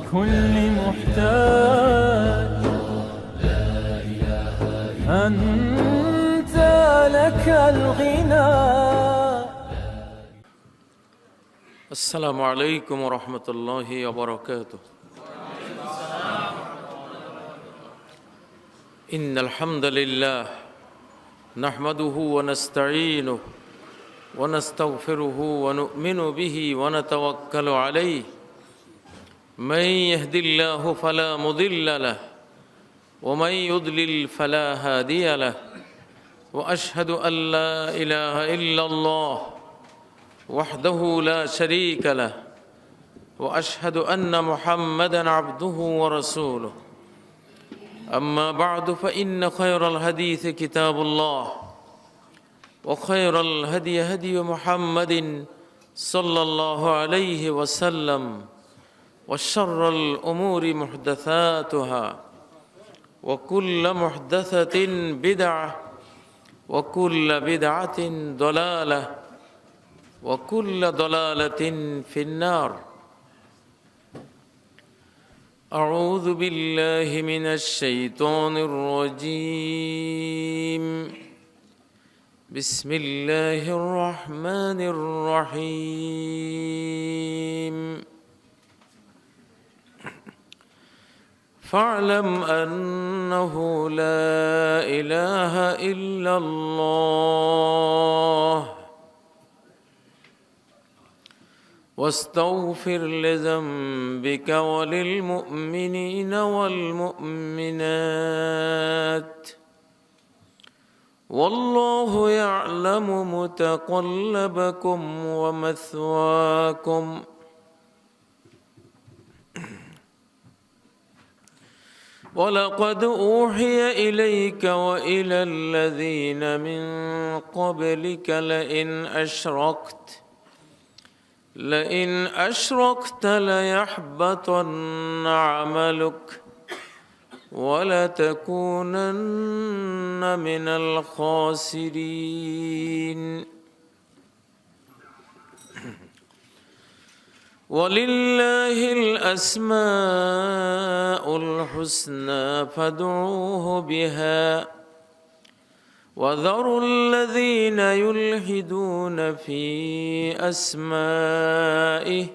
لكل محتاج أنت لك الغنى. السلام عليكم ورحمة الله وبركاته. إن الحمد لله نحمده ونستعينه ونستغفره ونؤمن به ونتوكل عليه. من يهد الله فلا مضل له ومن يضلل فلا هادي له. وأشهد أن لا إله إلا الله وحده لا شريك له وأشهد أن محمدًا عبده ورسوله. أما بعد فإن خير الحديث كتاب الله وخير الهدي هدي محمد صلى الله عليه وسلم وشر الأمور محدثاتها وكل محدثة بدعة وكل بدعة ضلالة وكل ضلالة في النار. أعوذ بالله من الشيطان الرجيم. بسم الله الرحمن الرحيم. فاعلم أنه لا إله إلا الله واستغفر لذنبك وللمؤمنين والمؤمنات والله يعلم متقلبكم ومثواكم. ولقد أوحي إليك وإلى الذين من قبلك لئن أشركت ليحبطن عملك ولتكونن من الخاسرين. ولله الأسماء الحسنى فادعوه بها وذروا الذين يلحدون في أسمائه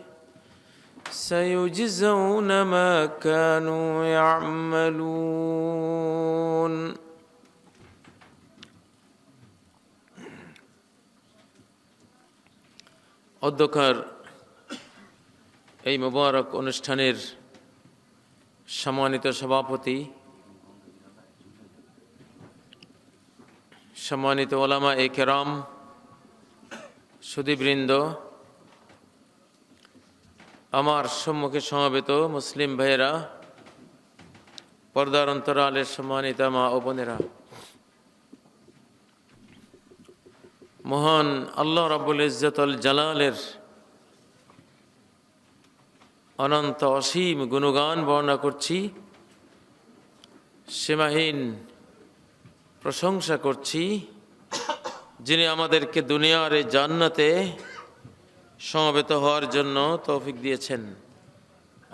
سيجزون ما كانوا يعملون. অধ্যক্ষার এই মুবারক অনুষ্ঠানের সম্মানিত সভাপতি, সম্মানিত ওলামা কেরাম, সুধীবৃন্দ, আমার সম্মুখে সমবেত মুসলিম ভাইয়েরা, পর্দার অন্তরালের সম্মানিত মা ও বোনেরা, মহান আল্লাহ রাব্বুল ইজ্জতুল জালালের অনন্ত অসীম গুণগান বর্ণনা করছি, সীমাহীন প্রশংসা করছি, যিনি আমাদেরকে দুনিয়ার এই জান্নাতে সমবেত হওয়ার জন্য তৌফিক দিয়েছেন।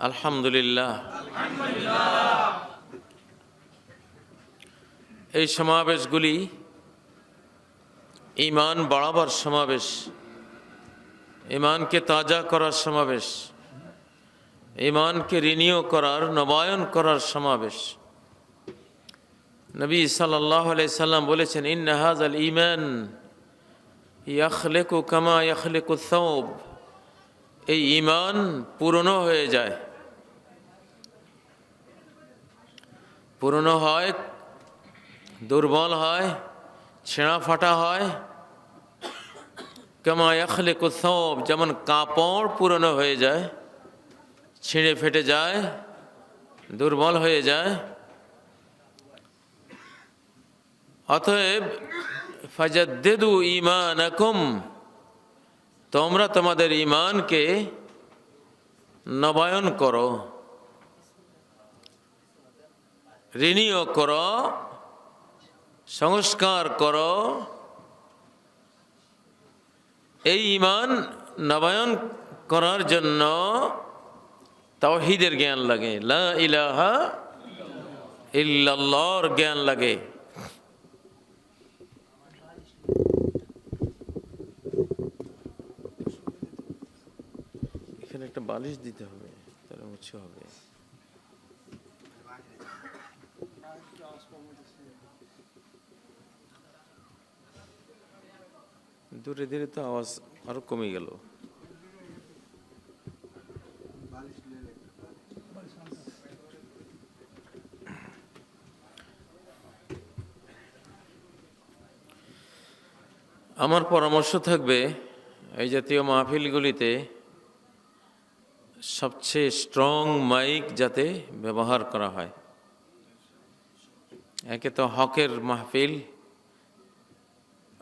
আলহামদুলিল্লাহ। এই সমাবেশগুলি ঈমান বাড়াবার সমাবেশ, ঈমানকে তাজা করার সমাবেশ, ঈমানকে রিনিউ করার, নবায়ন করার সমাবেশ। নবী সাল্লাল্লাহু আলাইহি সাল্লাম বলেছেন, ইন্না হাযাল ঈমান ইয়াখলিকু কামা ইয়াখলিকু আস-সাওব। এই ঈমান পুরনো হয়ে যায়, পুরনো হয়, দুর্বল হয়, ছেঁড়া ফাটা হয়। কামা ইয়াখলিকু আস-সাওব, যেমন কাপড় পুরনো হয়ে যায়, ছিঁড়ে ফেটে যায়, দুর্বল হয়ে যায়। অতএব ফাজাদ্দিদু ঈমানাকুম, তোমরা তোমাদের ঈমানকে নবায়ন করো, রিনিউ করো, সংস্কার করো। এই ঈমান নবায়ন করার জন্য তাওহীদের জ্ঞান লাগে, লা ইলাহা ইল্লাল্লাহর জ্ঞান লাগে। এখানে একটা বালিশ দিতে হবে, তাহলে উঁচু হবে। দূরে ধীরে তো আওয়াজ আরো কমে গেল। আমার পরামর্শ থাকবে, এই জাতীয় মাহফিলগুলিতে সবচেয়ে স্ট্রং মাইক যাতে ব্যবহার করা হয়। একে তো হকের মাহফিল,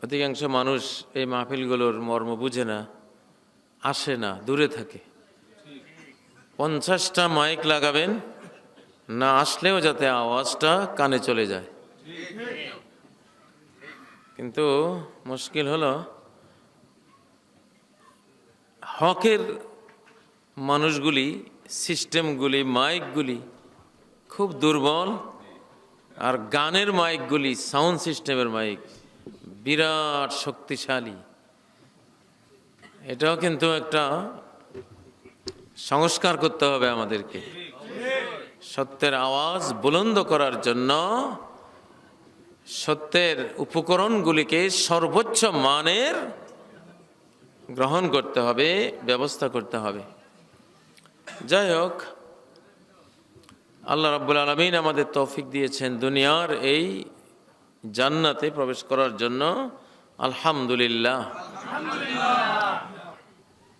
অধিকাংশ মানুষ এই মাহফিলগুলোর মর্ম বুঝে না, আসে না, দূরে থাকে। 50টা মাইক লাগাবেন, না আসলেও যাতে আওয়াজটা কানে চলে যায়। কিন্তু মুশকিল হলো হকের মানুষগুলি, সিস্টেমগুলি, মাইকগুলি খুব দুর্বল, আর গানের মাইকগুলি, সাউন্ড সিস্টেমের মাইক বিরাট শক্তিশালী। এটাও কিন্তু একটা সংস্কার করতে হবে আমাদেরকে। সত্যের আওয়াজ বুলন্দ করার জন্য সত্যের উপকরণগুলিকে সর্বোচ্চ মানের গ্রহণ করতে হবে, ব্যবস্থা করতে হবে। যাই হোক, আল্লাহ রাব্বুল আলামিন আমাদের তৌফিক দিয়েছেন দুনিয়ার এই জান্নাতে প্রবেশ করার জন্য, আলহামদুলিল্লাহ।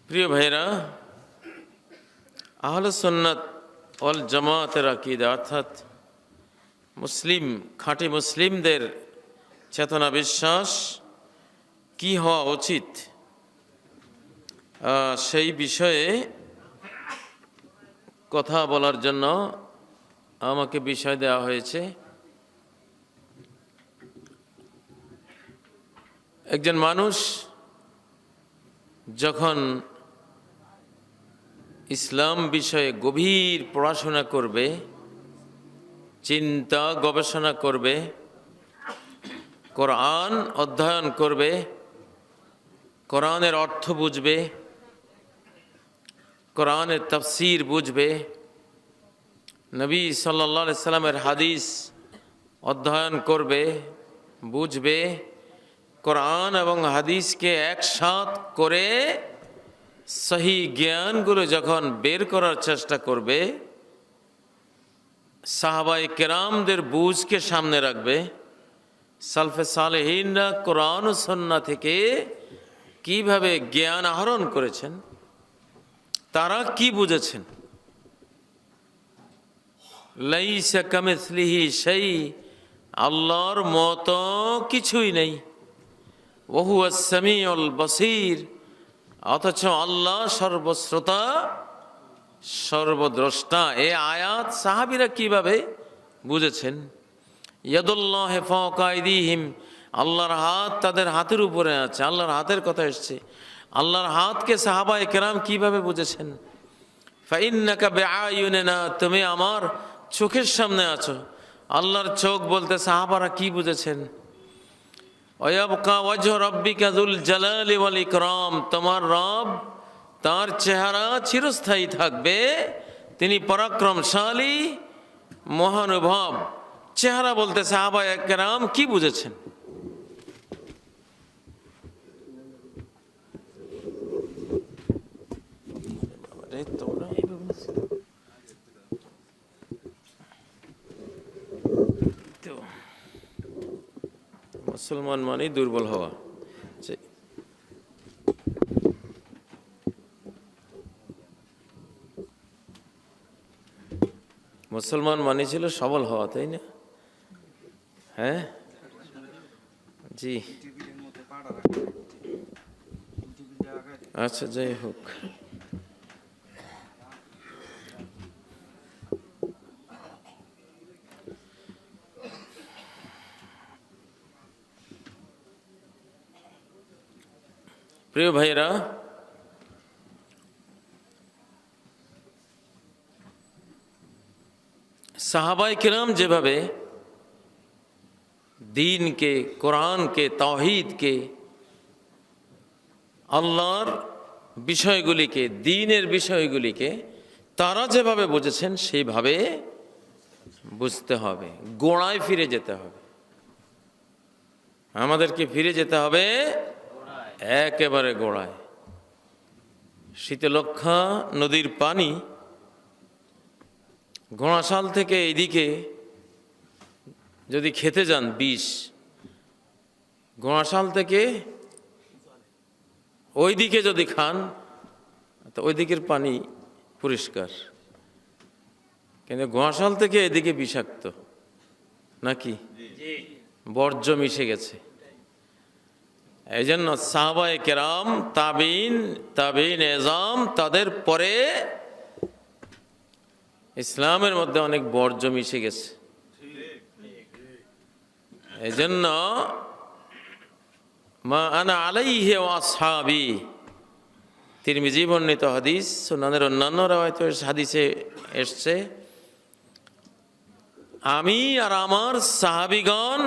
প্রিয় ভাইরা, আহলে সুন্নাত ওয়াল জামাতের আকীদা অর্থাৎ মুসলিম, খাঁটি মুসলিমদের চেতনা বিশ্বাস কি হওয়া উচিত, সেই বিষয়ে কথা বলার জন্য আমাকে বিষয় দেওয়া হয়েছে। একজন মানুষ যখন ইসলাম বিষয়ে গভীর পড়াশোনা করবে, চিন্তা গবেষণা করবে, কোরআন অধ্যয়ন করবে, কোরআনের অর্থ বুঝবে, কোরআনের তাফসীর বুঝবে, নবী সাল্লাল্লাহু আলাইহি সাল্লামের হাদিস অধ্যয়ন করবে, বুঝবে, কোরআন এবং হাদিসকে একসাথ করে সহি জ্ঞানগুলো যখন বের করার চেষ্টা করবে, সাহাবায়ে কেরামদের বুঝকে সামনে রাখবে, সালফে সালেহিনরা কোরআন ও সুন্নাহ থেকে কিভাবে জ্ঞান আহরণ করেছেন, তারা কি বুঝেছেন। লাইসা কামিসলিহি শাই, আল্লাহর মতো কিছুই নেই। ওয়া হুয়াস সামিউল বাসীর, অথচ আল্লাহ সর্বশ্রোতা সর্বদ্রষ্টা। এই আয়াত সাহাবীরা কিভাবে বুঝেছেন। ইয়াদুল্লাহি ফাওকা আইদিহিম, আল্লাহর হাত তাদের হাতের উপরে আছে, আল্লাহর হাতের কথা এসছে। আল্লাহর হাতকে সাহাবায়ে কেরাম কিভাবে বুঝেছেন। ফাইন্নাকা বিআয়ুনিনা, তুমি আমার চোখের সামনে আছো। আল্লাহর চোখ বলতে সাহাবারা কি বুঝেছেন। ওয়ায়াবকা ওয়াজহু রাব্বিকা যুল জালালি ওয়াল ইকরাম, তোমার রব তার চেহারা চিরস্থায়ী থাকবে, তিনি পরাক্রমশালী মহানুভব। চেহারা বলতে সাহাবায়ে কেরাম কি বুঝেছেন। মুসলমান মানে দুর্বল হওয়া। মুসলমান মানে ছিল সবল হওয়া, তাই না? হ্যাঁ জি, আচ্ছা যাই হোক। প্রিয় ভাইরা, সাহাবায়ে কেরাম যেভাবে দ্বীনকে, কোরআনকে, তাওহীদকে, আল্লাহর বিষয়গুলিকে, দ্বীনের বিষয়গুলিকে তারা যেভাবে বুঝেছেন সেইভাবে বুঝতে হবে, গোড়ায় ফিরে যেতে হবে। আমাদেরকে ফিরে যেতে হবে একেবারে গোড়ায়। শীতলক্ষ্যা নদীর পানি ঘোড়াশাল থেকে এইদিকে যদি খেতে যান বিষ, ঘোড়াশাল থেকে ওইদিকে যদি খান তো ওই দিকের পানি পরিষ্কার, কিন্তু ঘোড়াশাল থেকে এদিকে বিষাক্ত নাকি, বর্জ্য মিশে গেছে। এই জন্য সাহাবায়ে কেরাম, তাবিন, তাবিন এজাম, তাদের পরে ইসলামের মধ্যে অনেক বর্জ্য মিশে গেছে। এই জন্য মা আনা আলাইহি ওয়া আসহাবি, তিরমিজি বর্ণিত হাদিস, সুনানের অন্যান্য রাওয়ায়াতে হাদিসে এসছে, আমি আর আমার সাহাবীগণ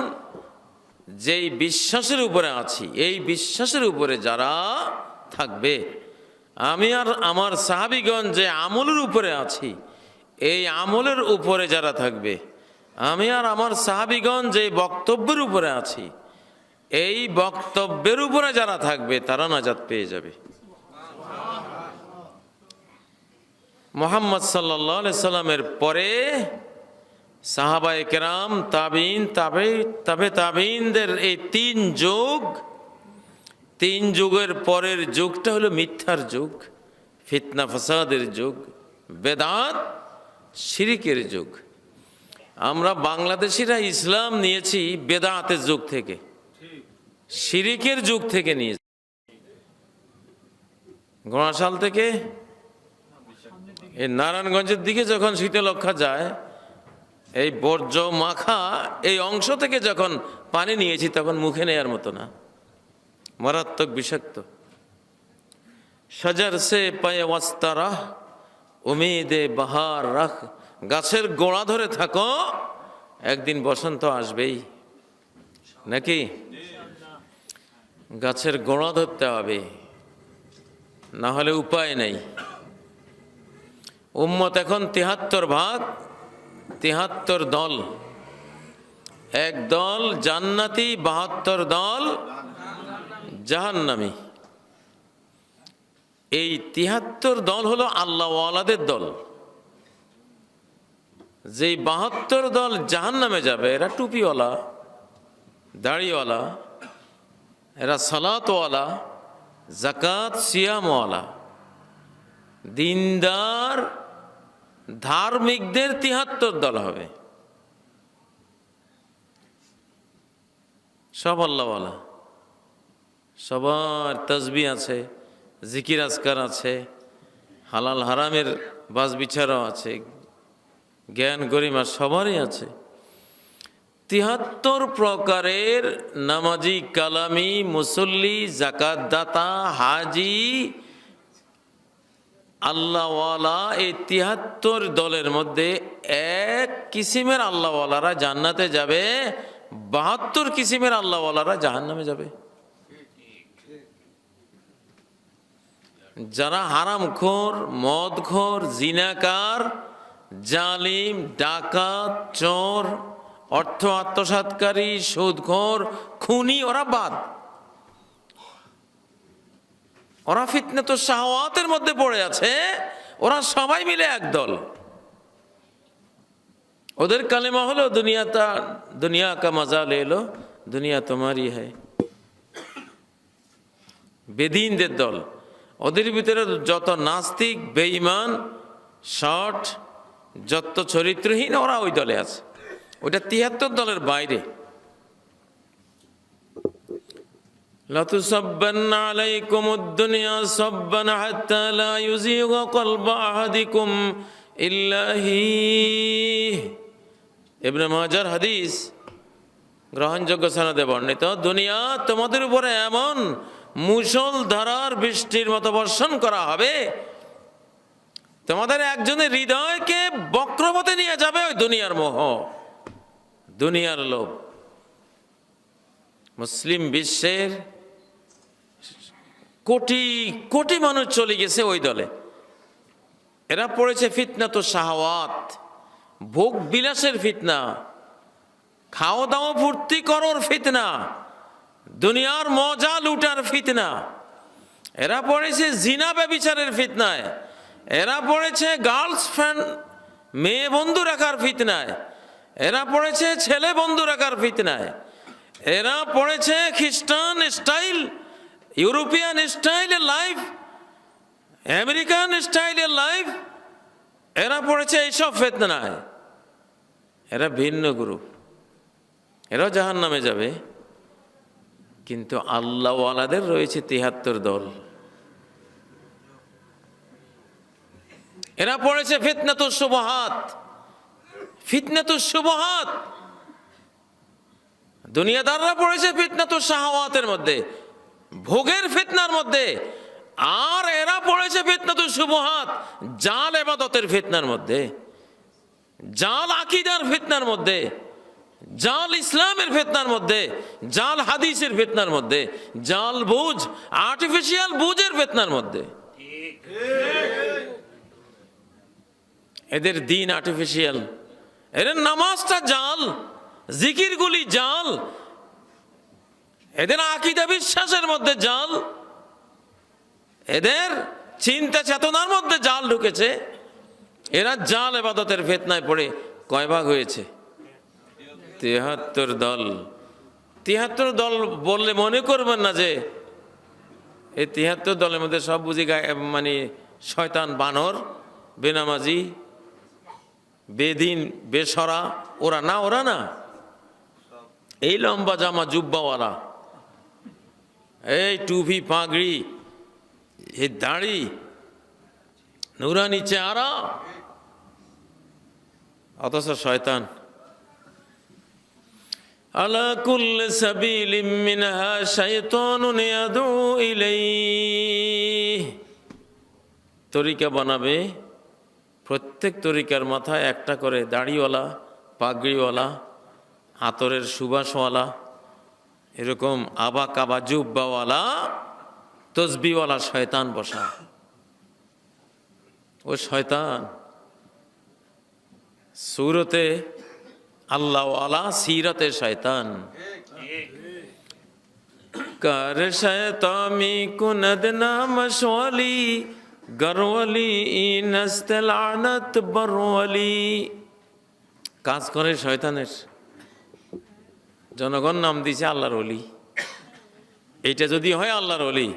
যেই বিশ্বাসের উপরে আছি, এই বিশ্বাসের উপরে যারা থাকবে, আমি আর আমার সাহাবীগণ যে আমলের উপরে আছি, এই আমলের উপরে যারা থাকবে, আমি আর আমার সাহাবীগণ যে বক্তব্যের উপরে আছি, এই বক্তব্যের উপরে যারা থাকবে তারা নাজাত পেয়ে যাবে। মুহাম্মদ সাল্লাল্লাহু আলাইহি সাল্লামের পরে সাহাবায়ে কেরাম, তাবিন, তাবে তাবিনদের এই তিন যুগের পরের যুগটা হলো মিথ্যার যুগ, ফিতনা ফাসাদের যুগ, বেদাত শিরিকের যুগ। আমরা বাংলাদেশিরা ইসলাম নিয়েছি বেদাতের যুগ থেকে, শিরিকের যুগ থেকে নিয়েছি। ঘোড়াশাল থেকে এই নারায়ণগঞ্জের দিকে যখন শীতলক্ষ্যা যায়, এই বর্জ্য মাখা এই অংশ থেকে যখন পানি নিয়েছি তখন মুখে নেয়ার মতো না, মারাত্মক বিষাক্ত। শাজার সে পায়ে ওয়াস্তারা উমিদে বাহার রাখ, গাছের গোড়া ধরে থাকো, একদিন বসন্ত আসবেই নাকি, গাছের গোড়া ধরতে হবে, না হলে উপায় নেই। উম্মত এখন ৭৩ ভাগ, ৭৩ দল, এক দল জান্নাতি, ৭২ দল জাহান্নামী। এই ৭৩ দল হলো আল্লাহওয়ালাদের দল। যেই ৭২ দল জাহান্নামে যাবে, এরা টুপিওয়ালা, দাড়িওয়ালা, এরা সালাতওয়ালা, যাকাত সিয়ামওয়ালা, দিনদার ধার্মিকদের ৭৩ দল হবে, সব আল্লাহওয়ালা, সবার তাসবিহ আছে, জিকির আজকার আছে, হালাল হারামের বাজ বিচারও আছে, জ্ঞান গরিমা সবারই আছে। ৭৩ প্রকারের নামাজি, কালামি, মুসল্লি, জাকাত দাতা, হাজি, আল্লাহওয়ালা, এই ৭৩ দলের মধ্যে এক কিসিমের আল্লাহওয়ালারা জান্নাতে যাবে, ৭২ কিসিমের আল্লাহওয়ালারা জাহান্নামে যাবে। যারা হারামখোর, মদখোর, জিনাকার, জালিম, ডাকাত, চোর, অর্থ আত্মসাৎকারী, সুদখোর, খুনি, ওরা বাদ, ওরা ফিতনাতুশ শাহওয়াতের মধ্যে পড়ে আছে, ওরা সবাই মিলে একদল। ওদের কালেমা হলো দুনিয়া কা মজা লে লো, দুনিয়া তোমারই হ্যায়। বেদিনদের দল, ওদের ভিতরে যত নাস্তিক, বেঈমান, শট, যত চরিত্রহীন, ওরা ওই দলে আছে। ওইটা ৭৩ দলের বাইরে। লাতুসাব্বান্না আলাইকুমুদ দুনিয়া সাব্বান হাত্তা লা ইউযিগা কলবা আহাদিকুম ইল্লাহি। ইবনে মাজার হাদিস, গ্রহণযোগ্য সনদে বর্ণিত, দুনিয়া তোমাদের উপরে এমন মুষলধারার বৃষ্টির মতো বর্ষণ করা হবে, তোমাদের একজনের হৃদয়কে বক্রপথে নিয়ে যাবে ওই দুনিয়ার মোহ, দুনিয়ার লোভ। মুসলিম বিশ্বের কোটি কোটি মানুষ চলে গেছে ওই দলে। এরা পড়েছে ফিতনাতুশ শাহাওয়াত, ভোগ বিলাসের ফিতনা, খাওয়া দাওয়া ফুর্তি করার ফিতনা, দুনিয়ার মজা লুটার ফিতনা। এরা পড়েছে জিনা ব্যভিচারের ফিতনায়, এরা পড়েছে গার্লস ফ্রেন্ড মেয়ে বন্ধু রাখার ফিতনায়, এরা পড়েছে ছেলে বন্ধু রাখার ফিতনায়, এরা পড়েছে খ্রিস্টান স্টাইল, ইউরোপিয়ান স্টাইলের লাইফ, আমেরিকান স্টাইলের লাইফ, এরা পড়েছে এইসব ফিতনায়। এরা ভিন্ন গ্রুপ, এরাও জাহান্নামে যাবে। কিন্তু আল্লাহওয়ালাদের রয়েছে ৭৩ দল। এরা পড়েছে ফিতনাতুশ শুবহাত, ফিতনাতুশ শুবহাত। দুনিয়াদাররা পড়েছে ফিতনাতুশ শাহাওয়াতের মধ্যে, ভোগের ফিতনার মধ্যে। আর এরা পড়েছে ফিতনাতুশ শুবহাত, জাল ইবাদতের ফিতনার মধ্যে, জাল আকীদার ফিতনার মধ্যে, জাল ইসলামের ফিতনার মধ্যে, জাল হাদিসের ফিতনার মধ্যে, জাল বুঝ আর্টিফিশিয়াল বুঝের ফিতনার মধ্যে। এদের দিন আর্টিফিশিয়াল, এদের নামাজটা জাল, জিকিরগুলি জাল, এদের আকীদা বিশ্বাসের মধ্যে জাল, এদের চিন্তা চেতনার মধ্যে জাল ঢুকেছে। এরা জাল ইবাদতের ফিতনায় পড়ে কয় ভাগ হয়েছে? ৭৩ দল। ৭৩ দল বললে মনে করবেন না যে এই ৭৩ দলের মধ্যে সব বুঝি মানে শয়তান, বানর, বেনামাজি, বেদিন, বেসরা, ওরা না, ওরা না। এই লম্বা জামা জুব্বাওয়ালা, এই টুপি পাগড়ি, এই দাড়ি, নুরানি চেহারা, অথচ শয়তান। আলা কুল্লি সাবিলিম মিনহা শাইতানুন ইয়াদউ ইলাইহি। তরিকা বানাবে, প্রত্যেক তরিকার মাথায় একটা করে দাড়িওয়ালা, পাগড়িওয়ালা, আতরের সুবাসওয়ালা, এরকম আবা কাবা জুব্বাওয়ালা, তসবিওয়ালা শয়তান বসা। ও শয়তান সুরতে আল্লাহওয়ালা, সিরতে শয়তান। কার শয়তামি কুনদ নামশওয়ালি, গরওয়ালি ইনস্ত লানত বরওয়ালি। কাজ করে শয়তানের, জনগণ নাম দিছে আল্লাহর ওলি। এইটা যদি হয় আল্লাহর ওলি,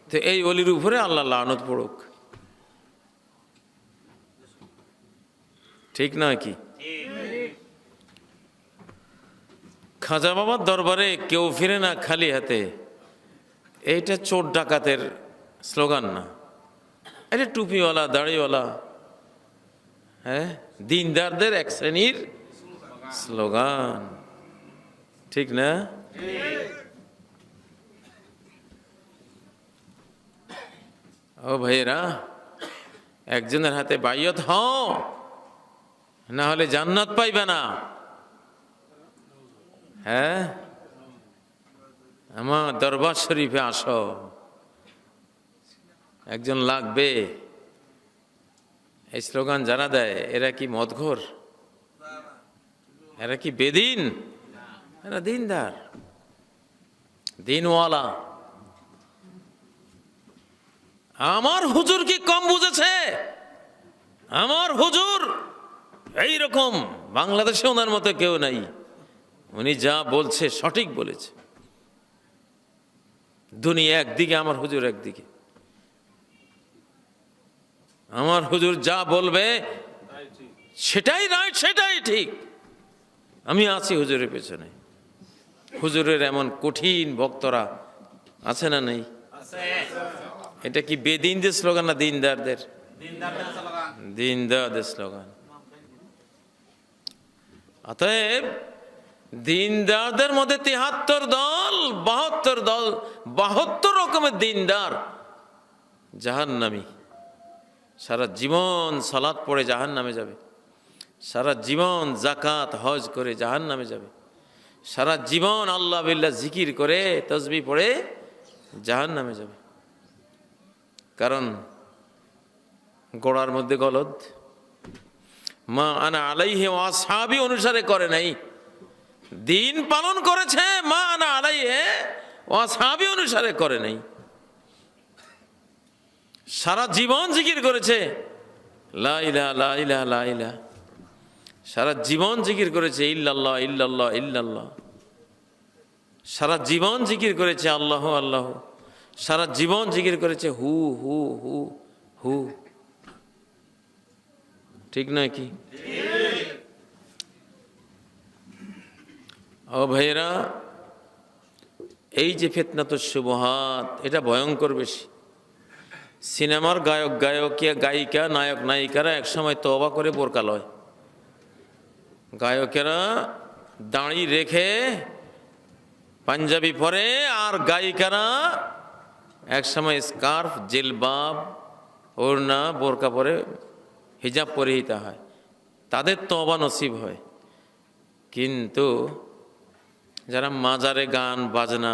তো এই ওলির উপরে আল্লাহ লানত পড়ুক। ঠিক নয় কি? খাজা বাবার দরবারে কেউ ফিরে না খালি হাতে, এইটা চোর ডাকাতের স্লোগান না, এটা টুপিওয়ালা, দাড়িওয়ালা, হ্যাঁ, দিনদারদের এক শ্রেণীর স্লোগান। ঠিক না? ও ভাইয়েরা, একজনের হাতে বাইয়ত হও, না হলে জান্নাত পাইবে না। হ্যাঁ, আমার দরবার শরীফে আসো, একজন লাগবে। এই স্লোগান যারা দেয় এরা কি মদঘর? এরা কি বেদিন? এরা দিনদার, দিনওয়ালা। আমার হুজুর কি কম বুঝেছে? আমার হুজুর এইরকম, বাংলাদেশে ওনার মতো কেউ নাই। উনি যা বলছে সঠিক বলেছে। দুনিয়া একদিকে, আমার হুজুর একদিকে। আমার হুজুর যা বলবে সেটাই রাইট, সেটাই ঠিক। আমি আছি হুজুরের পেছনে। হুজুরের এমন কঠিন ভক্তরা আছে না নেই? এটা কি বেদিনদের স্লোগান না দিনদারদের? দিনদারদের স্লোগান। অতএব দিনদারদের মধ্যে ৭৩ দল, ৭২ দল, ৭২ রকমের দিনদার জাহান্নামী। সারা জীবন সালাত পড়ে জাহান্নামে যাবে, সারা জীবন যাকাত হজ করে জাহান্নামে যাবে, সারা জীবন আল্লাহ বিল্লাহ জিকির করে তাসবিহ পড়ে জাহান্নামে যাবে। কারণ গোড়ার মধ্যে গলদ, মা আনা আলাইহি ওয়া আসহাবি অনুসারে করে নাই, দিন পালন করেছে মা আনা আলাইহি ওয়া আসহাবি অনুসারে করে নাই। সারা জীবন জিকির করেছে লা ইলাহা লা ইলাহা লা ইলাহা, সারা জীবন জিকির করেছে ইল্লাল্লাহ ইল্লাল্লাহ ইল্লাল্লাহ, সারা জীবন জিকির করেছে আল্লাহ আল্লাহ, সারা জীবন জিকির করেছে হু হু হু হু। ঠিক নয় কি? ও ভাইয়েরা, এই যে ফিতনাতুশ শুবহাত, এটা ভয়ঙ্কর বেশি। সিনেমার গায়ক গায়িকা গায়িকা নায়ক নায়িকারা একসময় তওবা করে বোরকা লয়, গায়কেরা দাড়ি রেখে পাঞ্জাবি পরে, আর গায়িকারা একসময় স্কার্ফ জিলবাব ওড়না বোরকা পরে হিজাব পরিহিতা হয়, তাদের তওবা নসিব হয়। কিন্তু যারা মাজারে গান বাজনা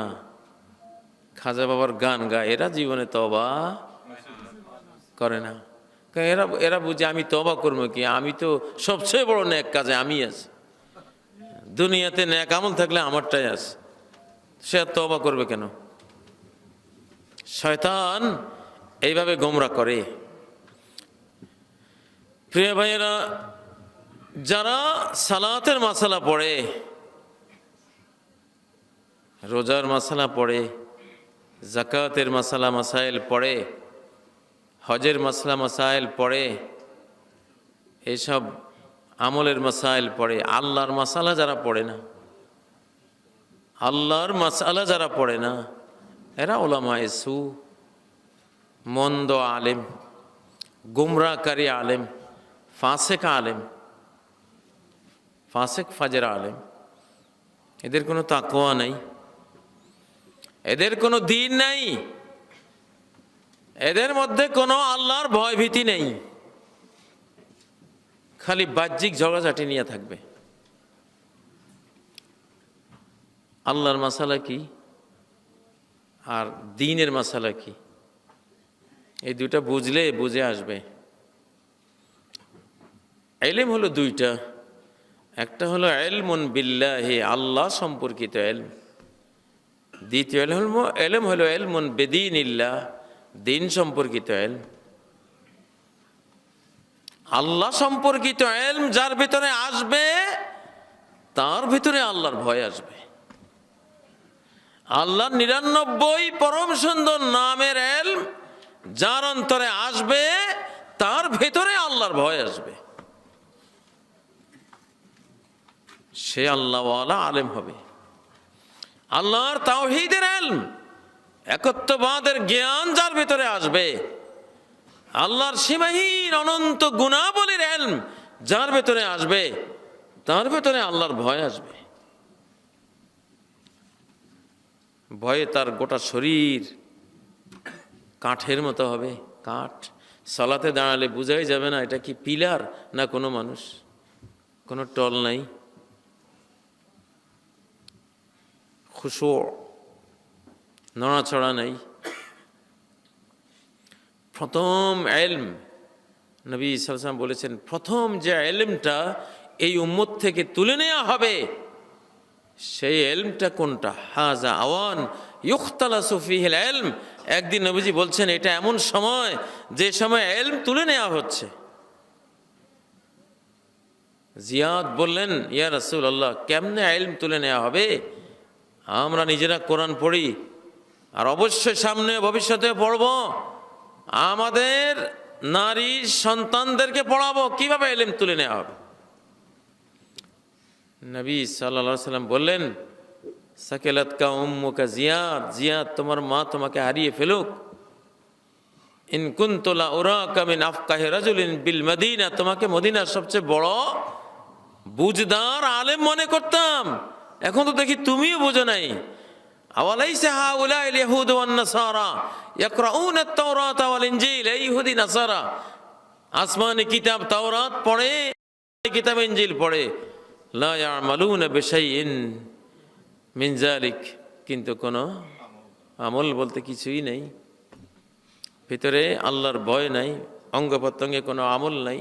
খাজা বাবার গান গায়, এরা জীবনে তওবা করে না। এরা এরা বুঝে আমি তওবা করবো কি, আমি তো সবচেয়ে বড় নেক কাজে আমি আছি, দুনিয়াতে নেক আমল থাকলে আমারটাই আছে, সে আর তওবা করবে কেন? শয়তান এইভাবে গোমরা করে। প্রিয় ভাইয়েরা, যারা সালাতের মাসালা পড়ে, রোজার মাসালা পড়ে, যাকাতের মাসালা মাসাইল পড়ে, হজের মাসলা মাসাইল পড়ে, এইসব আমলের মাসাইল পড়ে, আল্লাহর মাসালা যারা পড়ে না, আল্লাহর মাসালা যারা পড়ে না, এরা উলামায়ে সু, মন্দ আলেম, গুমরাহকারী আলেম, ফাসেক আলেম, ফাসেক ফাজের আলেম। এদের কোনো তাকওয়া নাই, এদের কোনো দ্বীন নাই, এদের মধ্যে কোনো আল্লাহর ভয় ভীতি নেই, খালি বাহ্যিক ঝগড়াঝাটি নিয়ে থাকবে। আল্লাহর মাসালা কি আর দ্বীনের মাসালা কি, এই দুইটা বুঝলে বুঝে আসবে। ইলম হলো দুইটা, একটা হলো ইলমুন বিল্লাহি, আল্লাহ সম্পর্কিত ইলম, দ্বিতীয় ইলম হলো ইলমুন বিদীনিল্লাহ, দিন সম্পর্কিত ইলম। আল্লাহ সম্পর্কিত ইলম যার ভিতরে আসবে, তার ভিতরে আল্লাহর ভয় আসবে। আল্লাহর 99 পরম সুন্দর নামের ইলম যার অন্তরে আসবে, তার ভিতরে আল্লাহর ভয় আসবে, সে আল্লাহওয়ালা আলেম হবে। আল্লাহর তাওহীদের ইলম, একত্ববাদের জ্ঞান যার ভিতরে আসবে, আল্লাহর সীমাহীন অনন্ত গুণাবলীর ইলম যার ভিতরে আসবে, তার ভিতরে আল্লাহর ভয় আসবে। ভয়ে তার গোটা শরীর কাঠের মতো হবে, কাঠ। সালাতে দাঁড়ালে বোঝাই যাবে না এটা কি পিলার না কোনো মানুষ, কোনো টল নাই, খুশু নড়াচড়া নাই। প্রথম ইলম, নবী সাল্লাল্লাহু আলাইহি ওয়াসাল্লাম বলেছেন, প্রথম যে ইলমটা এই উম্মত থেকে তুলে নেওয়া হবে, সেই ইলমটা কোনটা? হাযা আওয়ান ইখতালাসু ফীহিল ইলম। একদিন নবীজি বলছেন, এটা এমন সময় যে সময় ইলম তুলে নেওয়া হচ্ছে। জিয়াদ বললেন, ইয়া রাসূলুল্লাহ, কেমনে ইলম তুলে নেওয়া হবে? আমরা নিজেরা কোরআন পড়ি, আর অবশ্যই সামনে ভবিষ্যতে পড়ব, আমাদের নারী সন্তানদেরকে পড়াবো, কিভাবে ইলম তুলে নেওয়া হবে? নবী সাল্লাল্লাহু আলাইহি ওয়াসাল্লাম বললেন, সাকিলাতকা উম্মুকা জিয়াদ, জিয়াদ তোমার মা তোমাকে হারিয়ে ফেলুক। ইন কুনতু লা উরাকা মিন আফকাহি রাজুলিন বিল মদিনা, তোমাকে মদিনার সবচেয়ে বড় বুঝদার আলেম মনে করতাম, এখন তো দেখি তুমিও বোঝো নাই। আওয়ালাইসা হাউলাইল ইয়াহুদ ওয়ান নাসারা ইয়াকরাউনা আত-তাওরাতা ওয়াল ইনজিল, এই ইহুদি নাসারা আসমানি কিতাব তাওরাত পড়ে, কিতাব ইনজিল পড়ে, লা ইয়ামালুনা বিশাইইন মিন যালিক, কিন্তু কোনো আমল বলতে কিছুই নেই, ভিতরে আল্লাহর ভয় নাই, অঙ্গ প্রত্যঙ্গে কোনো আমল নাই।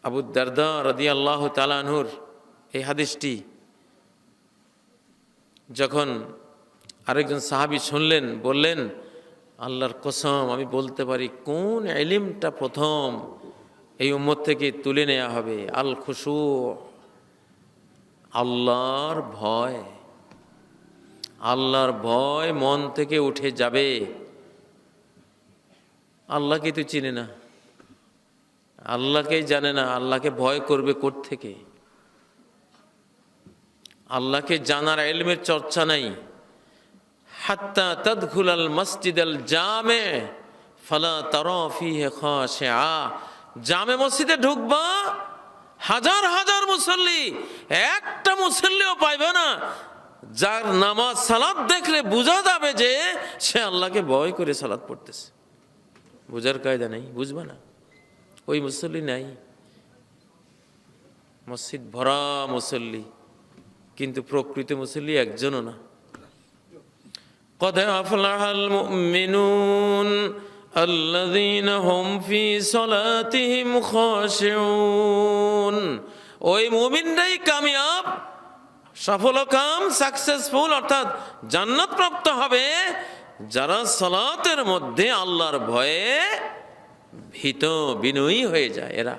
আবু দারদা রাদিয়াল্লাহু তাআলা আনহুর এই হাদিসটি যখন আরেকজন সাহাবী শুনলেন, বললেন, আল্লাহর কসম, আমি বলতে পারি কোন ইলমটা প্রথম এই উম্মত থেকে তুলে নেওয়া হবে। আল খুশু, আল্লাহর ভয়। আল্লাহর ভয় মন থেকে উঠে যাবে। আল্লাহকে তো চিনে না, আল্লাহকেই জানে না, আল্লাহকে ভয় করবে কোত্থেকে? আল্লাহকে জানার ইলমের চর্চা নাই। হাত্তা তাদখুলাল মসজিদাল জামে ফালা তারা ফিহি খাশিআ, জামে মসজিদে ঢুকবা, হাজার হাজার মুসল্লি, একটা মুসল্লিও পাইবে না যার নামাজ সালাত দেখলে বোঝা যাবে যে সে আল্লাহকে ভয় করে সালাত পড়তেছে। বোঝার কায়দা নেই, বুঝবা না, ওই মুসল্লি নাই। মসজিদ ভরা মুসল্লি, কিন্তু প্রকৃত মুসল্লি একজনও না। قد أفلح المؤمنون الذين هم في صلاتهم خاشعون, ওই মুমিনরাই কামিয়াব, সফলকাম, সাকসেসফুল, অর্থাৎ জান্নাত প্রাপ্ত হবে যারা সালাতের মধ্যে আল্লাহর ভয়ে ভীত বিনয়ী হয়ে যায়। এরা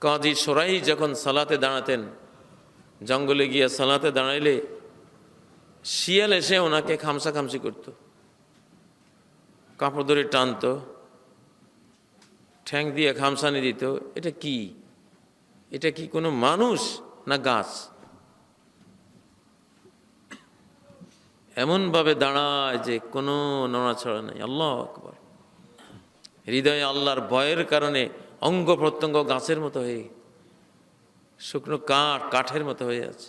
কাজী সোরাই যখন সালাতে দাঁড়াতেন, জঙ্গলে গিয়ে সালাতে দাঁড়াইলে শিয়াল এসে ওনাকে খামসাখামসি করত, কাপড় ধরে টানত, ঠ্যাং দিয়ে খামসানি দিত। এটা কি? এটা কি কোনো মানুষ না গাছ? এমনভাবে দাঁড়ায় যে কোনো নড়াছড়া নেই। আল্লাহু আকবার। হৃদয়ে আল্লাহর ভয়ের কারণে অঙ্গ প্রত্যঙ্গ গাছের মতো হয়ে, শুকনো কাঠের মতো হয়ে আছে।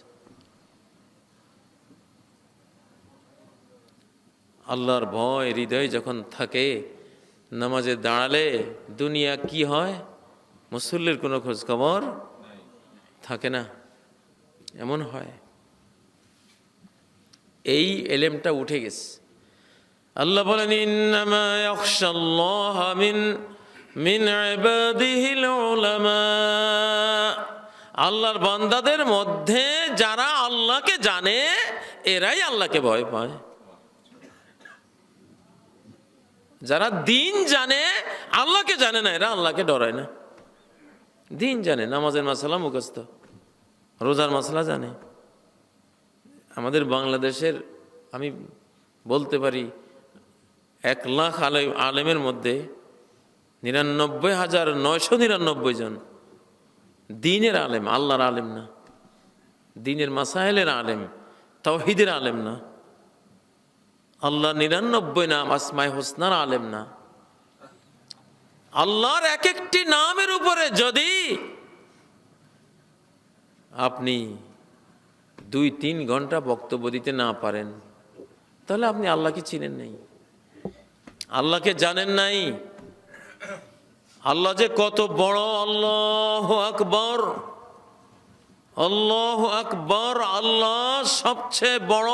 আল্লাহর ভয় হৃদয়ে যখন থাকে, নামাজে দাঁড়ালে দুনিয়া কি হয় মুসল্লির কোনো খোঁজ খবর থাকে না, এমন হয়। এই এলেমটা উঠে গেছে। আল্লাহ বলেন, ইন্নামা ইয়াখশাল্লাহা মিন ইবাদিহিল উলামা, আল্লাহর বান্দাদের মধ্যে যারা আল্লাহকে জানে এরাই আল্লাহকে ভয় পায়। যারা দিন জানে, আল্লাহকে জানে না, এরা আল্লাহকে ডরায় না। দিন জানে, নামাজের মাসালা মুখস্থ, রোজার মাসালা জানে। আমাদের বাংলাদেশের আমি বলতে পারি 1 লাখ আলেমের মধ্যে 99,999 জন দিনের আলেম, আল্লাহর আলেম না, দিনের মাসাইলের আলেম, তাওহীদের আলেম না, আল্লাহ 99 নাম আসমায়ে হুসনার আলেম না। আল্লাহর এক একটি নামের উপরে যদি আপনি 2-3 ঘন্টা বক্তব্য দিতে না পারেন, তাহলে আপনি আল্লাহকে চিনেন নাই, আল্লাহকে জানেন নাই। আল্লাহ যে কত বড়, আল্লাহু আকবার, আল্লাহু আকবার, আল্লাহ সবচেয়ে বড়।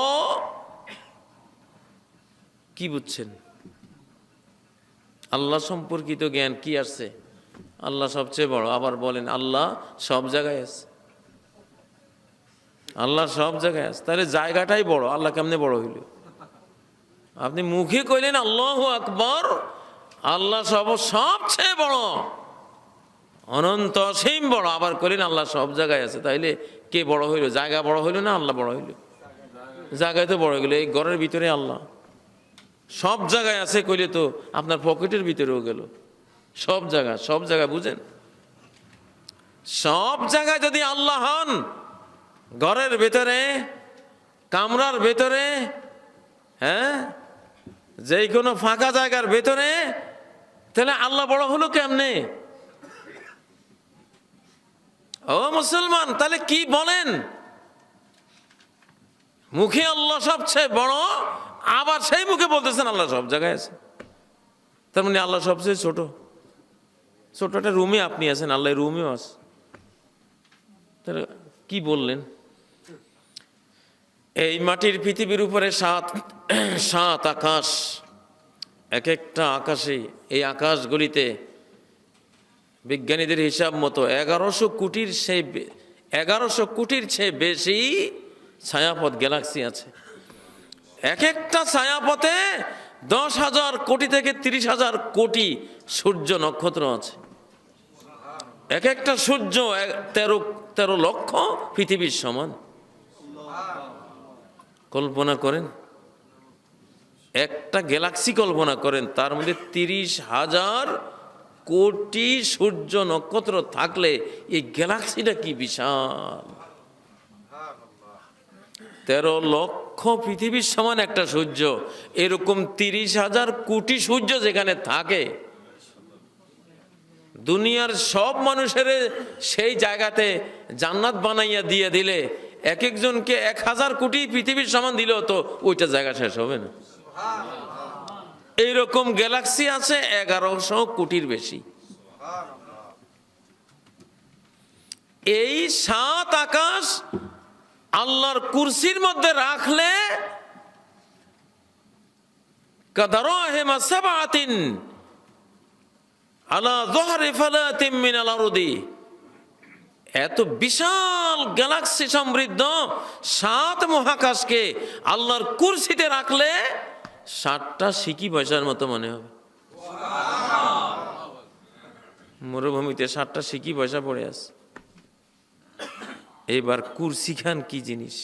কি বুঝছেন? আল্লাহ সম্পর্কিত জ্ঞান কি আসছে? আল্লাহ সবচেয়ে বড়, আবার বলেন আল্লাহ সব জায়গায় আছে, আল্লাহ সব জায়গায় আছে। তাহলে জায়গাটাই বড়, আল্লাহ কেমনে বড় হইল? আপনি মুখে কইলেন আল্লাহু আকবার, আল্লাহ সবচেয়ে বড়, অনন্ত অসীম বড়, আবার কইলেন আল্লাহ সব জায়গায় আছে। তাইলে কে বড় হইল? জায়গা বড় হইল না আল্লাহ বড় হইল? জায়গায় তো বড় হইল। এই ঘরের ভিতরে আল্লাহ সব জায়গায় আছে কইলে তো আপনার পকেটের ভিতরেও গেল। সব জায়গা বুঝেন? সব জায়গায় যদি আল্লাহ হন, ঘরের ভেতরে, কামরার ভেতরে, হ্যাঁ, যে কোনো ফাঁকা জায়গার ভেতরে, তাহলে আল্লাহ বড় হলো কেমনে? ও মুসলমান, তাহলে কি বলেন? মুখে আল্লাহ সবচেয়ে বড়, আবার সেই মুখে বলতেছেন আল্লাহ সব জায়গায় আছে। তার মানে আল্লাহ সবচেয়ে ছোট। ছোট একটা রুমে আপনি আছেন, আল্লাহ রুমেও আছে। তাহলে কি বললেন? এই মাটির পৃথিবীর উপরে সাত আকাশ, এক একটা আকাশে, এই আকাশগুলিতে বিজ্ঞানীদের হিসাব মতো 1100 কোটির চেয়ে বেশি ছায়াপথ গ্যালাক্সি আছে। এক একটা ছায়াপথে 10,000 কোটি থেকে 30,000 কোটি সূর্য নক্ষত্র আছে। এক একটা সূর্য 13 লক্ষ পৃথিবীর সমান। কল্পনা করেন, একটা গ্যালাক্সি কল্পনা করেন, তার মধ্যে 30,000 কোটি সূর্য নক্ষত্র থাকলে এই গ্যালাক্সিটা কি বিশাল। 13 লক্ষ পৃথিবীর সমান একটা সূর্য, এরকম 30,000 কোটি সূর্য যেখানে থাকে, দুনিয়ার সব মানুষের সেই জায়গাতে জান্নাত বানাইয়া দিয়ে দিলে এক একজনকে 1000 কোটি পৃথিবীর সমান দিলেও তো ওইটা জায়গা শেষ হবে না। এইরকম গ্যালাক্সি আছে 1100 কোটির বেশি। এই 7 আকাশ আল্লাহর কুরসির মধ্যে রাখলে কাদারাহিমা সাবআতিন আলা যহরি ফালাতিন মিনাল আরদি, এত বিশাল গ্যালাক্সি সমৃদ্ধ 7 মহাকাশকে আল্লাহর কুরসিতে রাখলে 7টা সিকি পয়সার মতো মনে হবে। মরুভূমিতে 7টা সিকি পয়সা পড়ে আছে। এবার কুরসি খান কি জিনিস,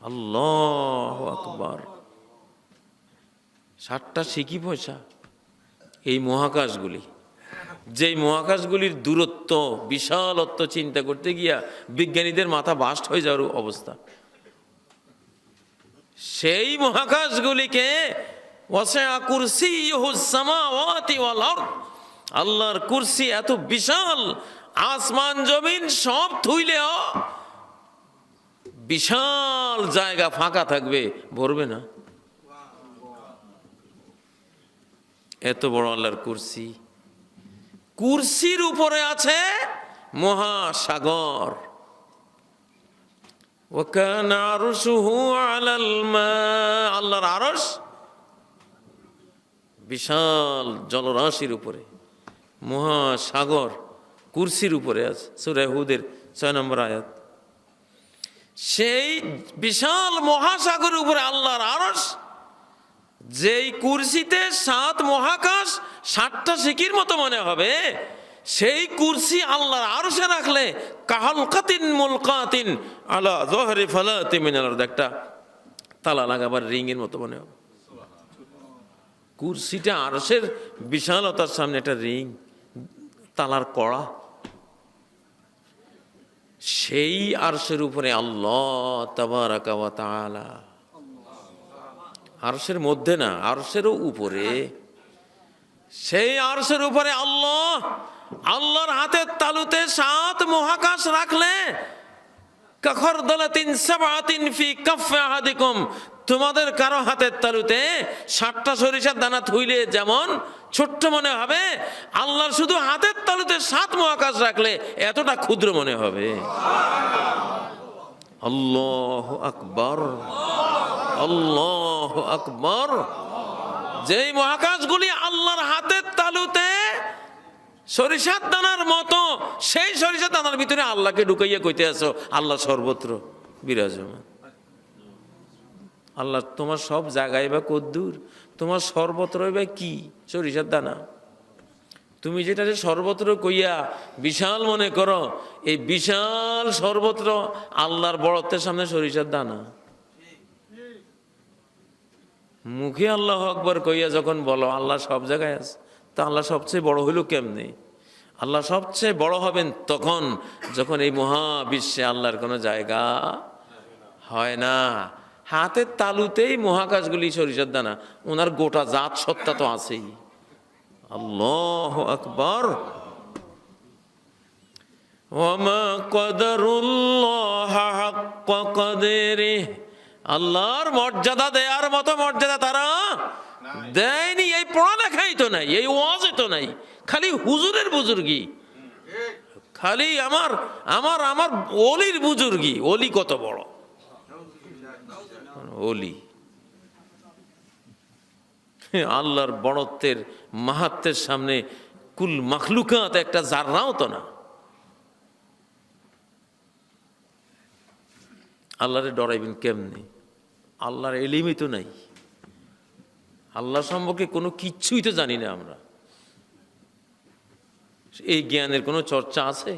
আল্লাহু আকবার। 7টা সিকি পয়সা। এই মহাকাশগুলি, যেই মহাকাশগুলির দূরত্ব, বিশালত্ব চিন্তা করতে গিয়া বিজ্ঞানীদের মাথা বাস্ট হয়ে যাওয়ার অবস্থা। সেই মহাকাশগুলিকে ওয়াসিআ কুরসিয়ুহুস সামাওয়াতি ওয়াল আরদ, আল্লাহর কুরসি এত বিশাল, আসমান জমিন সব থুইলেও বিশাল জায়গা ফাঁকা থাকবে, ভরবে না। এত বড় আল্লাহর কুরসি। কুরসির উপরে আছে মহাসাগর। ওয়াকানা আরশুহু আলাল মা, আল্লাহর আরশ বিশাল জলরাশির উপরে। মহাসাগর কুরসির উপরে আছে, সূরা হুদের 6 নম্বর আয়াত। সেই বিশাল মহাসাগরের উপরে আল্লাহর আরশ, যেই কুরসিতে 7 মহাকাশ 7টা সিকির মতো মনে হবে, সেই কুরসি আল্লাহর আরশে রাখলে কাহালকাতিন মুলকাতিন আলা যহরি ফালাতিন মিনাল আরদ, একটা তালা লাগাবার রিং এর মতো মনে হবে। কুরসিটা আরশের বিশালতার সামনে একটা রিং, তালার কড়া। সেই আরশের উপরে আল্লাহ তাবারাকা ওয়া তাআলা, আরশের মধ্যে না, আরশেরও উপরে। সেই আরশের উপরে আল্লাহ, আল্লাহর হাতের তালুতে 7 মহাকাশ রাখলে কাখরদালাতিন সাবআতিন ফি কাফফি আহাদিকুম, তোমাদের কারো হাতের তালুতে 7টা সরিষার দানা থুইলে যেমন ছোট্ট মনে হবে, আল্লাহর শুধু হাতের তালুতে 7 মহাকাশ রাখলে এতটা ক্ষুদ্র মনে হবে। আল্লাহু আকবার, আল্লাহু আকবার। যেই মহাকাশগুলি আল্লাহর হাতের তালুতে সরিষার দানার মতো, সেই সরিষার দানার ভিতরে আল্লাহকে ঢুকাইয়া কইতে আছো আল্লাহ সর্বত্র বিরাজমান। আল্লাহ তোমার সব জায়গায় বা কদ্দূর, তোমার সর্বত্র বা কি? সরিষার দানা। তুমি যেটা সর্বত্র কইয়া বিশাল মনে করো, এই বিশাল সর্বত্র আল্লাহর বড়ত্বের সামনে সরিষার দানা। মুখে আল্লাহু আকবার কইয়া যখন বলো আল্লাহ সব জায়গায় আছে, তা আল্লাহ সবচেয়ে বড় হইল কেমনে? আল্লাহ সবচেয়ে বড় হবেন তখন যখন এই মহাবিশ্বে আল্লাহর কোনো জায়গা হয় না। হাতের তালুতেই মহাকাশগুলি সরিষার দানা, ওনার গোটা জাত সত্তা তো আছেই। আল্লাহু আকবার। ওয়া মা কদরুল্লাহ হাক্কা কদরিহি, আল্লাহর মর্যাদা দেওয়ার মতো মর্যাদা তারা দেয়নি। এই পড়ালেখাই তো নাই, এই ওয়াজে তো নাই, খালি হুজুরের বুজুর্গি, খালি আমার আমার আমার অলির বুজুর্গি। অলি কত বড় অলি, আল্লাহর বড়ত্বের মাহাত্মের সামনে কুল মাখলুকাত একটা জাররাও তো না। আল্লাহরে ডরাইবেন কেমনে? আল্লাহর এলিমই তো নাই, আল্লাহ সম্পর্কে কোনো কিচ্ছুই তো জানি না আমরা। এই জ্ঞানের কোনো চর্চা আছে?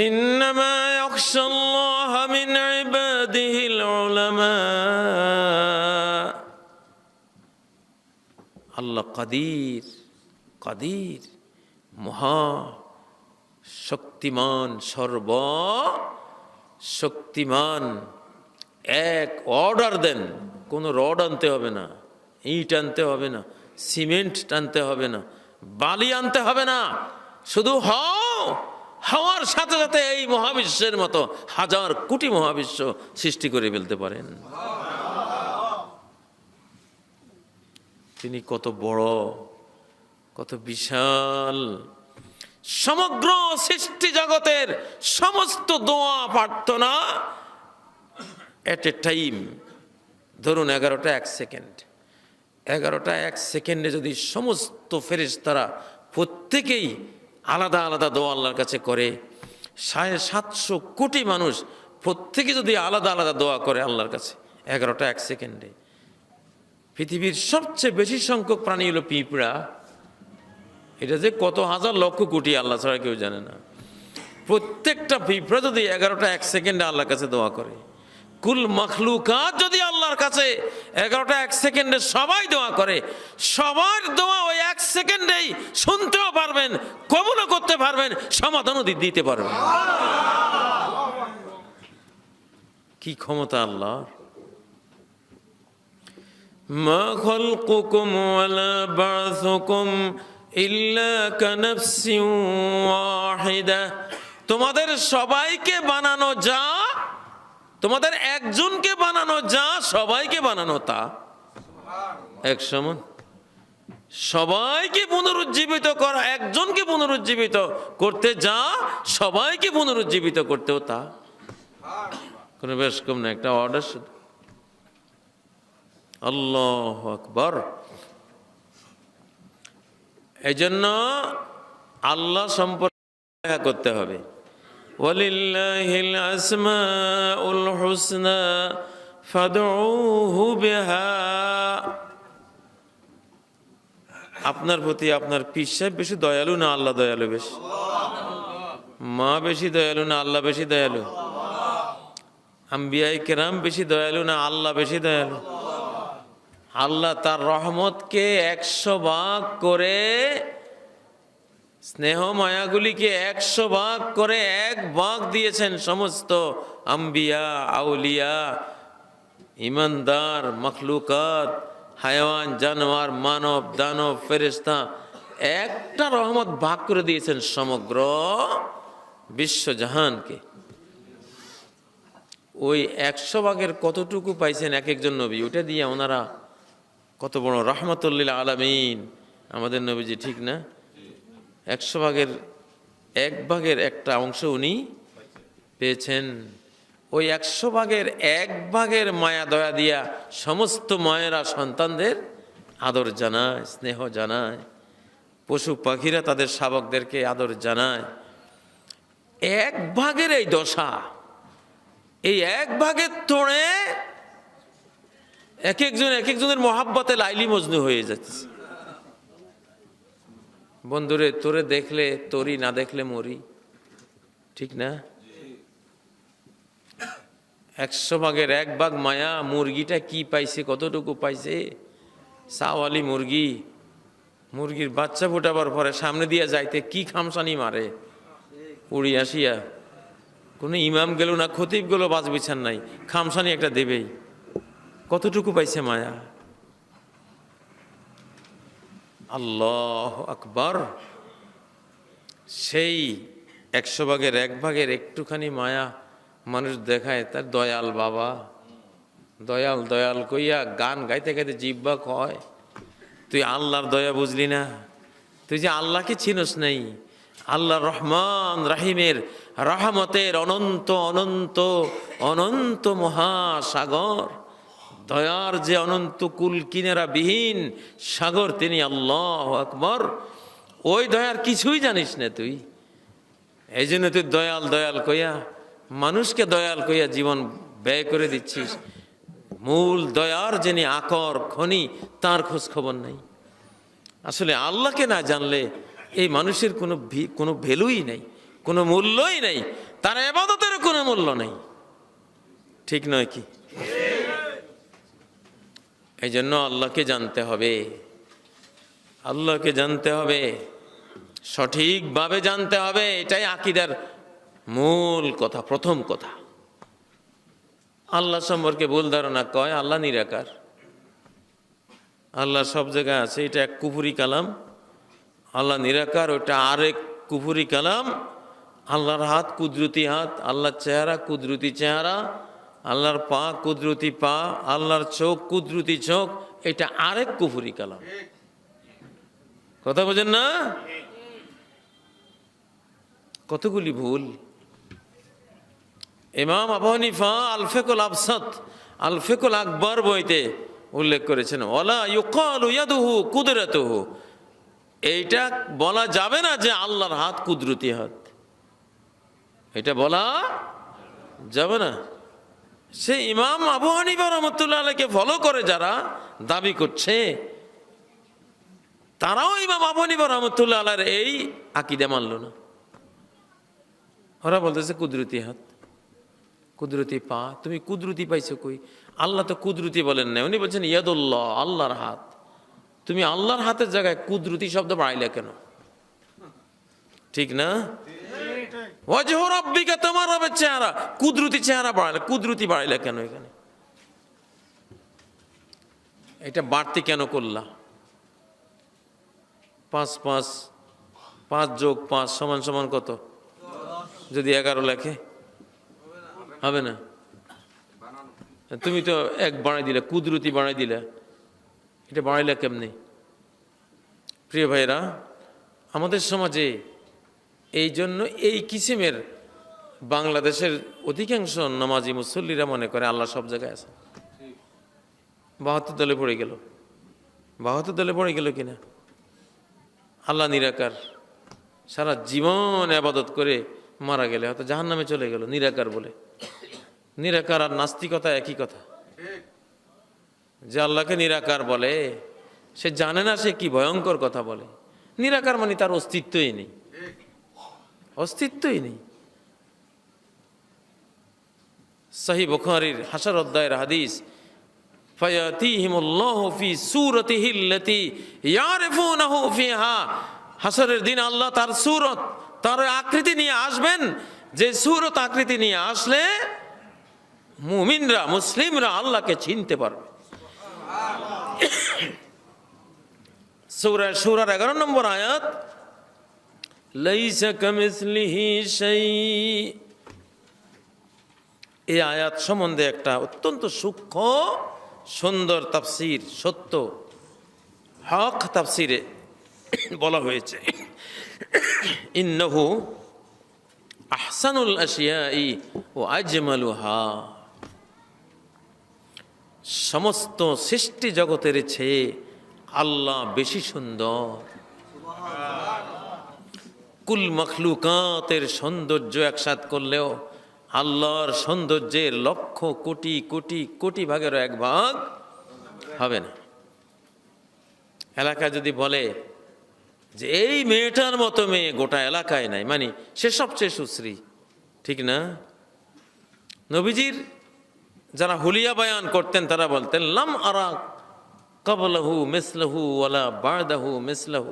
ইন্নামা ইয়াখশাল্লাহ মিন ইবাদিহিল উলামা। আল্লাহ কাদির, কাদির, মহা শক্তিমান, সর্ব শক্তিমান। এক অর্ডার দেন, কোনো রড আনতে হবে না, ইট আনতে হবে না, সিমেন্ট টানতে হবে না, বালি আনতে হবে না, শুধু হও। হওয়ার সাথে সাথে এই মহাবিশ্বের মতো হাজার কোটি মহাবিশ্ব সৃষ্টি করে ফেলতে পারেন। তিনি কত বড়, কত বিশাল। সমগ্র সৃষ্টি জগতের সমস্ত দোয়া প্রার্থনা এট এ টাইম, ধরুন 11টা 1 সেকেন্ড, 11টা 1 সেকেন্ডে যদি সমস্ত ফেরেশতারা প্রত্যেকেই আলাদা আলাদা দোয়া আল্লাহর কাছে করে, 750 কোটি মানুষ প্রত্যেকে যদি আলাদা আলাদা দোয়া করে আল্লাহর কাছে 11টা 1 সেকেন্ডে, পৃথিবীর সবচেয়ে বেশি সংখ্যক প্রাণী হলো পিঁপড়া। এটা যে কত হাজার লক্ষ কোটি আল্লাহ ছাড়া কেউ জানে না। প্রত্যেকটা পিঁপড়া যদি 11টা 1 সেকেন্ডে আল্লাহর কাছে দোয়া করে, কুল মাখলুকাত যদি আল্লাহর কাছে 11টা 1 সেকেন্ডে সবাই দোয়া করে, সবার দোয়া ওই 1 সেকেন্ডেই শুনতেও পারবেন, কবুলও করতে পারবেন, সমাধানও দিতে পারবেন। কি ক্ষমতা আল্লাহর! মা খালকুকুম ওয়ালা বা'সুকুম ইল্লা কানাফসিন ওয়াহিদা। তোমাদের সবাইকে বানানো যা, তোমাদের একজনকে বানানো যা, সবাইকে বানানো তা এক সমান। সবাইকে পুনরুজ্জীবিত করা, একজনকে পুনরুজ্জীবিত করতে যা, সবাইকে পুনরুজ্জীবিত করতেও তা। কোনো বেশ কম না, একটা অর্ডার শুধু। আল্লাহু আকবার। এই জন্য আল্লাহ সম্পর্কে করতে হবে। ওয়ালিল্লাহিল আসমাউল হুসনা ফাদউহু বিহা। আপনার প্রতি আপনার পীর সাহেব বেশি দয়ালু না আল্লাহ দয়ালু বেশি? মা বেশি দয়ালু না আল্লাহ বেশি দয়ালু? আম্বিয়ায়ে কেরাম বেশি দয়ালু না আল্লাহ বেশি দয়ালু? আল্লাহ তার রহমতকে 100 ভাগ করে, স্নেহ মায়াগুলিকে 100 ভাগ করে 1 ভাগ দিয়েছেন সমস্ত আম্বিয়া, আউলিয়া, ইমানদার, মখলুকাত, হায়াওয়ান, জানোয়ার, মানব, দানব, ফেরেশতা। একটা রহমত ভাগ করে দিয়েছেন সমগ্র বিশ্বজাহানকে। ওই 100 ভাগের কতটুকু পাইছেন এক একজন নবী, ওটা দিয়ে ওনারা কত বড় রাহমাতুল আলামিন আমাদের নবীজি, ঠিক না? 100 ভাগের 1 ভাগের একটা অংশ উনি পেয়েছেন। ওই 100 ভাগের 1 ভাগের মায়া দয়া দিয়া সমস্ত মায়েরা সন্তানদের আদর জানায়, স্নেহ জানায়, পশু পাখিরা তাদের শাবকদেরকে আদর জানায়। 1 ভাগের এই দশা, এই 1 ভাগের তোড়ে এক একজনের মহাব্বতে লাইলি মজনু হয়ে যাচ্ছে। বন্ধুরে, তোরে দেখলে তোরি, না দেখলে মরি, ঠিক না? 100 ভাগের 1 ভাগ মায়া। মুরগিটা কি পাইছে, কতটুকু পাইছে? চাওয়ালি মুরগি, মুরগির বাচ্চা ফোটাবার পরে সামনে দিয়ে যাইতে কি খামসানি মারে উড়ি আসিয়া। কোনো ইমাম গেল না, খতিব গেল, বাজ বিছান নাই, খামসানি একটা দেবেই। কতটুকু পাইছে মায়া! আল্লাহু আকবার। সেই 100 ভাগের 1 ভাগের একটুখানি মায়া মানুষ দেখায় তার দয়াল বাবা, দয়াল দয়াল কইয়া গান গাইতে গাইতে জিব্বা কয়, তুই আল্লাহর দয়া বুঝলি না? তুই যে আল্লাহকে চিনস নাই। আল্লাহ রহমান রাহিমের রহমতের অনন্ত অনন্ত অনন্ত মহাসাগর, দয়ার যে অনন্ত কুল কিনারা বিহীন সাগর, তিনি আল্লাহু আকবার। ওই দয়ার কিছুই জানিস না তুই, এই জন্য তুই দয়াল দয়াল কইয়া মানুষকে দয়াল কইয়া জীবন ব্যয় করে দিচ্ছিস। মূল দয়ার যিনি আকর খনি, তার খোঁজ খবর নাই। আসলে আল্লাহকে না জানলে এই মানুষের কোনো ভ্যালুই নেই, কোনো মূল্যই নেই, তার ইবাদতেরও কোনো মূল্য নেই। ঠিক নয় কি? এই জন্য আল্লাহকে জানতে হবে, আল্লাহকে জানতে হবে, সঠিকভাবে জানতে হবে। এটাই আকীদার মূল কথা, প্রথম কথা। আল্লাহ সম্পর্কে ভুল ধারণা কয় আল্লাহ নিরাকার, আল্লাহ সব জায়গায় আছে, এটা এক কুফরি কালাম। আল্লাহ নিরাকার, ওটা আরেক কুফরি কালাম। আল্লাহর হাত কুদরতি হাত, আল্লাহর চেহারা কুদরতি চেহারা, আল্লাহর পা কুদরতি পা, আল্লাহর চোখ কুদরতি চোখ, এটা আরেক কুফরি কালাম। কথা বোঝেন না? কতগুলি ভুল। ইমাম আবু হানিফা আল-ফিকুল আবসাত, আল-ফিকুল আকবর বইতে উল্লেখ করেছেন, ওয়ালা ইউকালু ইয়াদুহু কুদরাতুহু, এইটা বলা যাবে না যে আল্লাহর হাত কুদরতি হাত, এটা বলা যাবে না। সে ইমাম আবু হানিফা রাহমাতুল্লাহ আলাইহিকে ফলো করে যারা দাবি করছে, তারাও ইমাম আবু হানিফা রাহমাতুল্লাহ আলাইহির এই আকীদা মানল না। ওরা বলতেছে কুদরতি হাত, কুদরতি পা। তুমি কুদরতি পাইছো কই? আল্লাহ তো কুদরতি বলেন না, উনি বলছেন ইয়াদুল্লাহ, আল্লাহর হাত। তুমি আল্লাহর হাতের জায়গায় কুদরতি শব্দ বাড়াইলে কেন? ঠিক না? ওয়াজহু রাব্বিকা, তোমার রবের চেহারা, কুদরতি চেহারা বাড়াইলে, কুদরতি বাড়াইলে কেন এখানে? এটা বাড়তি কেন করলা? 5 5 5 যোগ 5 সমান সমান কত? যদি 11 লেখে হবে না? তুমি তো 1 বাড়াই দিলে, কুদরতি বাড়াই দিলে, এটা বাড়াইলে কেমনি? প্রিয় ভাইরা, আমাদের সমাজে এই জন্য এই কিসিমের বাংলাদেশের অধিকাংশ নামাজি মুসল্লিরা মনে করে আল্লাহ সব জায়গায় আছে। 72 দলে পড়ে গেল, 72 দলে পড়ে গেল কিনা? আল্লাহ নিরাকার, সারা জীবন ইবাদত করে মারা গেলে হয়তো জাহান্নামে চলে গেল নিরাকার বলে। নিরাকার আর নাস্তিকতা একই কথা। যে আল্লাহকে নিরাকার বলে সে জানে না সে কি ভয়ঙ্কর কথা বলে। নিরাকার মানে তার অস্তিত্বই নেই, অস্তিত্বই নেই। সহিহ বুখারীর হাসর অধ্যায়ের হাদিস, ফায়াতিহিমুল্লাহু ফি সূরাতিহিল্লাতী ইয়ারিফুনাহু ফিহা, হাসরের দিন আল্লাহ তার সূরত, তার আকৃতি নিয়ে আসবেন, যে সূরত আকৃতি নিয়ে আসলে মুমিনরা মুসলিমরা আল্লাহকে চিনতে পারবে। সূরার 11 নম্বর আয়াত, লাইসা কামিসলিহি শাই, এই আয়াত সম্বন্ধে একটা অত্যন্ত সূক্ষ্ম সুন্দর তাফসীর, সত্য হক তাফসীরে বলা হয়েছে, ইন্নাহু আহসানুল আশিয়াই ওয়া আজমালুহা, সমস্ত সৃষ্টি জগতের চেয়ে আল্লাহ বেশি সুন্দর। কুল মখলুকাতের সৌন্দর্য একসাথ করলেও আল্লাহর সৌন্দর্যের লক্ষ কোটি কোটি কোটি ভাগেরও 1 ভাগ হবে না। এলাকায় যদি বলে যে এই মেয়েটার মতো মেয়ে গোটা এলাকায় নাই, মানে সে সবচেয়ে সুশ্রী, ঠিক না? নবীজির যারা হুলিয়া বায়ান করতেন তারা বলতেন, লাম আরা ক্বাবলাহু মিসলাহু ওয়ালা বা'দাহু মিসলাহু,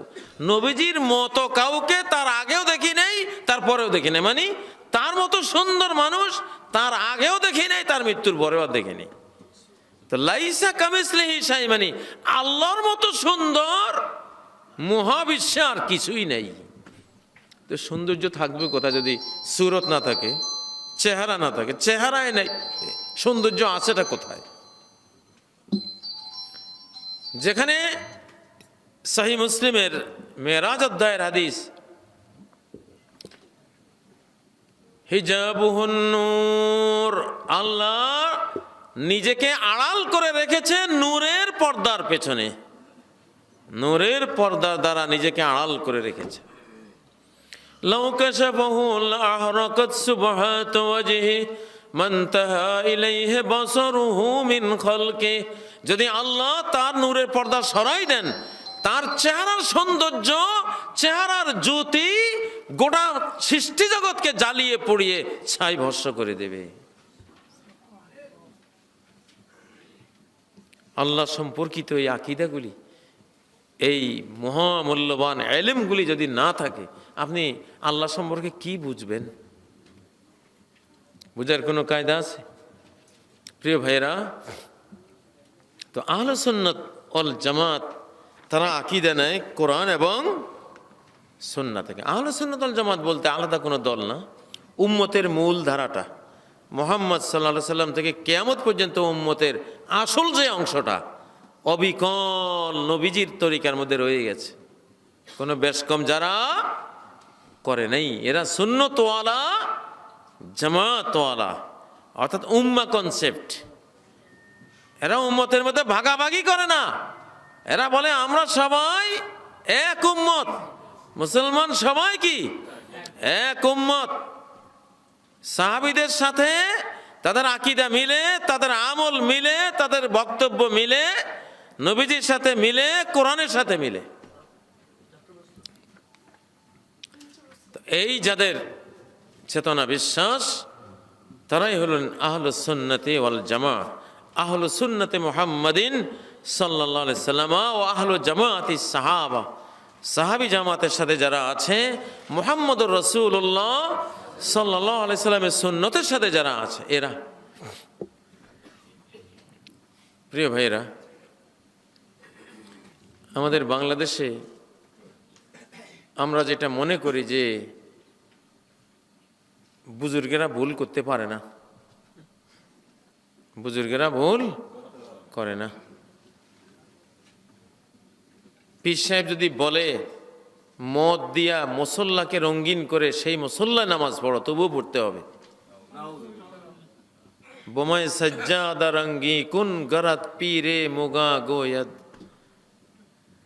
নবীজির মতো কাউকে তার আগেও দেখি নাই, তারপরেও দেখি নাই। মানে তার মতো সুন্দর মানুষ তার আগেও দেখি নাই, তার মৃত্যুর পরেও দেখি নাই। তো লাইসা কামিসলিহি শাই, মানে আল্লাহর মতো সুন্দর মহাবিশ্বে আর কিছুই নাই। তো সৌন্দর্য থাকবে কোথায় যদি সূরত না থাকে, চেহারা না থাকে? চেহারায় নাই, সৌন্দর্য আছেটা কোথায়? যেখানে সহিহ মুসলিমের মেরাজ অধ্যায়ের হাদিস, হিজাবুহুন নূর, আল্লাহ নিজেকে আড়াল করে রেখেছে নূরের পর্দার পেছনে, নূরের পর্দার দ্বারা নিজেকে আড়াল করে রেখেছে। লাউ কাশাফাহু লাহরাকাত সুবহাতু ওয়াজহি মান তাহা ইলাইহি বাসারুহু মিন খালকি, যদি আল্লাহ তার নূরের পর্দা সরাই দেন, তার চেহারার সৌন্দর্য, চেহারার জ্যোতি গোটা সৃষ্টি জগৎকে জ্বালিয়ে পুড়িয়ে ছাই ভস্ম করে দেবে। আল্লাহ সম্পর্কিত এই আকীদাগুলি, এই মহামূল্যবান ইলমগুলি যদি না থাকে, আপনি আল্লাহ সম্পর্কে কি বুঝবেন? বুঝার কোনো কায়দা আছে? প্রিয় ভাইরা, তো আহলে সুন্নাত ওয়াল জামাত তারা আকীদা নেয় কোরআন এবং সুন্নাহ থেকে। আহলে সুন্নাত ওয়াল জামাত বলতে আলাদা কোনো দল না, উম্মতের মূল ধারাটা মুহাম্মদ সাল্লাল্লাহু আলাইহি সাল্লাম থেকে কিয়ামত পর্যন্ত উম্মতের আসল যে অংশটা অবিকল নবীজির তরিকার মধ্যে রয়ে গেছে, কোনো বেশ কম যারা করে নাই, এরা সুন্নতওয়ালা জামাতওয়ালা, অর্থাৎ উম্মাহ কনসেপ্ট। এরা উম্মতের মধ্যে ভাগাভাগি করে না, এরা বলে আমরা সবাই এক উম্মত, মুসলমান সবাই কি এক উম্মত। সাহাবীদের সাথে তাদের আকীদা মিলে, তাদের আমল মিলে, তাদের বক্তব্য মিলে, নবীজির সাথে মিলে, কোরআনের সাথে মিলে। এই যাদের চেতনা বিশ্বাস, তারাই হলেন আহলুস সুন্নতি ওয়াল জামাত, আহলুস সুন্নতি মুহাম্মাদিন সাল্লাল্লাহু আলাইহি সাল্লাম ও আহলু জামাতি সাহাবা। সাহাবী জামাতের সাথে যারা আছে, মুহাম্মদুর রাসূলুল্লাহ সাল্লাল্লাহু আলাইহি সাল্লামের সুন্নতের সাথে যারা আছে, এরা। প্রিয় ভাইরা, আমাদের বাংলাদেশে আমরা যেটা মনে করি যে বুজুর্গেরা ভুল করতে পারে না, বুজুর্গেরা ভুল করে না। পীর সাহেব যদি বলে মদ দিয়া মুসল্লাকে রঙিন করে সেই মুসল্লায় নামাজ পড়ো, তবুও পড়তে হবে। বোমায় সাজ্জাদা রঙ্গি কুন গরাত পীরে মুগা গোয়াদ,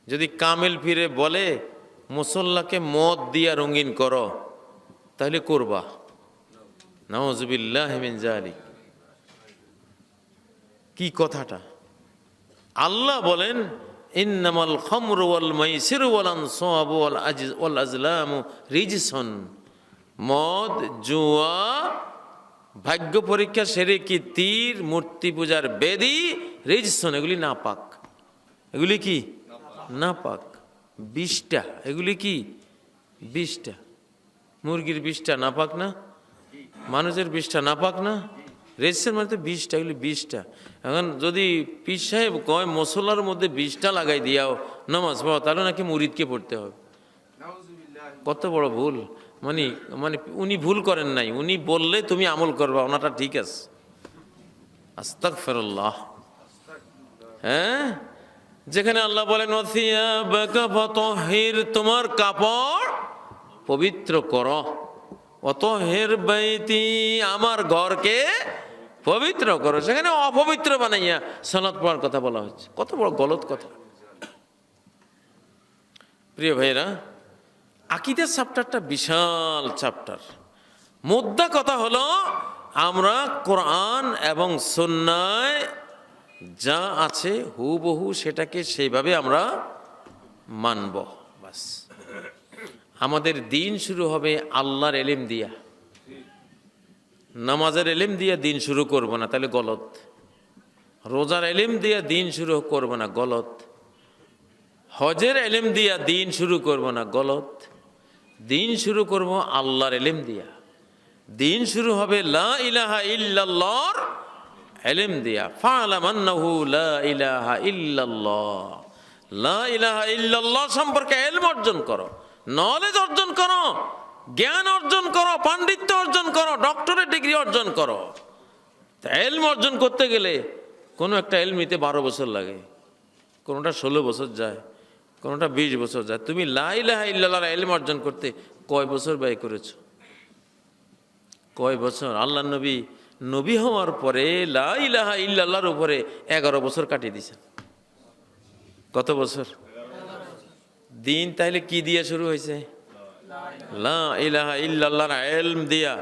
যদি কামেল পীরে বলে মুসল্লাকে মদ দিয়া রঙিন করো, তাহলে করবা। নাউযুবিল্লাহি মিন যালিক। কি কথাটা? আল্লাহ বলেন ইন্নামাল খামরু ওয়াল মাইসিরু ওয়াল আনসাবু ওয়াল আজলামু রিজসুন, মদ, জুয়া, ভাগ্য পরীক্ষা, শিরকি, তীর, মূর্তি পূজার বেদী, রিজসুন, এগুলি নাপাক। এগুলি কি নাপাক? 20টা। এগুলি কি 20টা? মুরগির 20টা নাপাক না? মানুষের 20টা নাপাক না? রেজিস্টার মানে তো 20টা, এগুলি 20টা। এখন যদি পীর সাহেব কয় মশলার মধ্যে 20টা লাগাই দিয়াও নামাজ পড়ো, তাহলে নাকি মুরিদকে পড়তে হবে। কত বড় ভুল! মানে উনি ভুল করেন নাই, উনি বললে তুমি আমল করবা, ওনাটা ঠিক আছে। আস্তাগফিরুল্লাহ। হ্যাঁ, যেখানে আল্লাহ বলেন ওয়াসিয়াবাকা ফাতাহির, তোমার কাপড় পবিত্র করো, ওয়াতাহির বাইতি, আমার ঘরকে পবিত্র করো, সেখানে অপবিত্র বানাইয়া সালাত পড়ার কথা বলা হচ্ছে। কত বড় গলত কথা! প্রিয় ভাইরা, আকীদার চ্যাপ্টারটা বিশাল চ্যাপ্টার। মুদ্রা কথা হলো আমরা কোরআন এবং সুন্নায় যা আছে হুবহু সেটাকে সেইভাবে আমরা মানব, বাস। আমাদের দিন শুরু হবে আল্লাহর ইলম দিয়া, নামাজের ইলম দিয়া দিন শুরু করব না, তাহলে গলত। রোজার ইলম দিয়া দিন শুরু করব না, গলত। হজের ইলম দিয়া দিন শুরু করব না, গলত। দিন শুরু করব আল্লাহর ইলম দিয়া। দিন শুরু হবে লা ইলাহা ইল্লাল্লাহর ইলম দিয়া। ফা'লাম আন্নাহু লা ইলাহা ইল্লাল্লাহ, লা ইলাহা ইল্লাল্লাহ সম্পর্কে ইলম অর্জন করো, নলেজ অর্জন করো, জ্ঞান অর্জন করো, পাণ্ডিত্য অর্জন করো, ডক্টরেট ডিগ্রি অর্জন করো। তা ইলম অর্জন করতে গেলে কোনো একটা ইলম নিতে 12 বছর লাগে, কোনোটা 16 বছর যায়, কোনোটা 20 বছর যায়। তুমি লা ইলাহা ইল্লাল্লাহর ইলম অর্জন করতে কয় বছর ব্যয় করেছো? কয় বছর? আল্লাহ নবী নবী হওয়ার পরে লা ইলাহা ইল্লাল্লাহর উপরে 11 বছর কাটিয়ে দিয়েছেন। কত বছর? দিন তাইলে কি দিয়ে শুরু হয়েছে? লা ইলাহা ইল্লাল্লাহর ইলম দিয়া।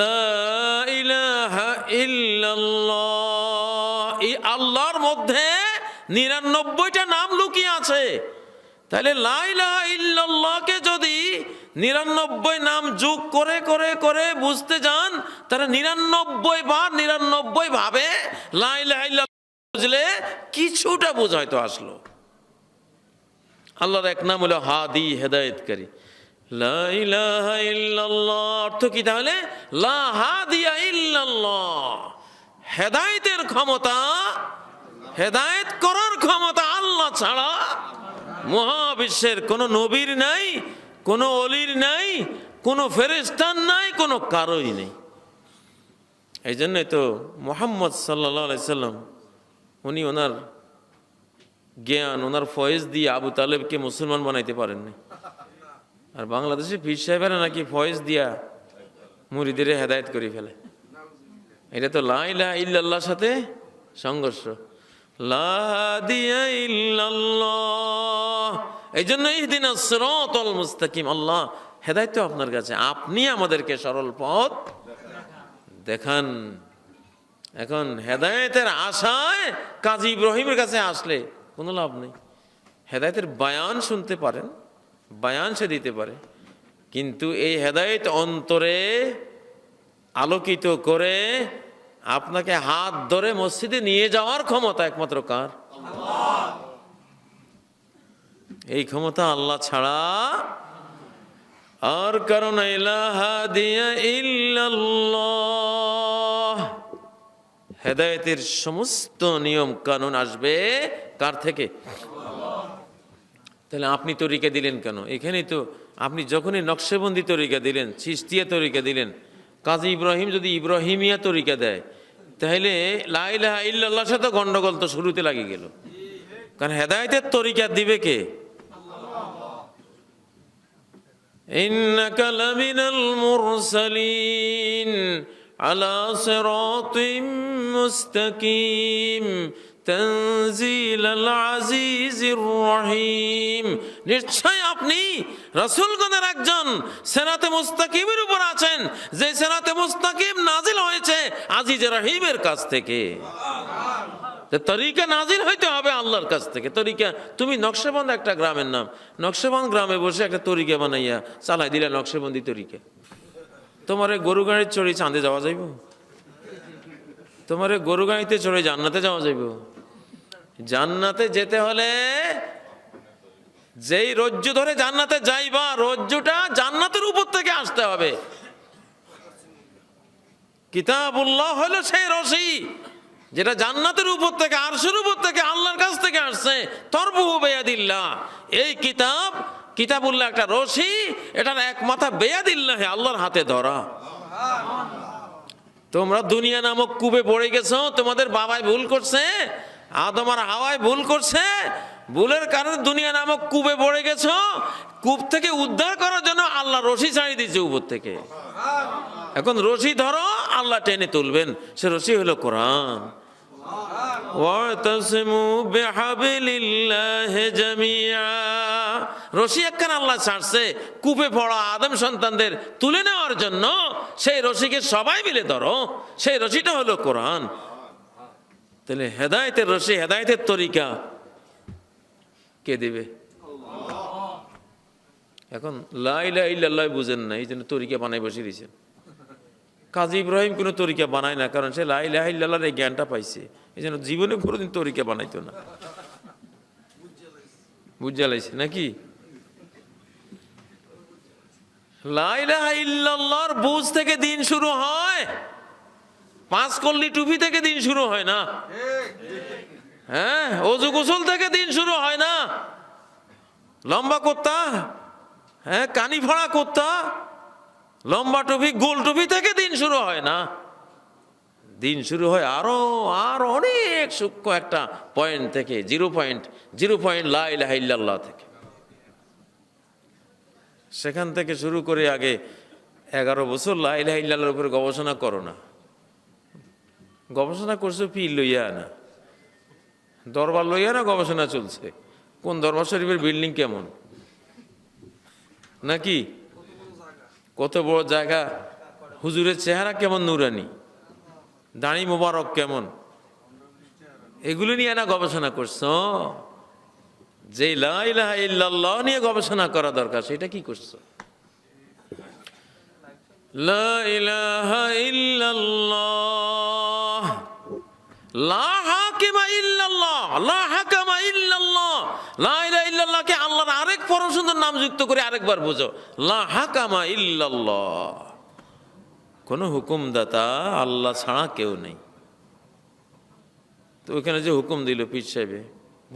লা ইলাহা ইল্লাল্লাহ, এই আল্লাহর মধ্যে 99টা নাম লুকিয়ে আছে। তাহলে লা ইলাহা ইল্লাল্লাহকে যদি 99 নাম যোগ করে করে করে বুঝতে যান, তারা 99 বার 99 ভাবে লা ইলাহা ইল্লাল্লাহ বুঝলে কিছুটা বোঝ হয়তো আসলো। আল্লাহর এক নাম হলো হাদি, হেদায়েতকারী। লা ইলাহা ইল্লাল্লাহ অর্থ কি তাহলে? লা হাদিয়া ইল্লাল্লাহ, হেদায়েতের ক্ষমতা, হেদায়েত করার ক্ষমতা আল্লাহ ছাড়া মহাবিশ্বের কোনো নবীর নাই, কোনো অলির নাই, কোনো ফেরেশতার নাই, কোনো কারোই নেই। এই জন্যই তো মুহাম্মদ সাল্লাল্লাহু আলাইহি সাল্লাম উনি ওনার জ্ঞান, ওনার ফয়েজ দিয়ে আবু তালেবকে মুসলমান বানাইতে পারেননি। আর বাংলাদেশে পীর সাহেবেরা নাকি ফয়েজ দিয়া মুরিদের হেদায়েত করে ফেলে। এটা তো লা ইলাহা ইল্লাল্লাহর সাথে সংঘর্ষ। লা হাদিয়া ইল্লাল্লাহ, এই জন্য ইহদিনাস সিরাতাল মুস্তাকিম। আল্লাহ হেদায়েত তো আপনার কাছে, আপনি আমাদেরকে সরল পথ দেখান। এখন হেদায়েতের আশায় কাজী ইব্রাহিমের কাছে আসলে কোনো লাভ নেই। হেদায়েতের বায়ান শুনতে পারেন, বায়ান সে দিতে পারে, কিন্তু এই হেদায়েত অন্তরে আলোকিত করে আপনাকে হাত ধরে মসজিদে নিয়ে যাওয়ার ক্ষমতা একমাত্র কার? এই ক্ষমতা আল্লাহ ছাড়া আর কারণ ইলাহা দিয়া ইল্লাল্লাহ। হেদায়েতের সমস্ত নিয়ম কানুন আসবে কার থেকে? তাহলে আপনি তরিকা দিলেন কেন? এখানেই তো আপনি যখনই নকশেবন্দি তরিকা দিলেন, চিশতিয়া তরিকা দিলেন, কাজী ইব্রাহিম যদি ইব্রাহিমিয়া তরিকা দেয়, তাহলে লা ইলাহা ইল্লাল্লাহর সাথে গন্ডগোল তো শুরুতে লাগে গেল। কারণ হেদায়েতের তরিকা দিবে কে? ইন্নাকা লামিনাল মুরসালিন আলা সিরাতিম মুস্তাকিম তানজিলাল আজিজির রহিম। নিশ্চয় আপনি রাসূলগণের একজন সিরাতে মুস্তাকিমের উপর আছেন, যে সিরাতে মুস্তাকিম নাজিল হয়েছে আজিজে রহিমের কাছ থেকে। তরিকা নাজিল হইতে হবে আল্লাহর কাছ থেকে। তরিকা, তুমি নকশবন্দ একটা গ্রামের নাম, নকশবন্দ গ্রামে বসে একটা তরিকা বানাইয়া চালাই দিলে নকশবন্দি তরিকা। তোমার গরু গাড়িতে চড়ে চাঁদে যাওয়া যাইব? তোমার গরু গাড়িতে চড়ে জান্নাতে যাওয়া যাইব? জান্নাতে যেতে হলে যেই রজ্জু ধরে জান্নাতে যাইবা, রজ্জুটা জান্নাতের উপর থেকে আসতে হবে। কিতাবুল্লাহ হলো সেই রশি যেটা জান্নাতের উপর থেকে, আরশের উপর থেকে, আল্লাহর কাছ থেকে আসছে। তরবুহু বেয়াদিল্লাহ, এই কিতাব, কিতাবুল্লাহ একটা রশি, এটার এক মাথা বেয়াদিল্লাহ, আল্লাহর হাতে ধরা। তোমরা দুনিয়া নামক কূপে পড়ে গেছো, তোমাদের বাবাই ভুল করছে, আদম আর হাওয়ায় ভুল করছে, ভুলের কারণে দুনিয়া নামক কূপে পড়ে গেছো। কূপ থেকে উদ্ধার করার জন্য আল্লাহ রশি ছাড়িয়ে দিয়েছে উপর থেকে। এখন রশি ধরো, আল্লাহ টেনে তুলবেন, সে রশি হলো কোরআন। ওয়াতাসিমু বিহাবলিল্লাহি জামিআ, রশি একখান আল্লাহ ছাড়ছে কূপে পড়া আদম সন্তানদের তুলে নেওয়ার জন্য, সেই রশিকে সবাই মিলে ধরো, সেই রশিটা হলো কোরআন। তাহলে হেদায়েতের রশি, হেদায়েতের তরিকা কে দিবে? এখন লা ইলাহা ইল্লাল্লাহ বুঝেন না, এই জন্য তরিকা বানাই বসে দিয়েছেন। কাজী ইব্রাহিম কোনো তরিকা বানায় না, কারণ সে লা ইলাহা ইল্লাল্লাহর এই জ্ঞানটা পাইছে, এই জন্য জীবনে কোনোদিন তরিকা বানাইতো না। বুঝা লাইছে নাকি? লা ইলাহা ইল্লাল্লাহর বুঝ থেকে দিন শুরু হয়, 5 কল্লি টুপি থেকে দিন শুরু হয় না। হ্যাঁ, অজু গোসল থেকে দিন শুরু হয় না। লম্বা কুত্তা, হ্যাঁ কানি ফাড়া কুত্তা, লম্বা টুপি গোল টুপি থেকে দিন শুরু হয় না। দিন শুরু হয় আর অনেক সূক্ষ্ম একটা পয়েন্ট থেকে, 0.0 লা ইলাহা ইল্লাল্লাহ থেকে। সেখান থেকে শুরু করে আগে 11 বছর লা ইলাহা ইল্লাল্লাহর উপরে গবেষণা করো না। গবেষণা করছো পীর লইয়া না, দরবার লইয়া না গবেষণা চলছে, কোন দরবার শরীফের বিল্ডিং কেমন, নাকি কত বড় জায়গা, হুজুরের চেহারা কেমন নুরানি, দাড়ি মোবারক কেমন, এগুলো নিয়ে না গবেষণা করছো। যে লা ইলাহা ইল্লাল্লাহ নিয়ে গবেষণা করা দরকার সেটা কি করছো? লা ইলাহা ইল্লাল্লাহ, লা হাকিমা ইল্লাল্লাহ, লা হাকামা ইল্লাল্লাহ। লা ইলাহা ইল্লাল্লাহকে আল্লাহর আরেক পরম সুন্দর নাম যুক্ত করে আরেকবার বোঝো, লা হাকামা ইল্লাল্লাহ। কোনো হুকুমদাতা আল্লাহ ছাড়া কেউ নেই। তো ওখানে যে হুকুম দিল পীর সাহেবে,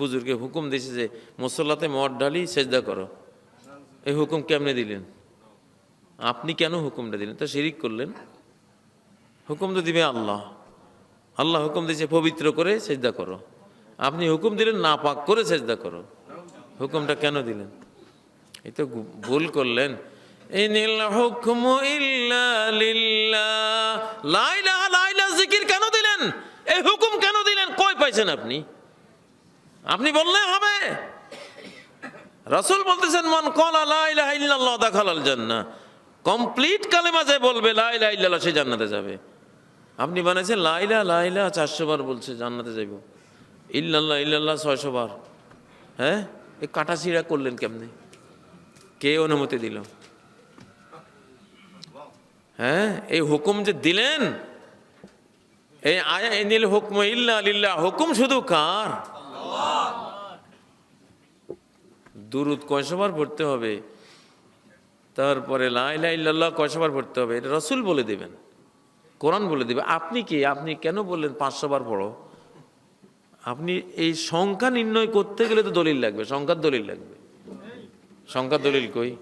বুজুর্গে হুকুম দিয়েছে যে মুসল্লাতে মদ ঢালি সেজদা করো, এই হুকুম কেমনে দিলেন? আপনি কেন হুকুমটা দিলেন? তো শিরিক করলেন। হুকুম তো দিবে আল্লাহ, আল্লাহ হুকুম দিয়েছে পবিত্র করে সেজদা করো, আপনি হুকুম দিলেন নাপাক করে সেজদা করো, হুকুমটা কেন দিলেন? এই তো ভুল করলেন। ইনিল হুকমু ইল্লা লিল্লাহ, লা ইলাহা ইল্লাল্লাহ জিকির কেন দিলেন? এই হুকুম কেন দিলেন? কই পাইছেন আপনি? আপনি বললে হবে? রাসূল বলতেছেন মান ক্বালা লা ইলাহা ইল্লাল্লাহ দাখালাল জান্নাহ, কমপ্লিট কালেমা যে বলবে লা ইলাহা ইল্লাল্লাহ সে জান্নাতে যাবে। আপনি বানাইছেন লা ইলাহা 400 বার বলছে জান্নাতে যাইব, ইল্লাল্লাহ ইল্লাল্লাহ 600 বার। হ্যাঁ, এই কাটাছিড়া করলেন কেমনে? কে অনুমতি দিল? হ্যাঁ, এই হুকুম যে দিলেন, এই আয়া ইনিল হুকমু ইল্লা লিল্লাহ, হুকুম শুধু কার? দুরুদ কয়শো বার পড়তে হবে, তারপরে লা ইলাহা ইল্লাল্লাহ কয়শো বার পড়তে হবে, এটা রাসূল বলে দিবেন, কোরআন বলে দিবে। আপনি কি, আপনি কেন বললেন 500 বার পড়ো? আপনি এই সংখ্যা নির্ণয় করতে গেলে তো দলিল লাগবে, সংখ্যার দলিল লাগবে। সংখ্যার দলিল কই?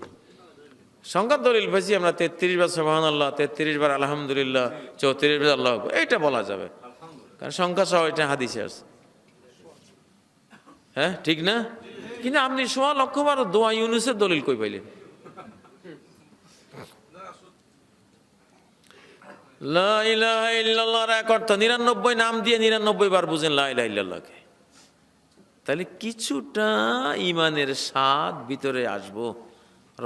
সংখ্যার দলিল পাইছি আমরা 33 বার সুবহানাল্লাহ, 33 বার আলহামদুলিল্লাহ, 34 বার আল্লাহু আকবার, এইটা বলা যাবে, কারণ সংখ্যা সহ এটা হাদিসে আছে। হ্যাঁ, ঠিক না? কিন্তু আপনি 1.5 লক্ষ বার দোয়া ইউনুসের দলিল কই পাইলেন? লা ইলাহা ইল্লাল্লাহর এক অর্থ 99 নাম দিয়ে 99 বার বুঝেন লা ইলাহা ইল্লাল্লাহকে, তাহলে কিছুটা ইমানের স্বাদ ভিতরে আসবো।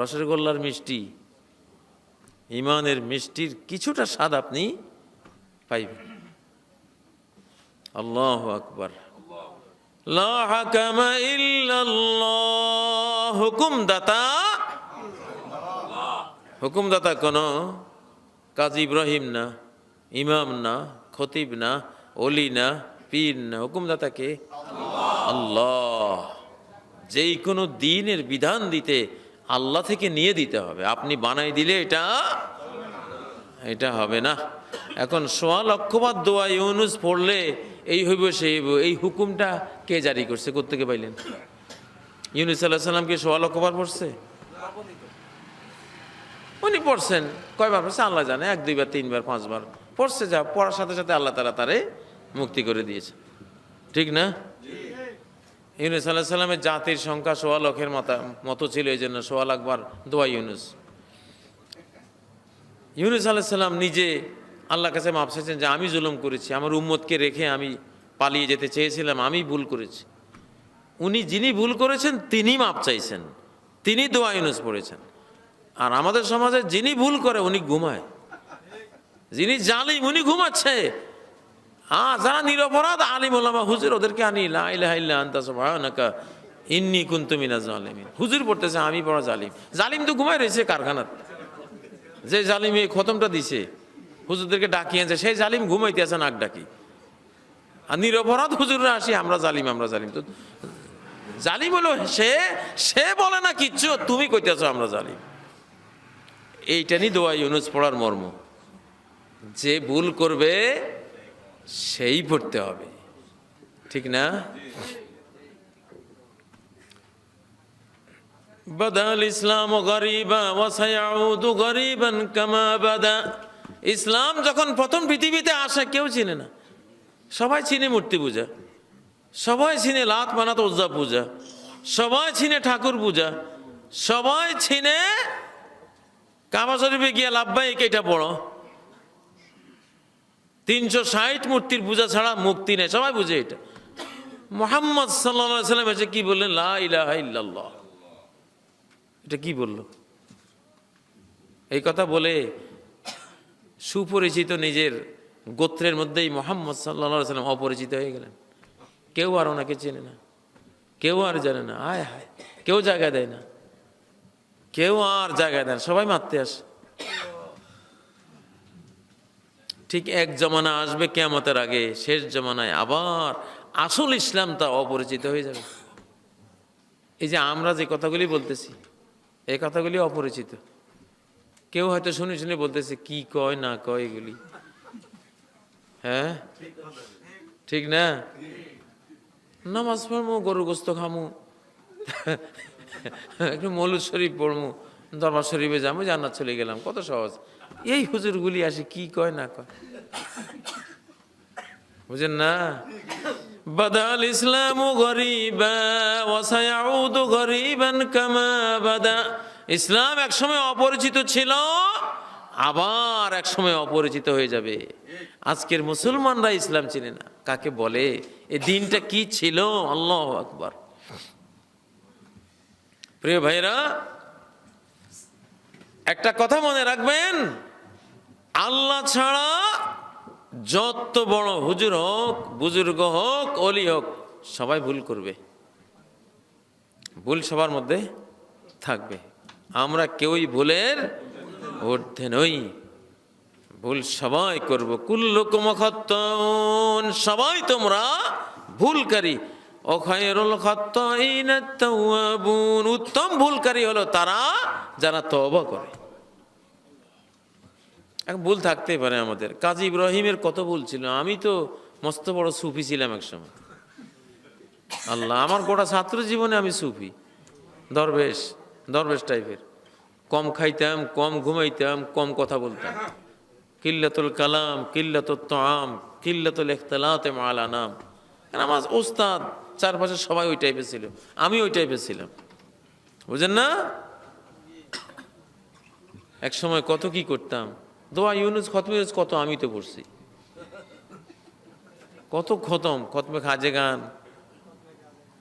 রসগোল্লার মিষ্টি, ইমানের মিষ্টির কিছুটা স্বাদ আপনি পাইবেন। আল্লাহু আকবার। লা হাকামা ইল্লাল্লাহ, হুকুমদাতা কোন কাজী ইব্রাহিম না, ইমাম না, খতিব না, ওলি না, পীর না, হুকুমদাতা কে? আল্লাহ। যেই কোনো দ্বীনের বিধান দিতে আল্লাহ থেকে নিয়ে দিতে হবে, আপনি বানাই দিলে এটা হবে না। এখন 1.25 লক্ষ বার দোয়া ইউনুস পড়লে এই হইব সেই হইব, এই হুকুমটা কে জারি করছে? কোত্থেকে পাইলেন? ইউনুস আলাইহিস সালাম কি 1.25 লক্ষ বার পড়ছে? উনি পড়ছেন কয়বার পড়ছে আল্লাহ জানে, 1, 2 বার, 3 বার, 5 বার পড়ছে। যা পড়ার সাথে সাথে আল্লাহ তাআলা তারে মুক্তি করে দিয়েছে, ঠিক না? ইউনুস আলাইহিস সালামের জাতির সংখ্যা 1.25 লক্ষের মতো ছিল, এই জন্য 1.25 লাখ বার দোয়া ইউনুস। ইউনুস আলাইহিস সালাম নিজে আল্লাহর কাছে মাপ চাইছেন যে আমি জুলুম করেছি, আমার উম্মতকে রেখে আমি পালিয়ে যেতে চেয়েছিলাম, আমি ভুল করেছি। উনি যিনি ভুল করেছেন তিনি মাপ চাইছেন, তিনি দোয়া ইউনুস পড়েছেন। আর আমাদের সমাজে যিনি ভুল করে উনি ঘুমায়, যিনি জালিম উনি ঘুমাচ্ছে। যারা নিরপরাধ আলিম ওলামা হুজুর, ওদেরকে আনি লা ইলাহা ইল্লা আনতা সুবহানাকা ইন্নী কুনতু মিনাজ জালিমিন, হুজুর পড়তেছে আমি বড় জালিম। জালিম তো ঘুমায় রয়েছে কারখানার, যে জালিম এই খতমটা দিছে হুজুরদেরকে ডাকিয়ে আনছে, সেই জালিম ঘুমাইতে আছে নাক ডাকি। আর নিরপরাধ হুজুররা আসি আমরা জালিম, আমরা জালিম। তো জালিম হলো সে বলে না কিচ্ছু, তুমি কইতেছ আমরা জালিম। এইটা নি দোয়া ইউনুস পড়ার মর্ম, যে ভুল করবে সেই পড়তে হবে, ঠিক না? বাদাল ইসলাম গরিবা ওয়া সায়াউদু গরিবান কামা বাদা, ইসলাম যখন প্রথম পৃথিবীতে আসে কেউ চিনে না, সবাই চিনে মূর্তি পূজা, সবাই চিনে লাত মানাত ওজ্জা পূজা, সবাই চিনে ঠাকুর পূজা, সবাই চিনে কাবা শরীফে গিয়া লাব্বাইক এটা পড়ো। 360 মূর্তির পূজা ছাড়া মুক্তি নেই, সবাই বুঝে এটা। মুহাম্মদ সাল্লাল্লাহু আলাইহি সাল্লাম এসে কি বললেন? লা ইলাহা ইল্লাল্লাহ। এটা কি বলল? এই কথা বলে সুপরিচিত নিজের গোত্রের মধ্যেই মুহাম্মদ সাল্লাল্লাহু আলাইহি সাল্লাম অপরিচিত হয়ে গেলেন। কেউ আর ওনাকে চেনে না, কেউ আর জানে না। আয় হায়, কেউ জায়গা দেয় না, কেউ আর জায়গা দেয় না, সবাই মারতে আসে। ঠিক এক জমানা আসবে কিয়ামতের আগে, শেষ জমানায় আবার আসল ইসলামটা অপরিচিত হয়ে যাবে। এই যে আমরা যে কথাগুলি বলতেছি, এই কথাগুলি অপরিচিত। কেউ হয়তো শুনে শুনে বলতেছে কি কয় না কয় এগুলি, হ্যাঁ ঠিক না? নামাজ পড়মু, গরু গোস্ত খামু, একটু মৌলুদ শরীফ পড়মু, দরবার শরীফে যাবো, জান্নাত চলে গেলাম, কত সহজ। এই হুজুরগুলি আসে কি কয় না কয়, বুঝেন না? বাদাল ইসলামু গরিবা ওয়া সায়াউদু গরিবান কামা বাদা। ইসলাম একসময় অপরিচিত ছিল, আবার একসময় অপরিচিত হয়ে যাবে। আজকের মুসলমানরা ইসলাম চিনে না, কাকে বলে, এই দিনটা কি ছিল। আল্লাহু আকবার। প্রিয় ভাইরা, একটা কথা মনে রাখবেন, আল্লাহ ছাড়া যত বড় হুজুর হোক, বুজুর্গ হোক, অলি হোক, সবাই ভুল করবে, ভুল সবার মধ্যে থাকবে। আমরা কেউই ভুলের ঊর্ধ্বে নই, ভুল সবাই করব। কুল্লুকুম খাত্তাউন, সবাই তোমরা ভুলকারী। ও খায়রুল খাত্তাইনা তাওয়াবুন, উত্তম ভুলকারী হলো তারা যারা তওবা করে। এক ভুল থাকতেই পারে আমাদের। কাজী ইব্রাহিমের কত ভুল ছিল। আমি তো মস্ত বড় সুফি ছিলাম এক সময়। আল্লাহ, আমার গোটা ছাত্র জীবনে আমি সুফি, দরবেশ, দরবেশ টাইপের। কম খাইতাম, কম ঘুমাইতাম, কম কথা বলতাম। কিল্লাতুল কালাম, কিল্লাতুল তাআম, কিল্লাতুল ইখতিলাত মা'আল আনাম। আমার ওস্তাদ চারপাশে সবাই ওই টাইপের ছিল, আমি ওই টাইপের ছিলাম, বুঝেন না? এক সময় কত কি করতাম। দোয়া ইউনুস, খতমে ইউনুস কত আমি তো পড়ছি, কত খতমে খাজে গান,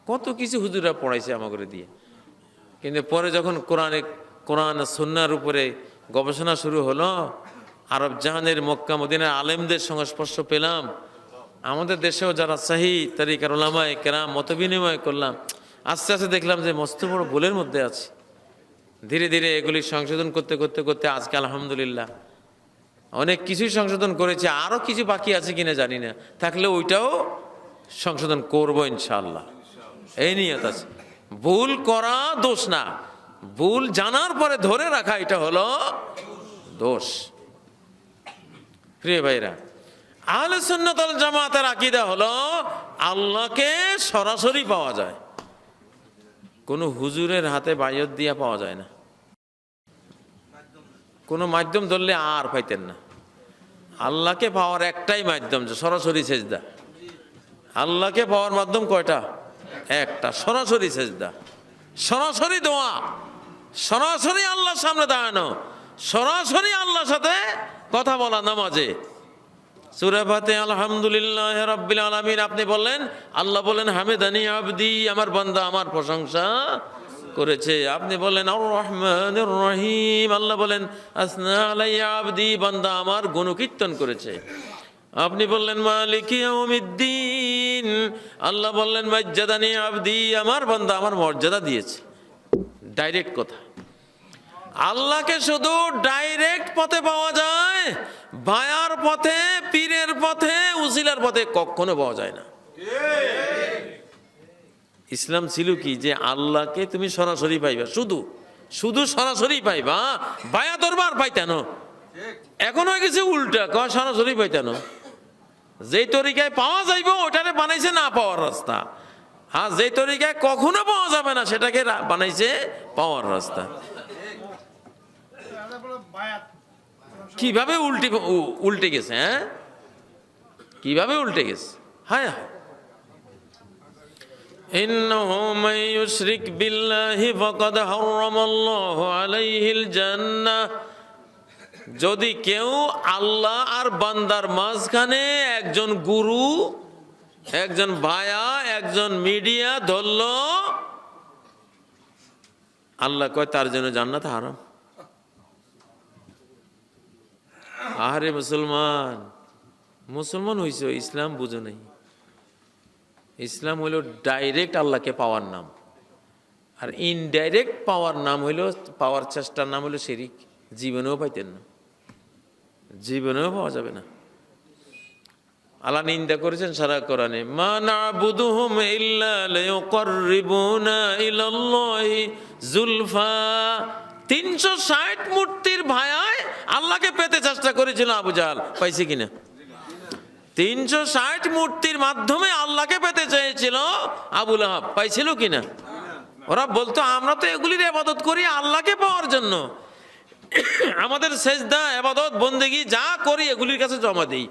কত কিছু হুজুরা পড়াইছে আমাকে দিয়ে। কিন্তু পরে যখন কোরআন সুন্নাহর উপরে গবেষণা শুরু হলো, আরব জাহানের মক্কা মদিনার আলেমদের সংস্পর্শ পেলাম, আমাদের দেশেও যারা সাহি তরিকার উলামায়ে কেরাম মত বিনিময় করলাম, আস্তে আস্তে দেখলাম যে মস্ত বড় ভুলের মধ্যে আছে। ধীরে ধীরে এগুলি সংশোধন করতে করতে করতে আজকে আলহামদুলিল্লাহ অনেক কিছুই সংশোধন করেছে। আরও কিছু বাকি আছে কিনা জানি না, থাকলে ওইটাও সংশোধন করবো ইনশাআল্লাহ, এই নিয়ত আছে। ভুল করা দোষ না, ভুল জানার পরে ধরে রাখা এটা হলো দোষ। প্রিয় ভাইরা, আহলে সুন্নাত ওয়াল জামাতের আকীদা হলো আল্লাহকে সরাসরি পাওয়া যায়, কোনো হুজুরের হাতে বাইয়ত দিয়া পাওয়া যায় না। কোনো মাধ্যম ধরলে আর পাইতেন না। আল্লাহকে পাওয়ার একটাই মাধ্যম, যে সরাসরি সেজদা। আল্লাহকে পাওয়ার মাধ্যম কয়টা? একটা, সরাসরি সেজদা, সরাসরি দোয়া, সরাসরি আল্লাহর সামনে দাঁড়ানো, সরাসরি আল্লাহর সাথে কথা বলা নামাজে। সূরা ফাতিহা আলহামদুলিল্লাহি রাব্বিল আলামিন আপনি বললেন, আল্লাহ বলেন হামিদানি আবদি, আমার বান্দা আমার প্রশংসা করেছে। আপনি বললেন আর রহমানির রহিম, আল্লাহ বলেন আসনা আলাইয়া আবদি, বান্দা আমার গুণকীর্তন করেছে। আপনি বললেন মালিকি ইয়াউমিদ্দিন, আল্লাহ বললেন মাজ্জাদানি আবদি, আমার বান্দা আমার মর্যাদা দিয়েছে। ডাইরেক্ট কথা। আল্লাহকে শুধু ডাইরেক্ট পথে পাওয়া যায়, ভায়ার পথে, পীরের পথে, উসিলার পথে কখনো পাওয়া যায় না। ইসলাম ছিল কি, যে আল্লাহকে তুমি সরাসরি পাইবা, শুধু শুধু সরাসরি পাইবা, ভায়া দরবার পাইতানো। এখন হয়ে গেছে উল্টা, কয় সরাসরি পাইতানো। যেই তরিকায় পাওয়া যাইব ওটারে বানাইছে না পাওয়ার রাস্তা, আর যেই তরিকায় কখনো পাওয়া যাবে না সেটাকে বানাইছে পাওয়ার রাস্তা। কিভাবে উল্টে গেছে, হ্যাঁ, কিভাবে উল্টে গেছে। হায় হায়, ইন্নাহু মান ইউশরিক বিল্লাহি ফাকাদ হারামাল্লাহু আলাইহিল জান্নাহ। যদি কেউ আল্লাহ আর বান্দার মাঝখানে একজন গুরু, একজন ভায়া, একজন মিডিয়া ধরল, আল্লাহ কয় তার জন্য জান্নাত হারাম। আরে মুসলমান, মুসলমান হইছো, ইসলাম বুঝো নাই। ইসলাম হইল ডাইরেক্ট আল্লাহকে পাওয়ার নাম, আর ইনডাইরেক্ট পাওয়ার নাম হইল, পাওয়ার চেষ্টার নাম হইল শিরিক। জীবনেও পাইতেন না, জীবনেও পাওয়া যাবে না। আল্লাহ নিন্দা করেছেন সারা কোরআনে, মা না'বুদুহুম ইল্লা লিয়ুকাররিবুনা ইলাল্লাহি যুলফা। 360 মূর্তির ভায়ায় আল্লাহকে পেতে চেষ্টা করেছিল আবু জাহল, পাইছে কিনা? 360 মূর্তির মাধ্যমে আল্লাহকে পেতে চেয়েছিল আবু লাহাব, পাইছিল কিনা? ওরা বলতো আমরা তো এগুলির ইবাদত করি আল্লাহকে পাওয়ার জন্য, আমাদের সেজদা ইবাদত বন্দেগী যা করি এগুলির কাছে জমা দেই,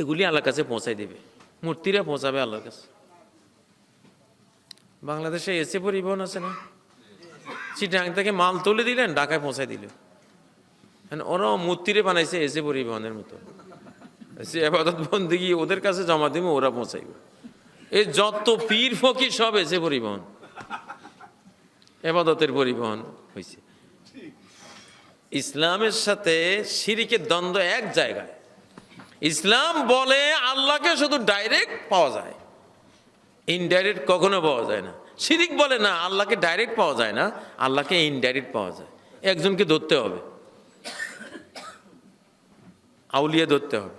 এগুলি আল্লাহর কাছে পৌঁছাই দেবে, মূর্তিরা পৌঁছাবে আল্লাহর কাছে। বাংলাদেশে এসে পরিবহন আছে না, চিটাং থেকে মাল তুলে দিলেন, ঢাকায় পৌঁছাই দিল। ওরাও মূর্তিরে বানাইছে এসে পরিবহনের মতো, সে ইবাদত বন্দেগী ওদের কাছে জমা দিব, ওরা পৌঁছাইবে। এই যত পীর ফকির সব এসে পরিবহন, ইবাদতের পরিবহন হয়েছে। ইসলামের সাথে শিরিকের দ্বন্দ্ব এক জায়গায়। ইসলাম বলে আল্লাহকে শুধু ডাইরেক্ট পাওয়া যায়, ইনডাইরেক্ট কখনো পাওয়া যায় না। শিরিক বলে না, আল্লাহকে ডাইরেক্ট পাওয়া যায় না, আল্লাহকে ইনডাইরেক্ট পাওয়া যায়। একজনকে ধরতে হবে, আউলিয়া ধরতে হবে,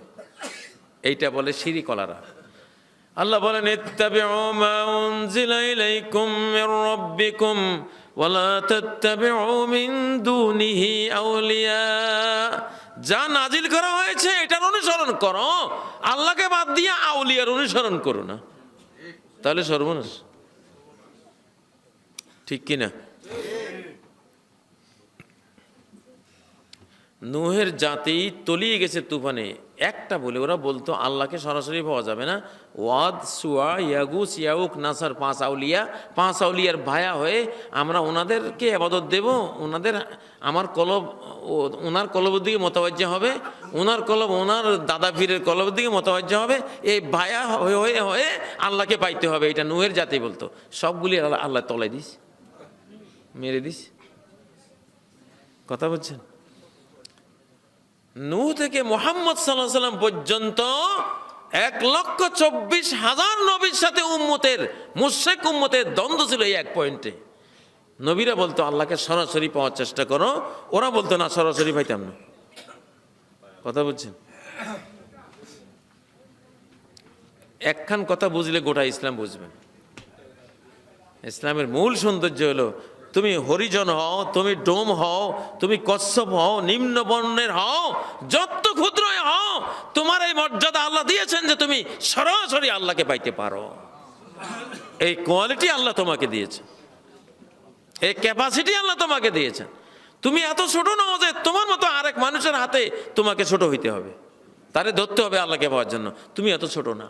এইটা বলে শিরিকলারা। আল্লাহ বলেন, ইত্তাবিউ মা উনজিলা ইলাইকুম মির রাব্বিকুম ওয়া লা তাত্তাবিউ মিন দুনিহি আউলিয়া। যা নাজিল করা হয়েছে এটার অনুসরণ করো, আল্লাহকে বাদ দিয়ে আউলিয়ার অনুসরণ করো না, তাহলে সর্বনাশ। ঠিক কিনা? নূহের জাতি তলিয়ে গেছে তুফানে একটা বলে, ওরা বলতো আল্লাহকে সরাসরি পাওয়া যাবে না। ওয়াদ, সুয়া, ইয়াগুস, ইয়াউক, নাসার 5 আউলিয়া, 5 আউলিয়ার ভায়া হয়ে আমরা ওনাদেরকে ইবাদত দেব, ওনাদের আমার কলব ওনার কলবের দিকে মোতাবাজ্য হবে, ওনার কলব ওনার দাদা পীরের কলবের দিকে মোতাবাজ্য হবে, এই ভায়া হয়ে হয়ে হয়ে আল্লাহকে পাইতে হবে। এটা নূহের জাতি বলতো। সবগুলি আল্লাহ তলায় দিস, মেরে দিস। কথা বলছেন? নূহ থেকে মুহাম্মদ সাল্লাল্লাহু আলাইহি সাল্লাম পর্যন্ত 1,24,000 নবীর সাথে উম্মতের, মুশরিক উম্মতের দ্বন্দ্ব ছিল এই এক পয়েন্টে। নবীরা বলতো আল্লাহকে সরাসরি পাওয়ার চেষ্টা করো, ওরা বলতো না, সরাসরি পাইতাম না। কথা বলছেন? একখান কথা বুঝলে গোটা ইসলাম বুঝবেন। ইসলামের মূল সৌন্দর্য হলো তুমি হরিজন হও, তুমি ডোম হও, তুমি কচ্ছপ হও, নিম্ন বর্ণের হও, যত ক্ষুদ্র হও, তোমার এই মর্যাদা আল্লাহ দিয়েছেন যে তুমি সরাসরি আল্লাহকে পাইতে পারো। এই কোয়ালিটি আল্লাহ তোমাকে দিয়েছে, এই ক্যাপাসিটি আল্লাহ তোমাকে দিয়েছেন। তুমি এত ছোট নও যে তোমার মতো আরেক মানুষের হাতে তোমাকে ছোট হইতে হবে, তারে ধরতে হবে আল্লাহকে পাওয়ার জন্য। তুমি এত ছোট না,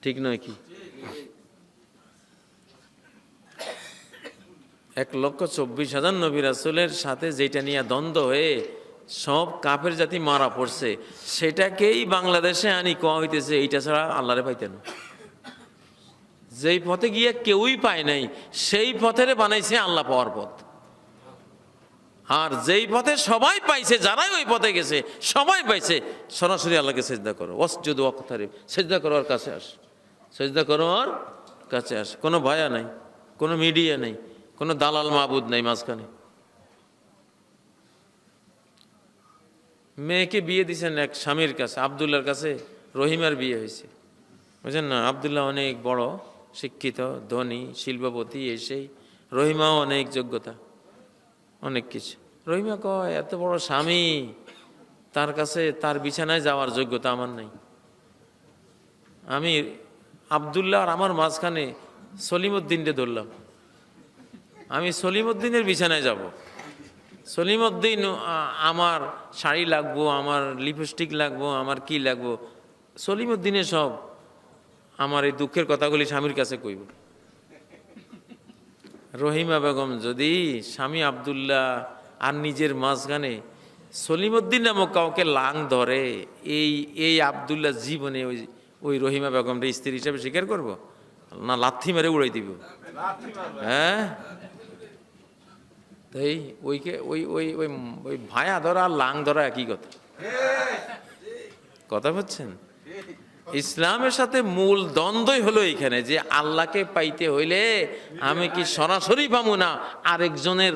ঠিক নয় কি? 1,24,000 নবী রাসূলের সাথে যেটা নিয়ে দ্বন্দ্ব হয়ে সব কাফের জাতি মারা পড়ছে, সেটাকেই বাংলাদেশে আনি কোয়া হইতেছে এইটা ছাড়া আল্লাহরে পাইতেন। যেই পথে গিয়ে কেউই পায় নাই, সেই পথের বানাইছে আল্লাহ পাওয়ার পথ। আর যেই পথে সবাই পাইছে, যারাই ওই পথে গেছে সবাই পাইছে, সরাসরি আল্লাহকে সেজদা করো, ওয়াসজুদু ওয়াকতারিব, সেজদা করো আর কাছে আস, সেজদা করো আর কাছে আস। কোনো ভায়া নাই, কোনো মিডিয়া নেই, কোনো দালাল মাবুদ নাই মাঝখানে। মেয়েকে বিয়ে দিয়েছেন এক স্বামীর কাছে, আব্দুল্লাহর কাছে রহিমার বিয়ে হয়েছে, বুঝছেন না? আব্দুল্লাহ অনেক বড় শিক্ষিত, ধনী, শিল্পপতি, এসেই রহিমাও অনেক যোগ্যতা, অনেক কিছু। রহিমা কয় এত বড় স্বামী, তার কাছে তার বিছানায় যাওয়ার যোগ্যতা আমার নাই। আমি আব্দুল্লাহ আর আমার মাঝখানে সলিমউদ্দিনকে ধরলাম, আমি সলিমউদ্দিনের বিছানায় যাব। সলিমউদ্দিন আমার শাড়ি লাগবো, আমার লিপস্টিক লাগবো, আমার কি লাগবো, সলিমউদ্দিনে সব আমার এই দুঃখের কথাগুলি স্বামীর কাছে কইব। রহিমা বেগম যদি স্বামী আব্দুল্লাহ আর নিজের মাঝখানে সলিমউদ্দিন নামক কাউকে লাং ধরে, এই আব্দুল্লাহ জীবনে ওই রহিমা বেগমটা স্ত্রী হিসাবে স্বীকার করব না লাথি মেরে উড়াই দিব? হ্যাঁ, তাই ওইকে ওই ওই ওই ওই ভায়া ধরা আর লাং ধরা একই কথা। কথা বলছেন? ইসলামের সাথে মূল দ্বন্দ্বই হলো এখানে যে আল্লাহকে পাইতে হইলে আমি কি সরাসরি পাবো না আরেকজনের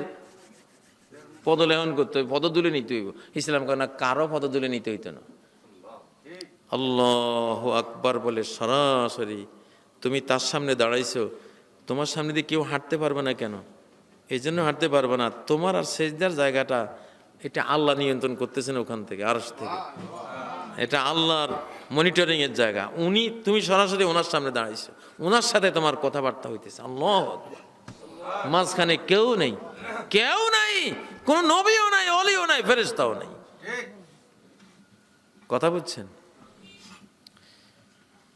পদলেহন করতে হইব, পদদুলে নিতে হইব। ইসলাম কেন কারো পদদুলে নিতে হইতো না। আল্লাহু আকবার বলে সরাসরি তুমি তার সামনে দাঁড়াইছো, তোমার সামনে দিয়ে কেউ হাঁটতে পারবে না। কেন? এই জন্য হাঁটতে পারবে না, তোমার আর সেজদার জায়গাটা এটা আল্লাহ নিয়ন্ত্রণ করতেছেন ওখান থেকে, আরশ থেকে। এটা আল্লাহর মনিটরিং এর জায়গা। তুমি সরাসরি ওনার সামনে দাঁড়াইছো, ওনার সাথে তোমার কথাবার্তা হইতেছে। আল্লাহু আকবার। মাঝখানে কেউ নেই, কেউ নাই, কোন নবীও নাই, অলিও নাই, ফেরেশতাও নাই। কথা বুঝছেন?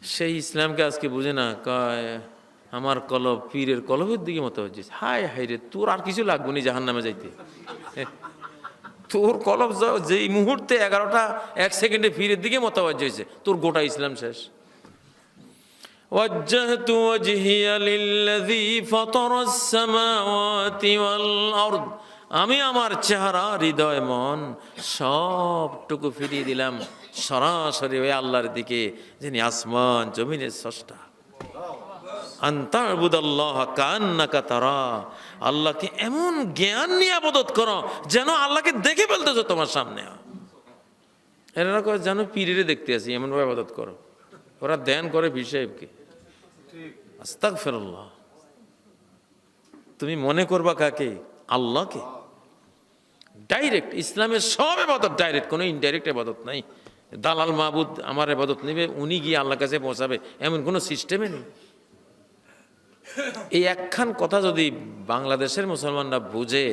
সেই ইসলামকে আজকে বুঝে না, কয় আমার কলব পীরের কলবের দিকে মতো হচ্ছে। হায় হায় রে, তোর আর কিছু লাগবে না জাহান্নামে যাইতে। তোর কলব যেই মুহূর্তে 11টা 1 সেকেন্ডে পীরের দিকে মতবাজ্য হয়েছে, তোর গোটা ইসলাম শেষ। وجهت وجهي للذي فطر السماوات والأرض, আমি আমার চেহারা, হৃদয়, মন সবটুকু ফিরিয়ে দিলাম সরাসরি ওই আল্লাহর দিকে যিনি আসমান জমিনের স্রষ্টা। আনতা'বুদাল্লাহ কান্নাকা তারা, আল্লাহকে এমন জ্ঞান নিয়ে ইবাদত করো যেন আল্লাহকে দেখে ফেলতেছো তোমার সামনে। এরা কয় যেন পীরেরে দেখতে আসি, এমন ভাবে ইবাদত করো। ওরা ধ্যান করে পীর সাহেবকে। আস্তাগফিরুল্লাহ। তুমি মনে করবা কাকে? আল্লাহকে। ডাইরেক্ট ইসলামের সব ইবাদত ডাইরেক্ট, কোনো ইনডাইরেক্ট ইবাদত নাই। দালাল মাবুদ আমার ইবাদত নেবে, উনি গিয়ে আল্লাহর কাছে পৌঁছাবে, এমন কোনো সিস্টেমে নেই। এই একখান কথা যদি বাংলাদেশের মুসলমানরা বুঝে,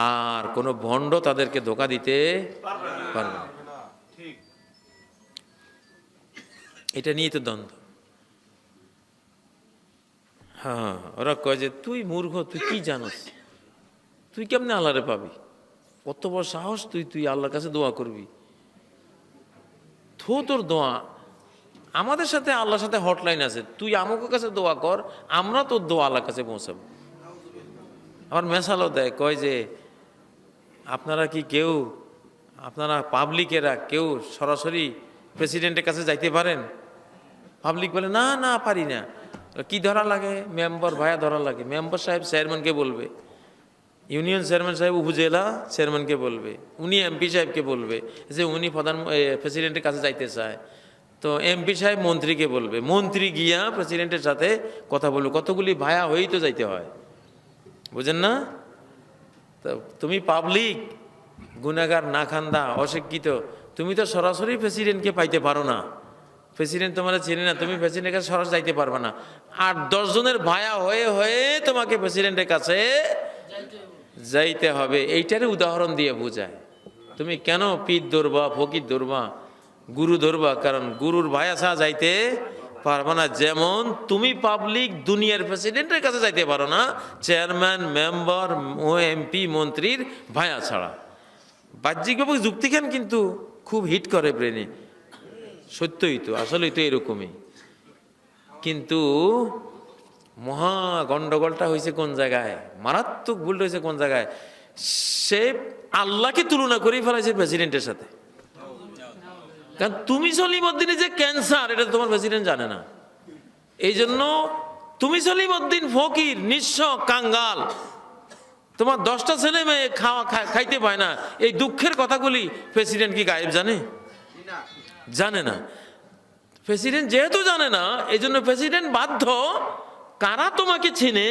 আর কোনো ভণ্ড তাদেরকে ধোঁকা দিতে পারবে না। এটা নিয়ে তো দ্বন্দ্ব। হ্যাঁ, ওরা কয় যে তুই মূর্খ, তুই কি জানোস, তুই কেমনে আল্লাহরে পাবি, কত বড় সাহস তুই আল্লাহর কাছে দোয়া করবি। তোর দোয়া আমাদের সাথে আল্লাহর সাথে হটলাইন আছে, তুই আমাকে কাছে দোয়া কর, আমরা তোর দোয়া আল্লাহর কাছে পৌঁছাবো। আবার মেসালও দেয়, কয় যে আপনারা কি কেউ, আপনারা পাবলিকেরা কেউ সরাসরি প্রেসিডেন্টের কাছে যাইতে পারেন? পাবলিক বলে না না পারি না। কি ধরা লাগে? মেম্বার ভাইয়া ধরা লাগে। মেম্বার সাহেব চেয়ারম্যানকে বলবে, ইউনিয়ন চেয়ারম্যান সাহেব উপজেলা চেয়ারম্যানকে বলবে, উনি এমপি সাহেবকে বলবে যে উনি প্রেসিডেন্টের কাছে যাইতে চায়, তো এমপি সাহেব মন্ত্রীকে বলবে, মন্ত্রী গিয়া প্রেসিডেন্টের সাথে কথা বলবে। কতগুলি ভায়া হয়েই তো যাইতে হয়, বুঝেন না? তো তুমি পাবলিক, গুনাহগার, নাখান্দা, অশিক্ষিত, তুমি তো সরাসরি প্রেসিডেন্টকে পাইতে পারো না। প্রেসিডেন্ট তোমার চেনে না, তুমি প্রেসিডেন্টের কাছে সরাসরি যাইতে পারবে না। 8-10 জনের ভায়া হয়ে হয়ে তোমাকে প্রেসিডেন্টের কাছে যাইতে হবে। এইটারই উদাহরণ দিয়ে বোঝায়। তুমি কেন পীর ধরবা, ফকির ধরবা, গুরু ধরবা? কারণ গুরুর ভায়া ছাড়া যাইতে পারবে না। যেমন তুমি পাবলিক দুনিয়ার প্রেসিডেন্টের কাছে যাইতে পারো না চেয়ারম্যান, মেম্বার ও এমপি মন্ত্রীর ভায়া ছাড়া। বাহ্যিকভাবে যুক্তিখান কিন্তু খুব হিট করে ব্রেনে, সত্যই তো, আসলেই তো এরকমই। কিন্তু মহা গন্ডগোলটা হয়েছে কোন জায়গায়, মারাত্মক ভুলটা হয়েছে কোন জায়গায়? সে আল্লাহকে তুলনা করেই ফেলাইছে প্রেসিডেন্টের সাথে। কারণ তুমি সলিমউদ্দিনে যে ক্যান্সার, এটা তোমার প্রেসিডেন্ট জানে না। এই জন্য তুমি সলিমউদ্দিন ফকির, নিঃস্ব, কাঙ্গাল, তোমার 10টা ছেলে মেয়ে খাইতে পায় না, এই দুঃখের কথাগুলি প্রেসিডেন্ট কি গায়েব জানে? জানে না। প্রেসিডেন্ট যেহেতু জানে না, এই জন্য প্রেসিডেন্ট বাধ্য, কারা তোমাকে চেনে,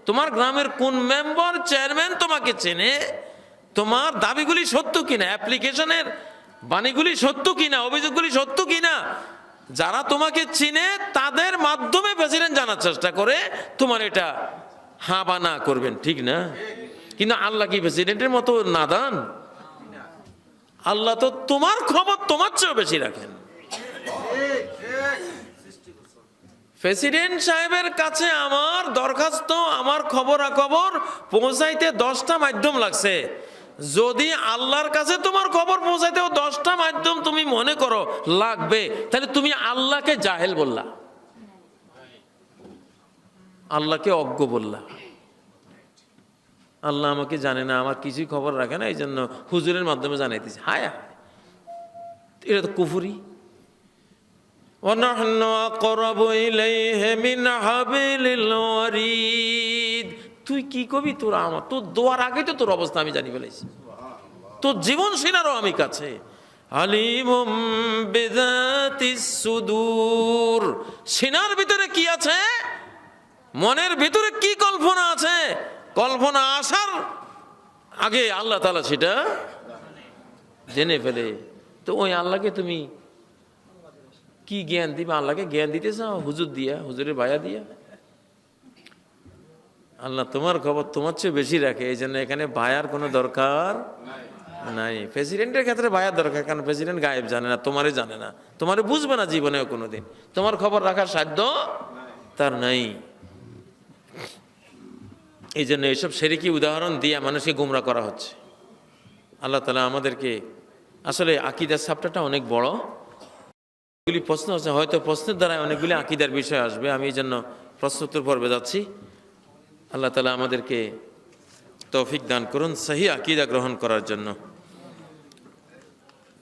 তোমার গ্রামের কোন মেম্বার, চেয়ারম্যান তোমাকে চেনে, তোমার দাবিগুলি সত্য কিনা, অ্যাপ্লিকেশনের বাণীগুলি সত্য কিনা, অভিযোগগুলি সত্য কিনা, যারা তোমাকে চিনে তাদের মাধ্যমে প্রেসিডেন্ট জানার চেষ্টা করে তোমার এটা হা বা না করবেন, ঠিক না? কিন্তু আল্লাহ কি প্রেসিডেন্টের মতো নাদান? আল্লাহ তো তোমার খবর তোমার চেয়েও বেশি রাখেন। প্রেসিডেন্ট সাহেবের কাছে আমার দরখাস্ত, আমার খবরাখবর পৌঁছাইতে 10টা মাধ্যম লাগছে। যদি আল্লাহর কাছে তোমার খবর পৌঁছাইতেও 10টা মাধ্যম তুমি মনে করো লাগবে, তাহলে তুমি আল্লাহকে জাহেল বললা, আল্লাহকে অজ্ঞ বললা। আল্লাহ আমাকে জানে না, আমার কিছুই খবর রাখে না, এই জন্য হুজুরের মাধ্যমে জানাইতেছে। হায়, এটা তো কুফরি। তুই কি কবি? তোর দোয়ার আগে তো তোর অবস্থা আমি জানি ফেলেছি, তোর জীবন সিনারও আমি কাছে। আলিমুম বিযাতিস সুদূর, সিনার ভিতরে কি আছে, মনের ভিতরে কি কল্পনা আছে, কল্পনা আসার আগে আল্লাহ তাআলা সেটা জেনে ফেলে। তো ওই আল্লাহকে তুমি কি জ্ঞান দিবে? আল্লাহকে জ্ঞান দিতে চাও হুজুর দিয়া, হুজুরের ভায়া দিয়া? আল্লাহ তোমার খবর তোমার চেয়ে বেশি রাখে, এই জন্য এখানে ভায়ার কোনো দরকার নাই। প্রেসিডেন্টের ক্ষেত্রে ভায়ার দরকার, কারণ প্রেসিডেন্ট গায়েব জানে না, তোমারে জানে না, তোমারে বুঝবে না জীবনেও কোনোদিন, তোমার খবর রাখার সাধ্য তার নাই। এই জন্য এইসব শিরকি উদাহরণ দিয়ে মানুষকে গুমরা করা হচ্ছে। আল্লাহ তাআলা আমাদেরকে, আসলে আকীদার সাবটাটা অনেক বড়, অনেকগুলি প্রশ্ন আছে, হয়তো প্রশ্নের দ্বারা অনেকগুলি আকীদার বিষয় আসবে। আমি এই জন্য প্রশ্নোত্তর পর্বে যাচ্ছি। আল্লাহ তাআলা আমাদেরকে তৌফিক দান করুন সহি আকীদা গ্রহণ করার জন্য।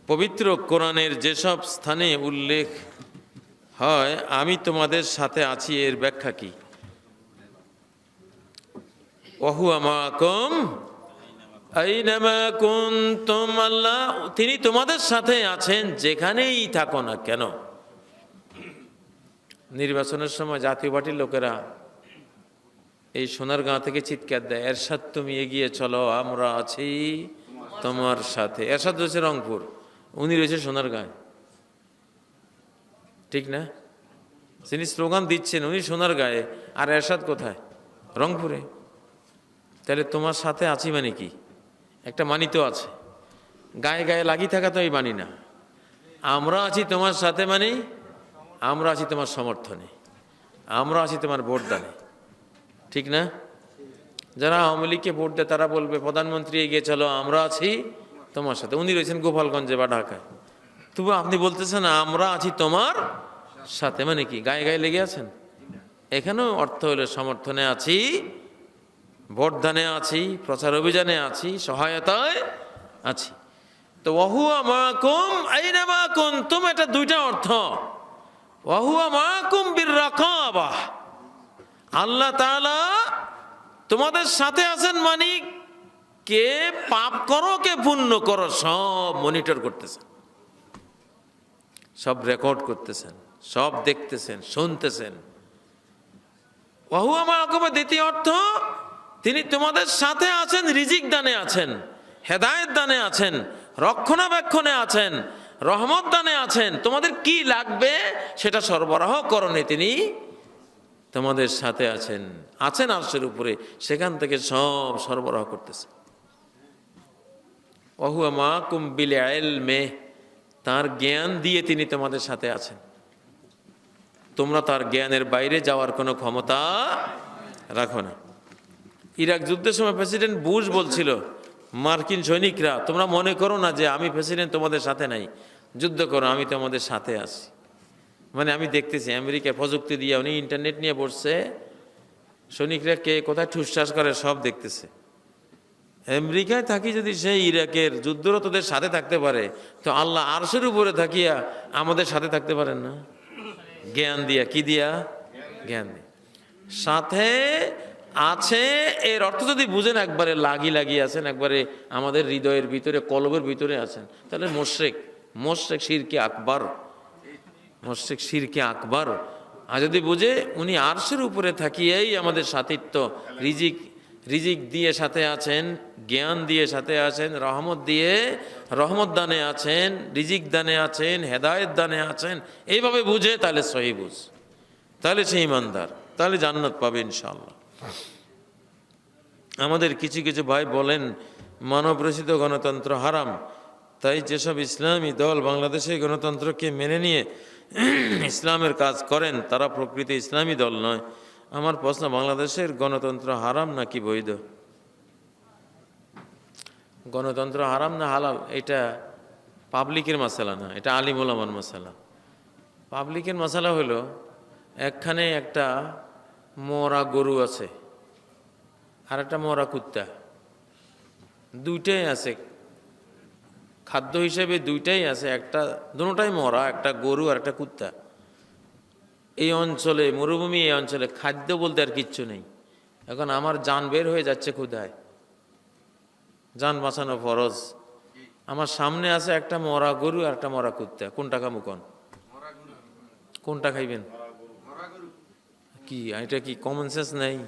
পবিত্র কোরআনের যেসব স্থানে উল্লেখ হয় আমি তোমাদের সাথে আছি, এর ব্যাখ্যা কি? ওয়াহুয়া মাআকুম আইনামা কুনতুম, আল্লাহ তিনি তোমাদের সাথে আছেন যেখানেই থাকো না কেন। নির্বাচনের সময় জাতীয় পার্টির লোকেরা এই সোনারগাঁও থেকে চিৎকার দেয়, এরশাদ তুমি এগিয়ে চলো, আমরা আছি তোমার সাথে। এরশাদ রয়েছে রংপুর, উনি রয়েছে সোনারগাঁয়, ঠিক না? যিনি স্লোগান দিচ্ছেন উনি সোনারগাঁয়ে, আর এরশাদ কোথায়? রংপুরে। তাহলে তোমার সাথে আছি মানে কি? একটা মানি তো আছে, গায়ে গায়ে লাগি থাকা তো এই মানি না। আমরা আছি তোমার সাথে মানে আমরা আছি তোমার সমর্থনে, আমরা আছি তোমার ভোট দানে, ঠিক না? যারা আওয়ামী লীগকে ভোট দেয় তারা বলবে প্রধানমন্ত্রী এগিয়ে চলো, আমরা আছি তোমার সাথে। উনি রয়েছেন গোপালগঞ্জে বা ঢাকায়, তবু আপনি বলতেছেন আমরা আছি তোমার সাথে, মানে কি গায়ে গায়ে লেগে আছেন? এখানেও অর্থ হলো সমর্থনে আছি, ভোটদানে আছি, প্রচার অভিযানে আছি, সহায়তায় আছি। তো ওয়াহুয়া মাআকুম আইনামা কুনতুম, এটা দুইটা অর্থ। ওয়াহুয়া মাআকুম বিররাকাবাহ, আল্লাহ তাআলা তোমাদের সাথে আছেন মানে কে পাপ করো কে পুণ্য করো সব মনিটর করতেছেন, সব রেকর্ড করতেছেন, সব দেখতেছেন, শুনতেছেন। ওয়াহুয়া মাআকুমের দ্বিতীয় অর্থ, তিনি তোমাদের সাথে আছেন, রিজিক দানে আছেন, হেদায়েত দানে আছেন, রক্ষণাবেক্ষণে আছেন, রহমত দানে আছেন। তোমাদের কি লাগবে সেটা সরবরাহ করণে তিনি তোমাদের সাথে আছেন, আছেন আরশের উপরে, সেখান থেকে সব সরবরাহ করতেছে। ওয়াহুয়া মাআকুম বিল ইলমি, তার জ্ঞান দিয়ে তিনি তোমাদের সাথে আছেন, তোমরা তার জ্ঞানের বাইরে যাওয়ার কোনো ক্ষমতা রাখো না। ইরাক যুদ্ধের সময় প্রেসিডেন্ট বুশ বলছিল মার্কিন সৈনিকরা, তোমরা মনে করো না যে আমি প্রেসিডেন্ট তোমাদের সাথে নাই, যুদ্ধ করো, আমি তোমাদের সাথে আছি। মানে আমি দেখতেছি আমেরিকা প্রযুক্তি দিয়ে, উনি ইন্টারনেট নিয়ে বসছে, সৈনিকরা কে কোথায় ঠুসঠাস করে সব দেখতেছে। আমেরিকায় থাকি যদি সেই ইরাকের যুদ্ধরতদের সাথে থাকতে পারে, তো আল্লাহ আরশের উপরে থাকিয়া আমাদের সাথে থাকতে পারেন না? জ্ঞান দিয়া, কি দিয়া? জ্ঞান দিয়া। সাথে আছে এর অর্থ যদি বুঝেন, একবারে লাগিয়ে আছেন, একবারে আমাদের হৃদয়ের ভিতরে, কলবের ভিতরে আছেন, তাহলে মোশরেক শিরকে আকবার, মোশরেক শিরকে আকবার। আর যদি বুঝে উনি আরশের উপরে থাকিয়েই আমাদের সাথিত্ব, রিজিক দিয়ে সাথে আছেন, জ্ঞান দিয়ে সাথে আছেন, রহমত দিয়ে রহমত দানে আছেন, রিজিক দানে আছেন, হেদায়েত দানে আছেন, এইভাবে বুঝে তাহলে সহি বুঝ, তাহলে সে ইমানদার, তাহলে জান্নাত পাবে ইনশাআল্লাহ। আমাদের কিছু কিছু ভাই বলেন মানবরচিত গণতন্ত্র হারাম, তাই যেসব ইসলামী দল বাংলাদেশে গণতন্ত্রকে মেনে নিয়ে ইসলামের কাজ করেন তারা প্রকৃত ইসলামী দল নয়। আমার প্রশ্ন, বাংলাদেশের গণতন্ত্র হারাম নাকি বৈধ? গণতন্ত্র হারাম না হালাল এটা পাবলিকের মাসালা না, এটা আলিম ওলামার মাসালা। পাবলিকের মাসালা হলো একখানে একটা মরা গরু আছে আর একটা মরা কুত্তা, দুইটাই আছে খাদ্য হিসেবে, দুইটাই আছে, একটা দুটোটাই মরা, একটা গরু আর একটা কুত্তা। এই অঞ্চলে মরুভূমি, এই অঞ্চলে খাদ্য বলতে আর কিচ্ছু নেই। এখন আমার জান বের হয়ে যাচ্ছে ক্ষুধায়, জান বাঁচানো ফরজ। আমার সামনে আছে একটা মরা গরু আর একটা মরা কুত্তা, কোনটা খামু কোন? কোনটা খাইবেন? কি এটা কি কমন সেন্স নেই?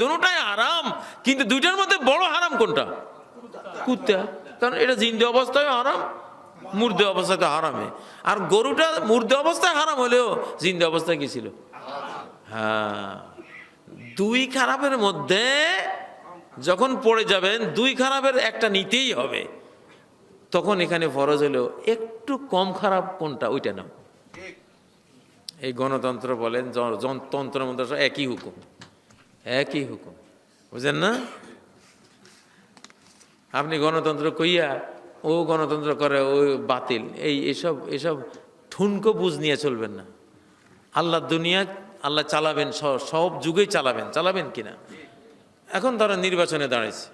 দুটোটাই হারাম, কিন্তু দুইটার মধ্যে বড় হারাম কোনটা? কুত্তা। কারণ এটা জিন্দা অবস্থায় হারাম, মুর্দে অবস্থায় তো হারামে। আর গরুটা মুর্দে অবস্থায় হারাম হলেও জিন্দা অবস্থায় কি ছিল? হ্যাঁ, দুই খারাপের মধ্যে যখন পড়ে যাবেন, দুই খারাপের একটা নিতেই হবে, তখন এখানে ফরজ হলো একটু কম খারাপ কোনটা, ওইটা নাও। এই গণতন্ত্র বলেন, তন্ত্রের মধ্যে একই হুকুম, একই হুকুম, বুঝেন না? আপনি গণতন্ত্র কইয়া ও গণতন্ত্র করে, ও বাতিল, এসব এসব ঠুনকো বুঝ নিয়ে চলবেন না। আল্লাহ দুনিয়া আল্লাহ চালাবেন, সব যুগেই চালাবেন কিনা। এখন ধরো নির্বাচনে দাঁড়াইছে,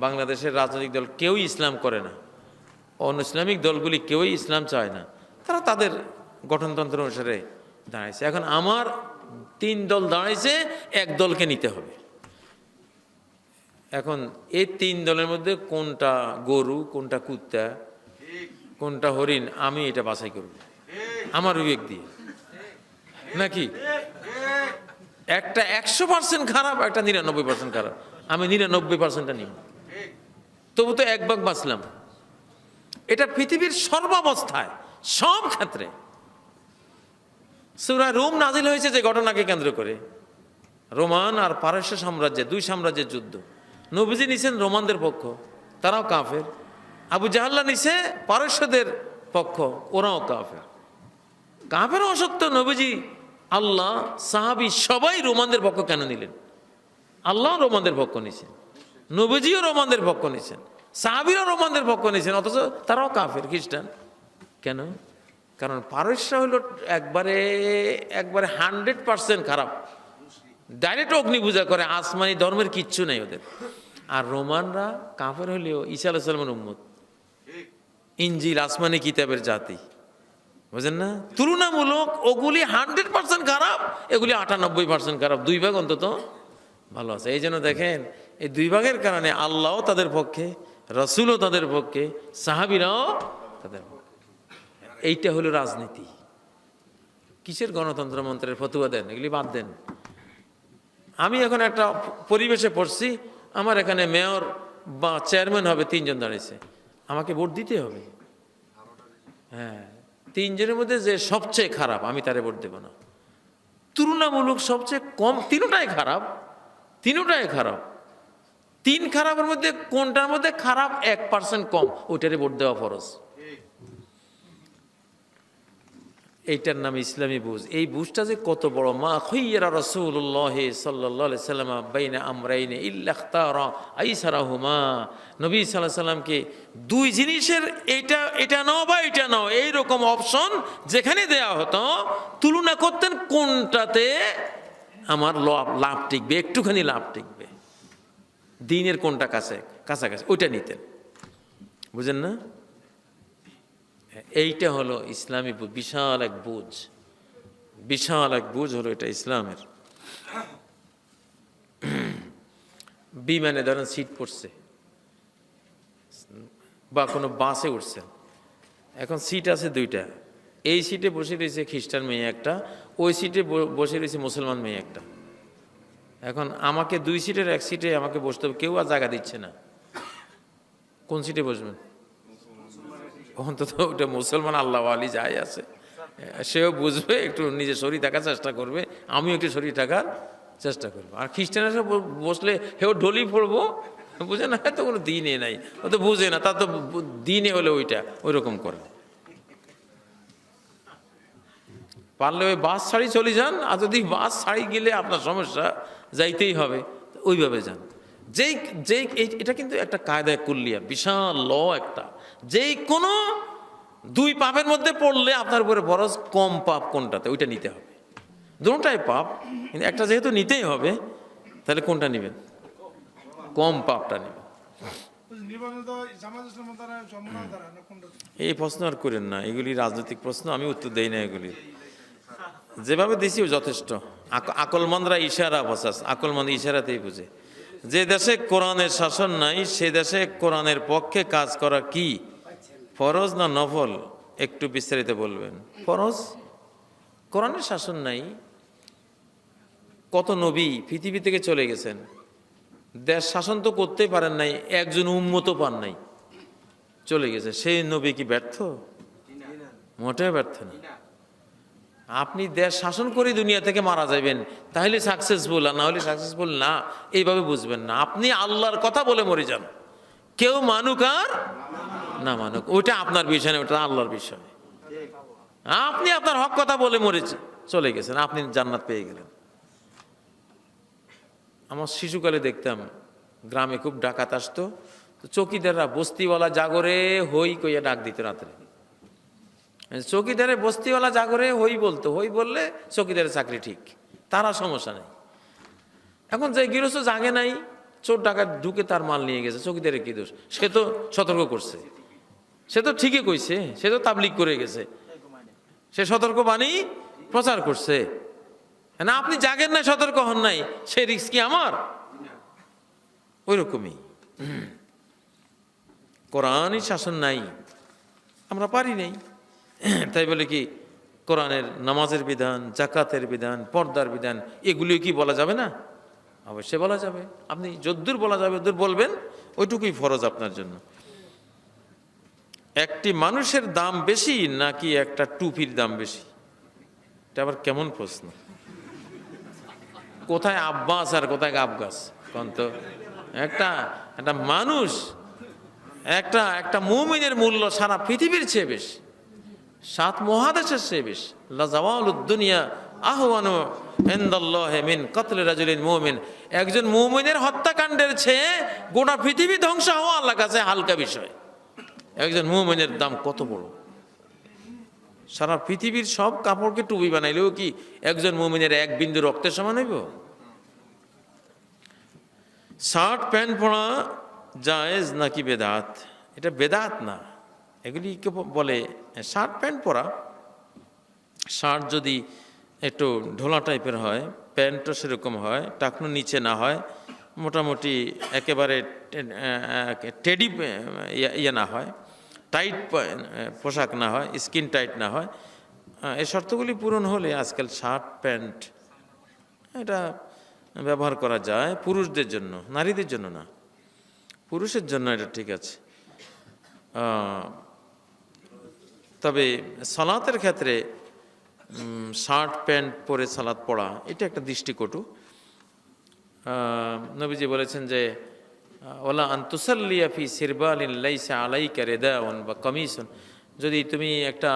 বাংলাদেশের রাজনৈতিক দল কেউই ইসলাম করে না, অন ইসলামিক দলগুলি কেউই ইসলাম চায় না, তারা তাদের গঠনতন্ত্র অনুসারে দাঁড়াইছে। এখন আমার 3 দল দাঁড়াইছে, এক দলকে নিতে হবে। এখন এই 3 দলের মধ্যে কোনটা গরু, কোনটা কুত্তা, কোনটা হরিণ, আমি এটা বাছাই করব আমার বিবেক দিয়ে, নাকি? একটা 100% খারাপ, একটা 99% খারাপ, আমি 99%টা নিব, তবু তো 1 ভাগ বাঁচলাম। এটা পৃথিবীর সর্বাবস্থায়, সব ক্ষেত্রে। সূরা রুম নাজিল হয়েছে যে ঘটনাকে কেন্দ্র করে, রোমান আর পারস্য সাম্রাজ্যে, 2 সাম্রাজ্যের যুদ্ধ। নবীজি নিছেন রোমানদের পক্ষ, তারাও কাফের। আবু জাহাল্লা নিছে পারস্যদের পক্ষ, ওরাও কাফের। কাফের অসত্য নবীজি, আল্লাহ, সাহাবী সবাই রোমানদের পক্ষ কেন নিলেন? আল্লাহ রোমানদের পক্ষ নিছেন, নবীজিও রোমানদের পক্ষ নিছেন, সাহাবীরা রোমানদের পক্ষ নিছেন, অথচ তারাও কাফের, খ্রিস্টান। কেন? কারণ পারস্য হলো একবারে 100% খারাপ, ডাইরেক্ট অগ্নি পূজা করে, আসমানি ধর্মের কিচ্ছু নেই ওদের। আর রোমানরা কাফের হলেও ঈসা আলাইহিস সালামের উম্মত, ইনজিল আসমানি কিতাবের জাতি, বুঝেন না? তুলনামূলক ওগুলি 100% খারাপ, এগুলি 98% খারাপ, 2 ভাগ অন্তত ভালো আছে। এই জন্য দেখেন, এই 2 ভাগের কারণে আল্লাহও তাদের পক্ষে, রাসূলও তাদের পক্ষে, সাহাবীরাও তাদের পক্ষে। এইটা হলো রাজনীতি। কিসের গণতন্ত্র মন্ত্রের ফতোয়া দেন? এগুলি বাদ দেন। আমি এখন একটা পরিবেশে পড়ছি, আমার এখানে মেয়র বা চেয়ারম্যান হবে 3 জন দাঁড়িয়েছে, আমাকে ভোট দিতে হবে। হ্যাঁ, 3 জনের মধ্যে যে সবচেয়ে খারাপ, আমি তারে ভোট দেব না। তুলনামূলক সবচেয়ে কম, তিনটাই খারাপ, তিনটাই খারাপ। 3 খারাপের মধ্যে কোনটার মধ্যে খারাপ 1% কম, ওইটারে ভোট দেওয়া ফরজ। এইটার নাম ইসলামী বুঝ। এই বুঝটা যে কত বড়! মা খায়্যারা রাসূলুল্লাহ সাল্লাল্লাহু আলাইহি সাল্লাম বাইনা আমরাইন ইল্লা ইখতারা আইসারাহুমা। নবী সাল্লাল্লাহু আলাইহি সাল্লামকে 2 জিনিসের এটা নাও বা এটা নাও, এইরকম অপশন যেখানে দেয়া হতো, তুলনা করতেন কোনটাতে আমার লাভ টিকবে, একটুখানি লাভ টিকবে, দিনের কোনটা কাছাকাছি, ওইটা নিতেন। বুঝেন না? এইটা হলো ইসলামী বুঝ, বিশাল এক বুঝ, বিশাল এক বুঝ হলো এটা ইসলামের। বিমানে ধরেন সিট পড়ছে বা কোনো বাসে উঠছেন, এখন সিট আছে 2টা, এই সিটে বসে রয়েছে খ্রিস্টান মেয়ে একটা, ওই সিটে বসে রয়েছে মুসলমান মেয়ে একটা। এখন আমাকে 2 সিটের 1 সিটে আমাকে বসতে হবে, কেউ আর জায়গা দিচ্ছে না। কোন সিটে বসবেন? অন্তত ওটা মুসলমান আল্লাহ আলী যাই আছে, সেও বুঝবে, একটু নিজে শরীর থাকার চেষ্টা করবে, আমিও একটু শরীর থাকার চেষ্টা করবো। আর খ্রিস্টানরা বসলে হেও ঢলি পড়বো, বুঝে না, তো কোনো দিনে নাই, ও তো বুঝে না, তার তো দিনে হলে ওইটা ওই রকম করে। পারলে ওই বাস ছাড়ি চলে যান, আর যদি বাস ছাড়ি গেলে আপনার সমস্যা, যাইতেই হবে, ওইভাবে যান। যেই যেই এটা কিন্তু একটা কায়দায় কুল্লিয়া, বিশাল ল একটা, যেই কোনো দুই পাপের মধ্যে পড়লে আপনার উপরে বরজ কম পাপ কোনটাতে, ওইটা নিতে হবে। দুটোটাই পাপ, কিন্তু একটা যেহেতু নিতেই হবে, তাহলে কোনটা নেবেন? কম পাপটা নেবেন। এই প্রশ্ন আর করেন না, এগুলি রাজনৈতিক প্রশ্ন, আমি উত্তর দেই না এগুলি। যেভাবে দিছিও যথেষ্ট। আকলমন্দরা ইশারা বসাস, আকলমন্দ ইশারাতেই বুঝে। যে দেশে কোরআনের শাসন নাই, সে দেশে কোরআনের পক্ষে কাজ করা কি ফরজ না নফল? একটু বিস্তারিত বলবেন। ফরজ। কোরআনের শাসন নাই, কত নবী পৃথিবী থেকে চলে গেছেন, দেশ শাসন তো করতে পারেন নাই, একজন উম্মত পান নাই, চলে গেছে, সেই নবী কি ব্যর্থ? মোটেও ব্যর্থ না। আপনি দেশ শাসন করে দুনিয়া থেকে মারা যাবেন, তাহলে সাকসেসফুল, আর না হলে সাকসেসফুল না, এইভাবে বুঝবেন না। আপনি আল্লাহর কথা বলে মরে যান, কেউ মানুক আর না মানুক, ওইটা আপনার বিষয় না, ওটা আল্লাহর বিষয়। আপনি আপনার হক কথা বলে মরে চলে গেছেন, আপনি জান্নাত পেয়ে গেলেন। আমার শিশুকালে দেখতাম গ্রামে খুব ডাকাত আসতো, তো চৌকিদাররা বস্তিওয়ালা জাগরে হই কইয়া ডাক দিত রাত্রে। চৌকিদারে বস্তিওয়ালা জাগরে হই বলতো, হই বললে চৌকিদারের চাকরি ঠিক, তারা সমস্যা নেই। এখন যে গৃহস্থ জাগে নাই, চোর ডাকাত ঢুকে তার মাল নিয়ে গেছে, চৌকিদারের কি দোষ? সে তো সতর্ক করছে, সে তো ঠিকই কইছে, সে তো তাবলিগ করে গেছে, সে সতর্ক বাণী প্রচার করছে না। আপনি জাগেন নাই, সতর্ক হন নাই, সে রিস্ক কি আমার? ওই রকমই কোরআনই শাসন নাই, আমরা পারি নাই, তাই বলে কি কোরআনের নামাজের বিধান, জাকাতের বিধান, পর্দার বিধান, এগুলিও কি বলা যাবে না? অবশ্যই বলা যাবে। আপনি যদ্দূর বলা যাবে যদ্দূর বলবেন, ওইটুকুই ফরজ আপনার জন্য। একটি মানুষের দাম বেশি নাকি একটা টুপির দাম বেশি? এটা আবার কেমন প্রশ্ন? কোথায় আব্বাস আর কোথায় গাবগাছ কোন তো? একটা মানুষ, একটা মুমিনের মূল্য সারা পৃথিবীর চেয়ে বেশি, 7 মহাদেশের চেয়ে বেশি। লাজাওয়ালুদ দুনিয়া আহওয়ানু ইনদাল্লাহি মিন কতলি রাজুলিন মুমিন। একজন মুমিনের হত্যাকাণ্ডের চেয়ে গোটা পৃথিবী ধ্বংস হওয়া আল্লাহর কাছে হালকা বিষয়। একজন মুমিনের দাম কত বড়! সারা পৃথিবীর সব কাপড়কে টুপি বানাইলেও কি একজন মুমিনের এক বিন্দু রক্তের সমান হইব? শার্ট প্যান্ট পরা জায়েজ নাকি বেদাত? এটা বেদাত না, এগুলি কে বলে শার্ট প্যান্ট পরা। শার্ট যদি একটু ঢোলা টাইপের হয়, প্যান্টও সেরকম হয়, টাকনো নিচে না হয়, মোটামুটি একেবারে টেডি ইয়ে না হয়, টাইট পোশাক না হয়, স্কিন টাইট না হয়, এই শর্তগুলি পূরণ হলে আজকাল শার্ট প্যান্ট এটা ব্যবহার করা যায় পুরুষদের জন্য, নারীদের জন্য না। পুরুষের জন্য এটা ঠিক আছে। তবে সালাতের ক্ষেত্রে শার্ট প্যান্ট পরে সালাত পড়া এটা একটা দৃষ্টিকটু। নবীজি বলেছেন যে ওলা আনতুসাল্লিয়া ফি সিরবালিন লাইসা আলাইকা রিদাউন বা কামিসুন, যদি তুমি একটা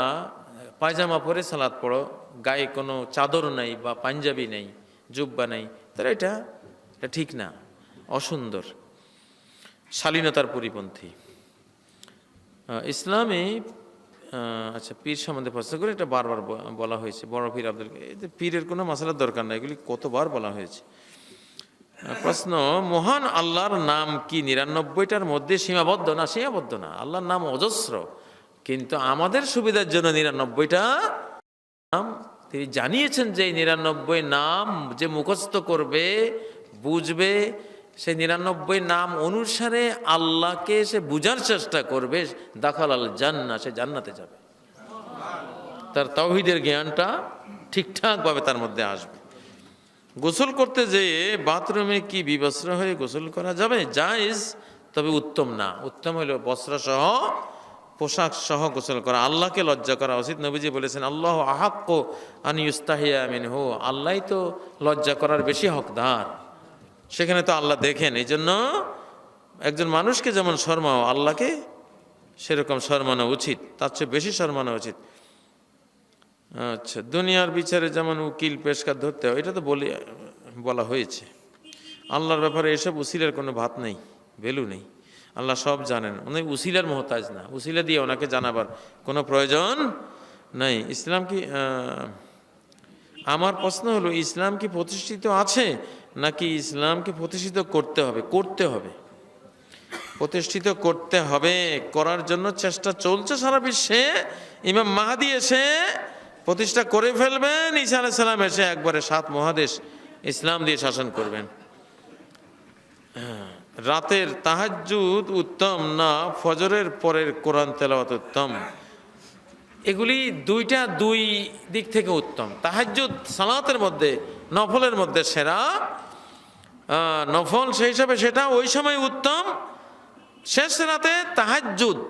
পায়জামা পরে সালাত পড়ো, গায়ে কোনো চাদর নাই বা পাঞ্জাবি নেই, জুব্বা নেই, তাহলে এটা ঠিক না, অসুন্দর, শালীনতার পরিপন্থী। ইসলামে আচ্ছা পীর সম্বন্ধে প্রশ্ন করে এটা বারবার বলা হয়েছে, বড় পীর আব্দুল, এতে পীরের কোনো মশলার দরকার নাই, এগুলি কতবার বলা হয়েছে। প্রশ্ন, মহান আল্লাহর নাম কি 99টার মধ্যে সীমাবদ্ধ? না, সীমাবদ্ধ না, আল্লাহর নাম অজস্র, কিন্তু আমাদের সুবিধার জন্য 99টা নাম তিনি জানিয়েছেন যে 99 নাম যে মুখস্থ করবে, বুঝবে, সেই 99 নাম অনুসারে আল্লাহকে সে বুঝার চেষ্টা করবে, দাখাল আল জান্নাহ, সে জান্নাতে যাবে। তার তাওহীদের জ্ঞানটা ঠিকঠাকভাবে তার মধ্যে আসবে। গোসল করতে যেয়ে বাথরুমে কি বিবস্ত্র হয়ে গোসল করা যাবে? জায়েজ, তবে উত্তম না। উত্তম হলো বস্ত্র সহ পোশাক সহ গোসল করা, আল্লাহকে লজ্জা করা উচিত। নবীজি বলেছেন আল্লাহ আহাক্কু আন ইউস্তাহিয়া মিনহু, আল্লাহই তো লজ্জা করার বেশি হকদার, সেখানে তো আল্লাহ দেখেন। এই জন্য একজন মানুষকে যেমন শর্মাও আল্লাহকে সেরকম শর্মানো উচিত, তার চেয়ে বেশি শর্মানো উচিত। আচ্ছা, দুনিয়ার বিচারে যেমন উকিল পেশকার ধরতে হয়, এটা তো বলা হয়েছে। আল্লাহর ব্যাপারে এসব উসিলার কোনো ভাত নেই, ভ্যালু নেই। আল্লাহ সব জানেন, উনি উসিলার মোহতাজ না, উসিলা দিয়ে ওনাকে জানাবার কোনো প্রয়োজন নেই। ইসলাম কি আমার প্রশ্ন হলো, ইসলাম কি প্রতিষ্ঠিত আছে নাকি ইসলামকে প্রতিষ্ঠিত করতে হবে? করতে হবে, প্রতিষ্ঠিত করতে হবে, করার জন্য চেষ্টা চলছে সারা বিশ্বে। ইমাম মাহাদি এসে প্রতিষ্ঠা করে ফেলবেন, ঈসা আলাইহিস সালাম এসে একবারে 7 মহাদেশ ইসলাম দিয়ে শাসন করবেন। রাতের তাহাজ্জুদ উত্তম না ফজরের পরের কোরআন তেলাওয়াত উত্তম? এগুলি দুই দিক থেকে উত্তম। তাহাজ্জুদ সালাতের মধ্যে, নফলের মধ্যে সেরা, নফল সেই হিসাবে সেটা ওই সময় উত্তম। শেষ রাতে তাহাজ্জুদ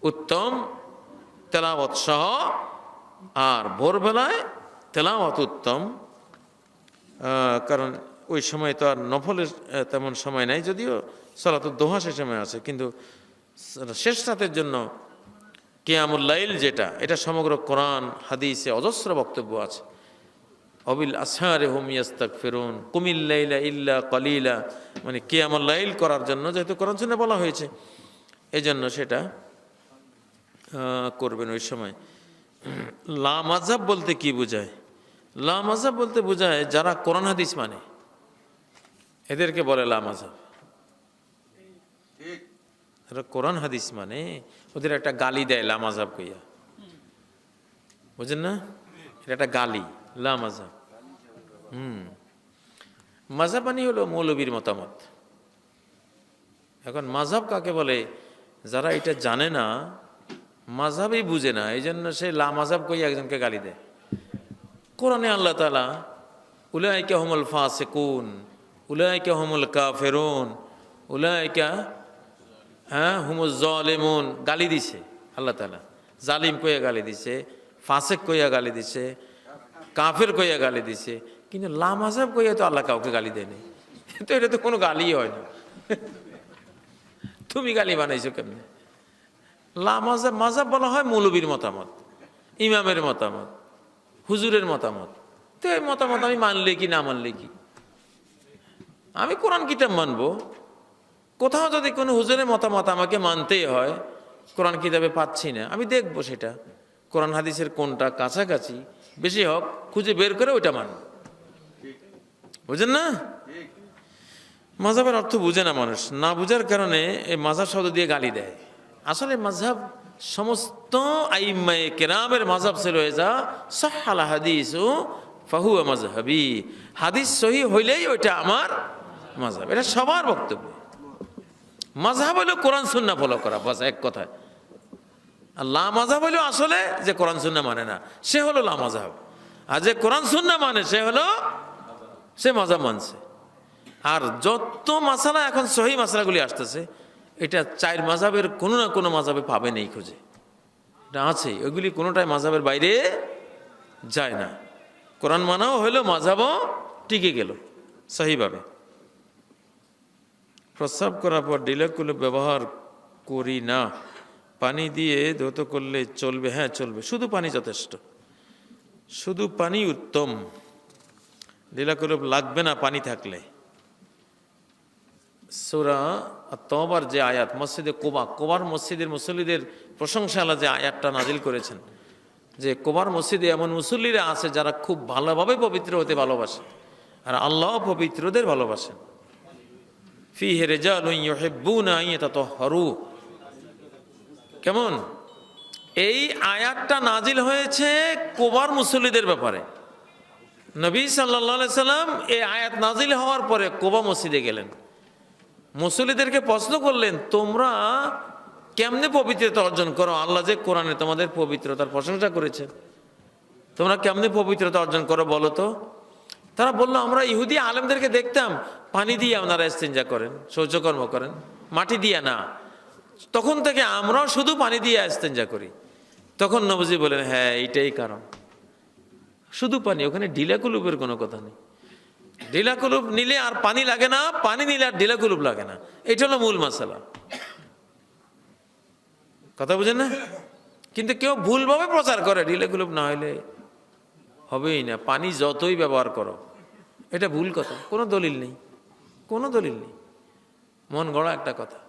উত্তম তেলাওয়াত সহ, আর ভোরবেলায় তেলাওয়াত উত্তম, কারণ ওই সময় তো আর নফলের তেমন সময় নাই, যদিও সালাতুদ দোহা সে সময় আছে। কিন্তু শেষ রাতের জন্য কিয়ামুল লাইল যেটা, এটা সমগ্র কোরআন হাদিসে অজস্র বক্তব্য আছে। অবিল আসহারে হুম ইয়াস্তাগফিরুন কুমিল লাইলা ইল্লা কালিলা, মানে কিয়ামুল লাইল করার জন্য যেহেতু কোরআন শুনে বলা হয়েছে, এই জন্য সেটা করবেন ওই সময়। লা মাযহাব বলতে কি বোঝায়? লা মাযহাব বলতে বোঝায় যারা কোরআন হাদিস মানে, এদেরকে বলে লা মাযহাব। এরা কোরআন হাদিস মানে, ওদের একটা গালি দেয় লা মাযহাব কইয়া, বুঝেন না? এটা একটা গালি, লা মাযহাব। মাযহাব মানে হলো মৌলবীর মতামত। এখন মাযহাব কাকে বলে? যারা এটা জানে না, মাযহাবই বুঝে না, এই জন্য সে লা মাযহাব কইয়া একজনকে গালি দেয়। কোরআনে আল্লাহ তাআলা উলাইকা হুমুল ফাসিকুন, উলাইকা হুমুল কাফিরুন, উলাইকা হুমুজ জালিমুন গালি দিছে আল্লাহ তাআলা। জালিম কইয়া গালি দিছে, ফাসিক কইয়া গালি দিছে, কাফের কইয়া গালি দিছে, কিন্তু লা মাযহাব কইয়া তো আল্লাহ কাউকে গালি দেয়নি। তো এটা তো কোনো গালি হয় না। তুমি গালি বানাইছো কেমনে? লা মাযহাব, মাযহাব বলা হয় মৌলবীর মতামত, ইমামের মতামত, হুজুরের মতামত। তো এই মতামত আমি মানলে কি না মানলে কি? আমি কোরআন কিতাব মানবো, কোথাও যদি কোনো হুজুরের মতামত আমাকে মানতেই হয়, কোরআন কিতাবে পাচ্ছি না, আমি দেখবো সেটা কোরআন হাদিসের কোনটা কাছাকাছি বেশি হোক, খুঁজে বের করে ওইটা মানব। বুঝেন না? মাযহাবের অর্থ বুঝে না মানুষ, না বুঝার কারণে এই মাযহাব শব্দ দিয়ে গালি দেয়। আসলে মাযহাব সমস্ত আইম্মায়ে কেরামের মাযহাব ছিল যা সাহহাল হাদিসু ফাহুয়া মাযহাবি, হাদিস সহিহ হইলেই ওইটা আমার মাযহাব, এটা সবার বক্তব্য। মাযহাব হলো কোরআন সুন্নাহ ফলো করা, বাস এক কথায়। আর লা মাযহাব হলো আসলে যে কোরআন সুন্নাহ মানে না, সে হলো লা মাযহাব। আর যে কোরআন সুন্নাহ মানে সে মাযহাব মানছে। আর যত মাসালা এখন সহিহ মাসালাগুলি আসতেছে, এটা 4 মাযহাবের কোনো না কোনো মাযহাবে পাবেন এই খুঁজে, এটা আছে। ওইগুলি কোনোটাই মাযহাবের বাইরে যায় না। কোরআন মানাও হইলো, মাযহাবও টিকে গেল সহিভাবে। প্রস্রাব করার পর ডিলাকুলো ব্যবহার করি না, পানি দিয়ে ধৌত করলে চলবে? হ্যাঁ চলবে, শুধু পানি যথেষ্ট, শুধু পানি উত্তম, ডিলাকুলো লাগবে না পানি থাকলে। সূরা আত-তাওবার যে আয়াত, মসজিদে কোবার মসজিদের মুসল্লিদের প্রশংসা আল্লাহ যে আয়াতটা নাজিল করেছেন, যে কোবার মসজিদে এমন মুসল্লিরা আছে যারা খুব ভালোভাবে পবিত্র হতে ভালোবাসে, আর আল্লাহ পবিত্রদের ভালোবাসেন। ফিহি রিজালুন ইউহিব্বুনা আন ইয়াতাতাহহারু। কেমন? এই আয়াতটা নাজিল হয়েছে কোবার মুসল্লিদের ব্যাপারে। নবী সাল্লাল্লাহু আলাইহি সাল্লাম এই আয়াত নাজিল হওয়ার পরে কোবা মসজিদে গেলেন, মুসল্লিদেরকে প্রশ্ন করলেন, তোমরা কেমনে পবিত্রতা অর্জন করো? আল্লাহ যে কোরআনে তোমাদের পবিত্রতার প্রশংসা করেছে, তোমরা কেমনে পবিত্রতা অর্জন করো বলো তো? তারা বললো, আমরা ইহুদি আলেমদেরকে দেখতাম পানি দিয়ে আপনারা ইস্তিনজা করেন, শৌচকর্ম করেন, মাটি দিয়ে না, তখন থেকে আমরাও শুধু পানি দিয়ে ইস্তেঞ্জা করি। তখন নবীজি বলেন, হ্যাঁ এইটাই কারণ, শুধু পানি, ওখানে ঢিলা কুলুপের কোনো কথা নেই। ঢিলা কুলুপ নিলে আর পানি লাগে না, পানি নিলে আর ঢিলা কুলুপ লাগে না, এটা হলো মূল মশলা। কথা বুঝেন না? কিন্তু কেউ ভুলভাবে প্রচার করে ঢিলা কুলুপ না হইলে হবেই না, পানি যতই ব্যবহার করো, এটা ভুল কথা, কোনো দলিল নেই, কোনো দলিল নেই, মন গড়া একটা কথা।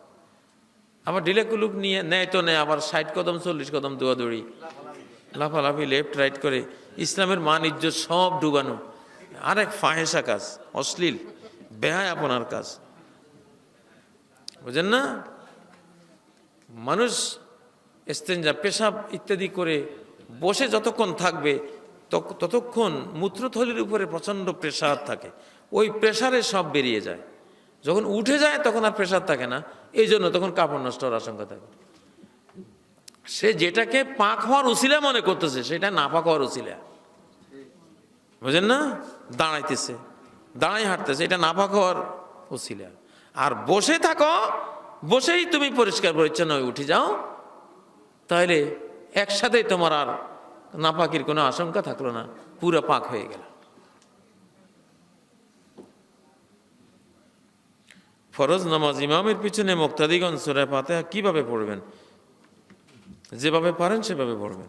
আবার ঢিলা কুলুপ নিয়ে নেয় তো নেয়, আবার 60 কদম 40 কদম দৌড়াদৌড়ি, লাফালাফি, লেফট রাইট করে ইসলামের মান ইজ্জত সব ডুবানো, আরেক ফাহেসা কাজ, অশ্লীল বেহায় আপনার কাজ, বুঝেন না? মানুষ ইস্তেঞ্জা, পেশাব ইত্যাদি করে বসে যতক্ষণ থাকবে ততক্ষণ মূত্রথলির উপরে প্রচণ্ড প্রেসার থাকে, ওই প্রেসারে সব বেরিয়ে যায়। যখন উঠে যায় তখন আর প্রেসার থাকে না, এই জন্য তখন কাপড় নষ্ট হওয়ার আশঙ্কা থাকে। সে যেটাকে পাক হওয়ার উসিলা মনে করতেছে সেটা না পাক হওয়ার উসিলা, বুঝেন না? দাঁড়াইতেছে, দাঁড়াই হাঁটতেছে, এটা না পাক হওয়ার উসিলা। আর বসে থাকো, বসেই তুমি পরিষ্কার পরিচ্ছন্ন হয়ে উঠে যাও, তাহলে একসাথেই তোমার আর নাপাকির কোনো আশঙ্কা থাকলো না, পুরো পাক হয়ে গেল। ফরজ নামাজ ইমামের পিছনে মুক্তাদিগণ সূরা ফাতিহা কিভাবে পড়বেন? যেভাবে পারেন সেভাবে পড়বেন।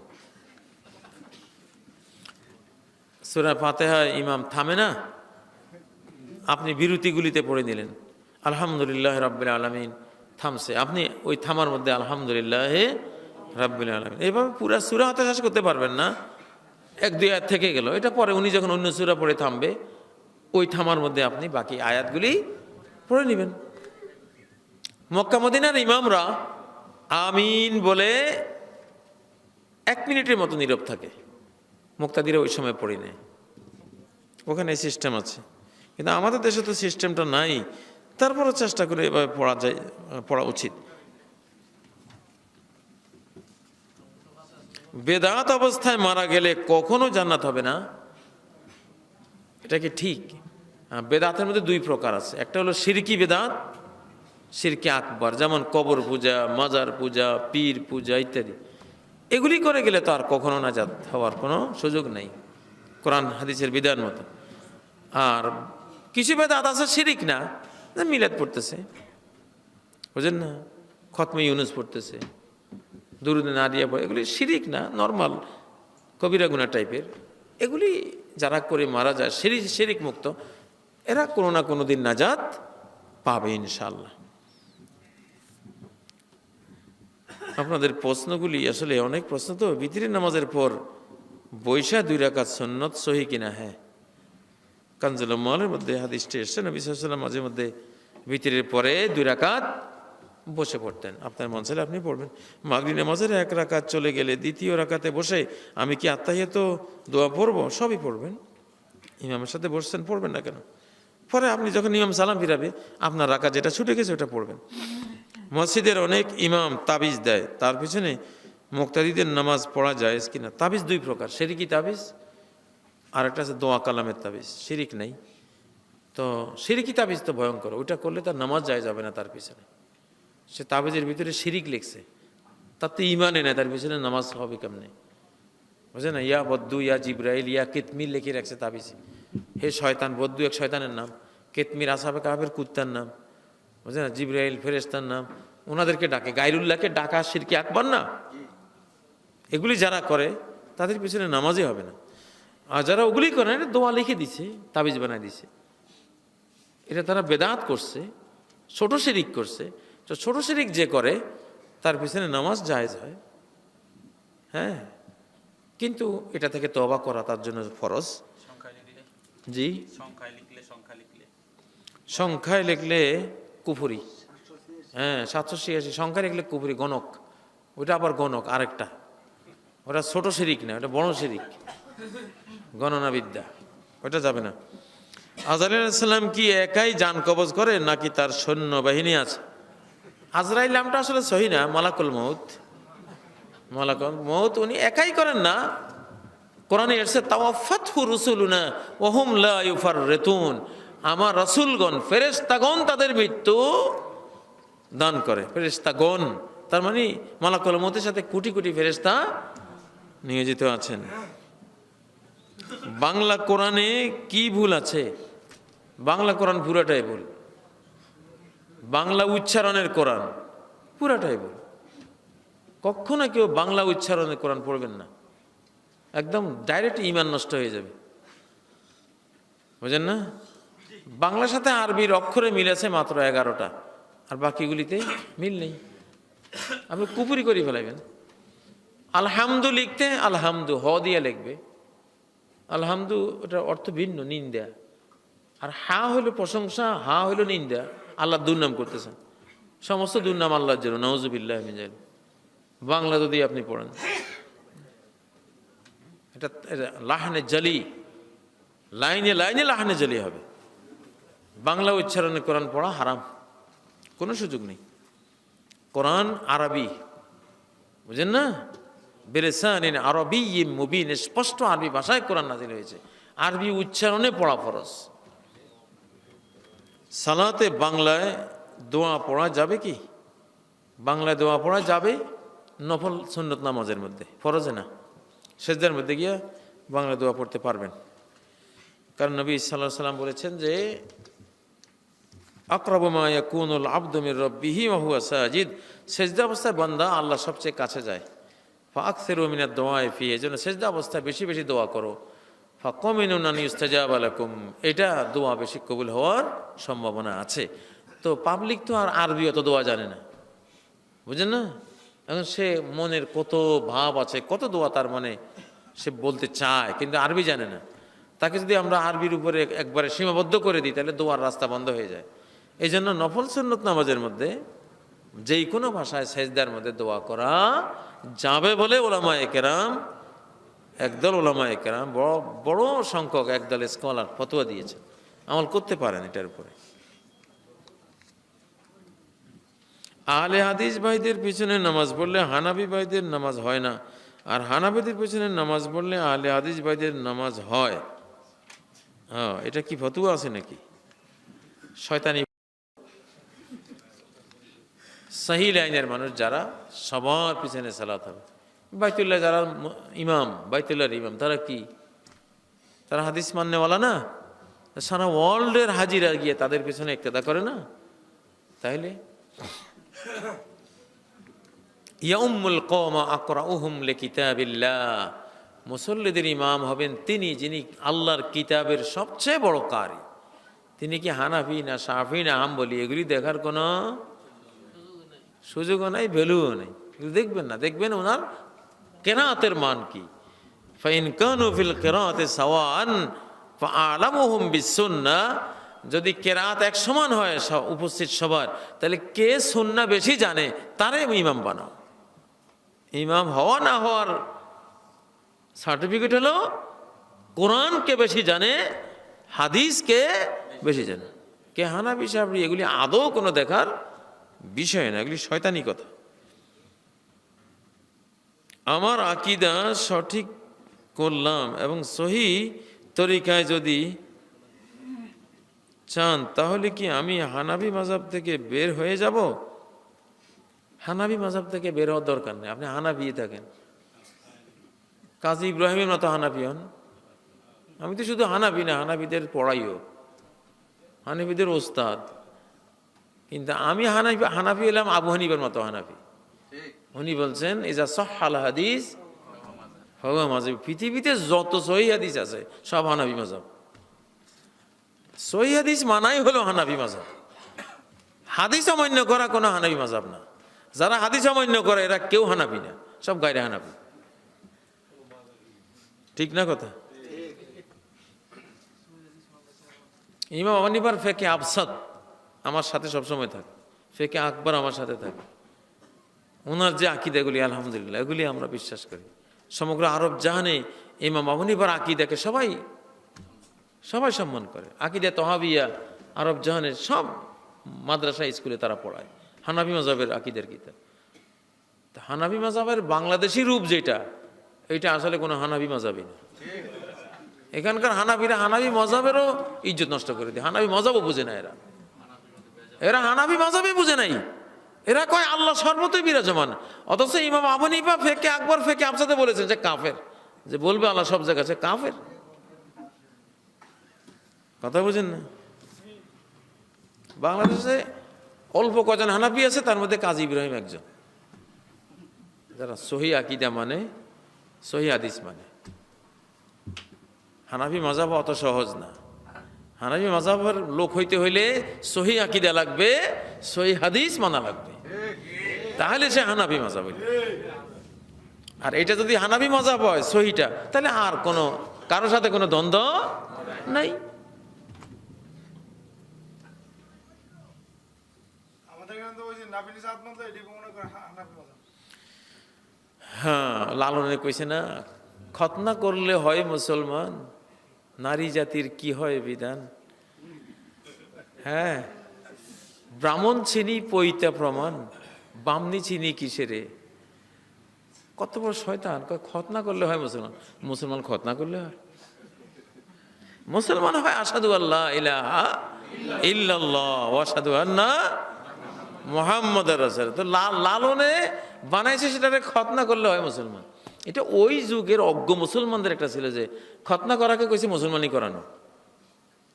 সূরা ফাতিহা ইমাম থামে না, আপনি বিরতিগুলিতে পড়ে দিলেন আলহামদুলিল্লাহ রাব্বিল আলামিন, থামছে, আপনি ওই থামার মধ্যে আলহামদুলিল্লাহ রাব্বিল আলামিন, এইভাবে পুরা সূরা হাতে শেষ করতে পারবেন না, 1-2 আয়াত থেকে গেল, এটা পরে উনি যখন অন্য সূরা পড়ে থামবে, ওই থামার মধ্যে আপনি বাকি আয়াতগুলি পড়ে নেবেন। মক্কা মদিনার ইমামরা আমিন বলে 1 মিনিটের মতো নীরব থাকে, মুক্তাদিরা ওই সময় পড়ে নেয়, ওখানে সিস্টেম আছে। কিন্তু আমাদের দেশে তো সিস্টেমটা নাই, তারপরও চেষ্টা করে এভাবে পড়া উচিত। বেদাত অবস্থায় মারা গেলে কখনো জান্নাত হবে না, এটা কি ঠিক? বেদাতের মধ্যে 2 প্রকার আছে, একটা হলো শিরকি বেদাত, শিরকি আকবর, যেমন কবর পূজা, মাজার পূজা, পীর পূজা ইত্যাদি। এগুলি করে গেলে তো আর কখনো নাজাত হওয়ার কোনো সুযোগ নেই, কোরআন হাদিসের বিধান মতো। আর কিছু বেদাত আছে শিরিক না, মিলাদ পড়তেছে, বুঝেন না, খতমে ইউনুস পড়তেছে, দুরুদে নাদিয়া পড়ে, এগুলি শিরিক না, নর্মাল কবিরা গুনাহ টাইপের। এগুলি যারা করে মারা যায় শিরিক মুক্ত, এরা কোনো না কোনো দিন নাজাত পাবে ইনশাআল্লাহ। আপনাদের প্রশ্নগুলি আসলে অনেক প্রশ্ন, তো বিতিরের নামাজের পর বৈশা 2 রাকাত সুন্নত সহি কিনা? হ্যাঁ, কানজুল উম্মালের মধ্যে হাদিসটি এসছে, নবী সাল্লাল্লাহু আলাইহি ওয়াসাল্লাম মাঝে মধ্যে বিতিরের পরে 2 রাকাত বসে পড়তেন। আপনার মন চাইলে আপনি পড়বেন। মাগরিব নামাজের 1 রাকাত চলে গেলে 2য় রাকাতে বসে আমি কি আত্তাহিয়াত দোয়া পড়ব? সবই পড়বেন। ইমামের সাথে বসছেন, পড়বেন না কেন? পরে আপনি যখন ইমাম সালাম ফিরাবে, আপনার রাকাত যেটা ছুটে গেছে ওটা পড়বেন। মসজিদের অনেক ইমাম তাবিজ দেয়, তার পিছনে মুক্তাদিদের নামাজ পড়া যায় কিনা? তাবিজ 2 প্রকার, শিরকি তাবিজ আর একটা আছে দোয়া কালামের তাবিজ। শিরিক নেই তো, শিরকি তাবিজ তো ভয়ঙ্কর, ওইটা করলে তার নামাজ যায় যাবে না। তার পিছনে সে তাবিজের ভিতরে শিরিক লিখছে, তার তো ইমানে নেই, তার পিছনে নামাজ হবে কেমনে? বুঝে না? ইয়া বদ্দু, ইয়া জিব্রাইল, ইয়া কিতমির লিখে রাখছে তাবিজে। হে শয়তান, বদ্দু এক শয়তানের নাম, কিতমির আসহাবে কাহফের কুত্তার নাম, বুঝে না, জিব্রাইল ফেরেশতার নাম, ওনাদেরকে ডাকে, গায়রুল্লাহকে ডাকা শিরকি আকবার না? এগুলি যারা করে তাদের পিছনে নামাজই হবে না। আর যারা ওগুলি করে, এটা দোয়া লিখে দিছে, তাবিজ বানায় দিছে, এটা তারা বেদাত করছে, ছোট শিরিক করছে। তো ছোট শিরিক যে করে তার পিছনে নামাজ জায়েজ হয়, হ্যাঁ, কিন্তু এটা থেকে তওবা করা তার জন্য ফরজ। জি, সংখ্যায় লিখলে কুফরি, হ্যাঁ 786, সংখ্যায় লিখলে কুফরি, গণক, ওইটা আবার গণক আরেকটা, ওটা ছোট শিরিক না, ওটা বড় শিরিক, গণনা বিদ্যা, ওটা যাবে না। আজরাইল আলাইহিস সালাম কি একাই জান কবজ করে নাকি তার সৈন্য বাহিনী আছে? আজরাইল নামটা আসলে সহি না, মালাকুল মউত, মালাকুল মউত উনি একাই করেন না। কোরআনে এসেছে তাওয়াফাতহু রুসুলুনা ওয়া হুম লা ইউফাররিতুন, আমার রাসূলগণ ফেরেশতাগণ তাদের মৃত্যু দান করে, ফেরেশতাগণ তার মানে মালাকুল মউতের সাথে কোটি কোটি ফেরেশতা নিয়োজিত আছেন। বাংলা কোরআনে কি ভুল আছে? বাংলা কোরআন পুরাটাই ভুল। বাংলা উচ্চারণের কোরআন পুরাটাই ভুল। কখনো কেউ বাংলা উচ্চারণের কোরআন পড়বেন না, একদম ডাইরেক্ট ঈমান নষ্ট হয়ে যাবে, বুঝেন না? বাংলার সাথে আরবির অক্ষরে মিল আছে মাত্র 11টা, আর বাকিগুলিতে মিল নেই। আপনি কুপুরি করে ফেলাইবেন। আলহামদু লিখতে আলহামদু হ দিয়া লিখবে, আলহামদু ওটার অর্থ ভিন্ন, নিন্দা। আর হা হইল প্রশংসা, হা হইল নিন্দা। আল্লাহ দুর্নাম করতেছেন, সমস্ত দুর্নাম আল্লাহর জন্য, নাউজুবিল্লাহ মিন যালিক। বাংলা যদি আপনি পড়েন, এটা লাহানে জালি, লাইনে লাইনে লাহানে জালি হবে। বাংলা উচ্চারণে কোরআন পড়া হারাম, কোনো সুযোগ নেই। কোরআন আরবি, বুঝেন না? বিলিসানিন আরবিয়্যিম মুবিন, স্পষ্ট আরবি ভাষায় কোরআন নাযিল হয়েছে, আরবি উচ্চারণে পড়া ফরজ। সালাতে বাংলায় দোয়া পড়া যাবে কি? বাংলায় দোয়া পড়া যাবে নফল সুন্নত নামাজের মধ্যে, ফরজে না। সেজদার মধ্যে গিয়া বাংলা দোয়া পড়তে পারবেন, কারণ নবী সাল্লাল্লাহু আলাইহি ওয়াসাল্লাম বলেছেন যে আকরাবু মা ইয়াকুনুল আবদু মির রাব্বিহি ওয়া হুয়া সাজিদ, সেজদা অবস্থায় বান্দা আল্লাহ সবচেয়ে কাছে যায়। ফাআকসিরু মিনাদ দুআই ফি, এজন্য সেজদা অবস্থায় বেশি বেশি দোয়া করো। ফাকামিনুন আন ইউস্তাজাবা লাকুম, এটা দোয়া বেশি কবুল হওয়ার সম্ভাবনা আছে। তো পাবলিক তো আর আরবি অত দোয়া জানে না, বুঝেন না? এখন সে মনের কত ভাব আছে, কত দোয়া তার মনে সে বলতে চায়, কিন্তু আরবি জানে না। তাকে যদি আমরা আরবির উপরে একবারে সীমাবদ্ধ করে দিই, তাহলে দোয়ার রাস্তা বন্ধ হয়ে যায়। এই জন্য নফল সুন্নত নামাজের মধ্যে যেই কোনো ভাষায় সেজদার মধ্যে দোয়া করা যাবে বলে ওলামায়ে কেরাম, একদল ওলামায়ে কেরাম, বড় সংখ্যক একদল স্কলার ফতোয়া দিয়েছে, আমল করতে পারেন এটার উপরে। আহলে হাদিস ভাইদের পিছনে নামাজ পড়লে হানাফি ভাইদের নামাজ হয় না, আর হানাফিদের পিছনে নামাজ পড়লে আহলে হাদিস ভাইদের নামাজ হয়। হ্যাঁ, এটা কি ফতোয়া আছে নাকি? শয়তানি। সহি লাইনের মানুষ যারা, সবার পিছনে সালাত হবে। বাইতুল্লাহ যারা ইমাম, বাইতুল্লাহর ইমাম, তারা কি, তারা হাদিস মাননেওয়ালা না? সারা ওয়ার্ল্ডের হাজিরা গিয়ে তাদের পিছনে ইক্তেদা করে না? তাইলে ইয়াউমুল কওমা আকরাউহুম লিকিতাবিল্লাহ, মুসল্লিদের ইমাম হবেন তিনি যিনি আল্লাহর কিতাবের সবচেয়ে বড় কারি। তিনি কি হানাফি না শাফি না হাম্বলি, এগুলি দেখার কোনো সুযোগও নাই, ভ্যালুও নেই। দেখবেন না, দেখবেন ওনার কেরাতের মান কি। ফাইন কানু ফিল কিরাআতি সাওয়ান ফাআলামুহুম বিসুন্নাহ, যদি কেরাত এক সমান হয় উপস্থিত সবার, তাহলে কে সুন্নাহ বেশি জানে তারে ইমাম বানাও। ইমাম হওয়া না হওয়ার সার্টিফিকেট হলো কোরআনকে বেশি জানে, হাদিসকে বেশি জানে। কে হানাফি সাহেব, এগুলি আদৌ কোনো দেখার বিষয় না, এগুলি শয়তানি কথা। আমার আকীদা সঠিক করলাম এবং সহি তরিকায় যদি চান, তাহলে কি আমি হানাফি মাযহাব থেকে বের হয়ে যাব? হানাফি মাযহাব থেকে বের হওয়ার দরকার নেই, আপনি হানাফি থাকেন, কাজী ইব্রাহিমের মতো হানাফি হন। আমি তো শুধু হানাফি না, হানাফিদের পড়াইও, হানাফিদের ওস্তাদ। কিন্তু আমি হানাফি এলাম আবু হানিফার মতো হানাফি। উনি বলছেন ইজা সাহহাল হাদিস ফাহুয়া মাযহাব। পৃথিবীতে যত সহিহ হাদিস আছে সব হানাফি মাযহাব। সহিহ হাদিস মানাই হলো হানাফি মাযহাব। হাদিস অমান্য করা কোনো হানাফি মাযহাব না। যারা হাদিস অমান্য করে এরা কেউ হানাফি না, সব গায়রে হানাফি। ঠিক না কথা? ইমাম আবু হানিফার ফিকহে আবসাত আমার সাথে সবসময় থাকে, ফিকহে আকবর আমার সাথে থাকে। ওনার যে আকীদাগুলি আলহামদুলিল্লাহ এগুলি আমরা বিশ্বাস করি। সমগ্র আরব জাহানে ইমাম আবু হানিফার আকীদাকে সবাই সবাই সম্মান করে। আকীদা তহাবিয়া আরব জাহানের সব মাদ্রাসা স্কুলে তারা পড়ায় হানাফি মাযহাবের আকীদার কিতাব। হানাফি মাযহাবের বাংলাদেশি রূপ যেটা, এটা আসলে কোনো হানাফি মাযহাবই না। এখানকার হানাফিরা হানাফি মাযহাবেরও ইজ্জত নষ্ট করে দেয়। হানাফি মাযহাবও বুঝে না এরা, এরা হানাফি মাযহাবই বুঝে নাই। এরা কয় আল্লাহ সর্বতই বিরাজমান, অথচ ইমাম আবু হানিফা ফেকে আকবর ফেকে আফসাদে বলেছেন যে কাফের, যে বলবে আল্লাহ সব জায়গায় আছে, কাফের। কথা বুঝেন না? বাংলাদেশে অল্প কজন হানাফি আছে, তার মধ্যে কাজী ইব্রাহিম একজন, যারা সহি আকীদা মানে, সহি হাদিস মানে। হানাফি মাযহাব অত সহজ না। হানাফি মাযহাবের লোক হইতে হইলে সহি আকীদা লাগবে, সহি হাদিস মানা লাগবে, তাহলে সে হানাফি মাযহাব হইল। আর এটা যদি হানাফি মাযহাব হয় সহিটা, তাহলে আর কোনো কারোর সাথে কোনো দ্বন্দ্ব নাই। হ্যাঁ, লালনে কইছে না, খতনা করলে হয় মুসলমান, নারী জাতির কি হয় বিধান। হ্যাঁ, ব্রাহ্মণ চিনি পইতা প্রমাণ, বামনি চিনি কিসেরে। কত বড় শয়তান, খতনা করলে হয় মুসলমান। মুসলমান খতনা করলে হয়? মুসলমান হয় আশহাদু আল্লা ইলাহা ইল্লাল্লাহ ওয়া আশহাদু আন্না মুহাম্মাদুর রাসূলুল্লাহ। তো লালনে বানাইছে সেটারে খতনা করলে হয় মুসলমান। এটা ওই যুগের অজ্ঞ মুসলমানদের একটা ছিল যে খতনা করাকে কইছে মুসলমানি করানো,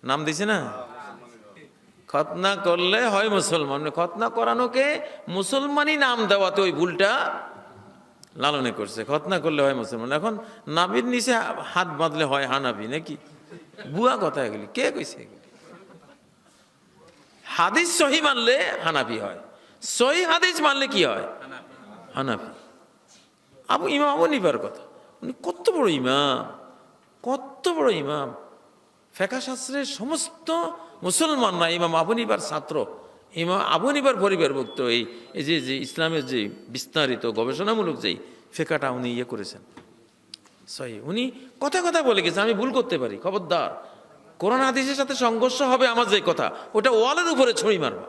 নাম দিছে না, খতনা করলে হয় মুসলমান। খতনা করানোকে মুসলমানি নাম দেওয়াতে ওই ভুলটা লালনে করছে, খতনা করলে হয় মুসলমান। এখন নাবির নিচে হাত বাঁধলে হয় হানাফি নাকি? বুয়া কথা এগুলি, কে কইছে এগুলি? হাদিস সহি মানলে হানাফি হয়, সহি হাদিস মানলে কি হয়? হানাফি। ইমাম আবু হানিফার কথা, উনি কত বড় ইমাম, কত বড় ইমাম। ফিকহ শাস্ত্রের সমস্ত মুসলমানরা ইমাম আবু হানিফার ছাত্র, ইমাম আবু হানিফার পরিবারভুক্ত। এই যে যে ইসলামের যে বিস্তারিত গবেষণামূলক যেই ফিকহটা উনি ইয়ে করেছেন সহি, উনি কথা কথা বলে গেছেন। আমি ভুল করতে পারি, খবরদার। কোরআন হাদিসের সাথে সংঘর্ষ হবে আমার যে কথা, ওটা ওয়ালের উপরে ছড়ি মারবা,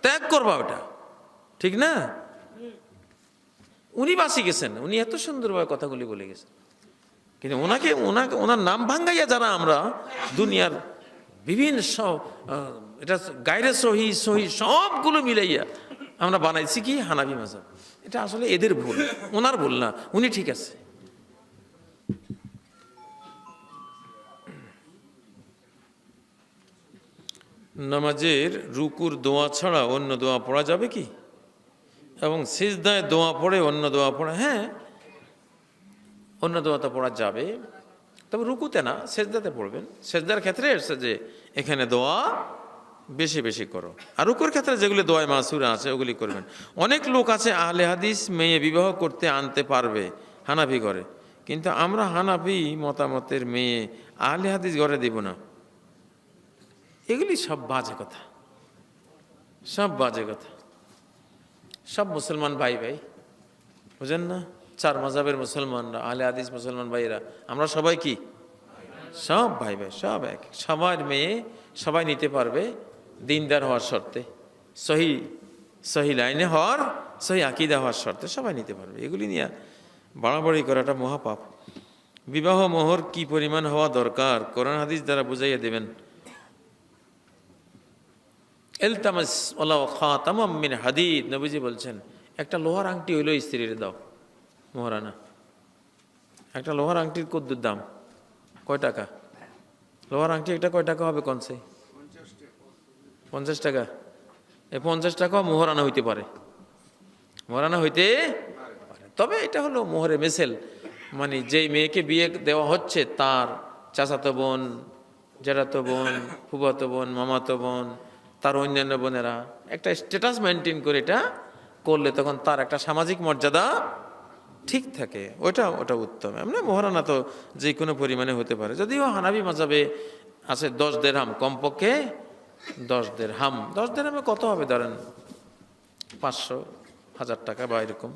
ত্যাগ করবা, ওটা ঠিক না। উনি বাঁচি গেছেন, উনি এত সুন্দরভাবে কথাগুলি বলে গেছেন। কিন্তু ওনার নাম ভাঙ্গাইয়া যারা আমরা দুনিয়ার বিভিন্ন সব এটা গায়রে সহি সহি সবগুলো মিলাইয়া আমরা বানাইছি কি হানাফি মাযহাব। এটা আসলে এদের ভুল, ওনার ভুল না, উনি ঠিক আছে। নামাজের রুকুর দোয়া ছাড়া অন্য দোয়া পড়া যাবে কি? এবং সিজদায় দোয়া পড়ে অন্য দোয়া পড়া, হ্যাঁ অন্য দোয়া তো পড়া যাবে, তবে রুকুতে না, সেজদাতে পড়বেন। সেজদার ক্ষেত্রে এসছে যে এখানে দোয়া বেশি বেশি করো, আর রুকুর ক্ষেত্রে যেগুলি দোয়ায় মাসুরা আছে ওগুলি করবেন। অনেক লোক আছে আহলে হাদিস মেয়ে বিবাহ করতে আনতে পারবে হানাফি ঘরে, কিন্তু আমরা হানাফি মতামতের মেয়ে আহলে হাদিস ঘরে দিব না। এগুলি সব বাজে কথা, সব বাজে কথা। সব মুসলমান ভাই ভাই, বুঝেন না? চার মাযহাবের মুসলমানরা, আহলে হাদিস মুসলমান ভাইরা, আমরা সবাই কি? সব ভাই ভাই, সব এক। সবার মেয়ে সবাই নিতে পারবে, দিনদার হওয়ার শর্তে, সহি সহি লাইনে হওয়ার, সহি আকীদা হওয়ার শর্তে সবাই নিতে পারবে। এগুলি নিয়ে বাড়াবাড়ি করাটা মহাপাপ। বিবাহ মোহর কি পরিমাণ হওয়া দরকার কোরআন হাদিস দ্বারা বুঝাইয়া দেবেন। ইলতামাস ওয়ালাউ খাতামাম মিন হাদিদ, নবীজি বলছেন একটা লোহার আংটি হইলো স্ত্রীর দাও মোহরানা। একটা লোহার আংটির কত দাম? কয় টাকা? লোহার আংটি একটা কয় টাকা হবে কোনছে? 50 টাকা। এই 50 টাকা মোহরানা হইতে পারে, মোহরানা হইতে পারে। তবে এটা হলো মোহরে মেসেল, মানে যেই মেয়েকে বিয়ে দেওয়া হচ্ছে তার চাচাতো বোন, জেঠাতো বোন, ফুফাতো বোন, মামাতো বোন, তার অন্যান্য বোনেরা একটা স্ট্যাটাস মেনটেন করে এটা করলে তখন তার একটা সামাজিক মর্যাদা ঠিক থাকে, ওটা উত্তম। এমনি মোহরানা তো যে কোনো পরিমাণে হতে পারে। যদিও হানাফি মাযহাবে আছে 10 দিরহাম, কমপক্ষে 10 দিরহাম। 10 দিরহামে কত হবে ধরেন 500-1000 টাকা বা এরকম,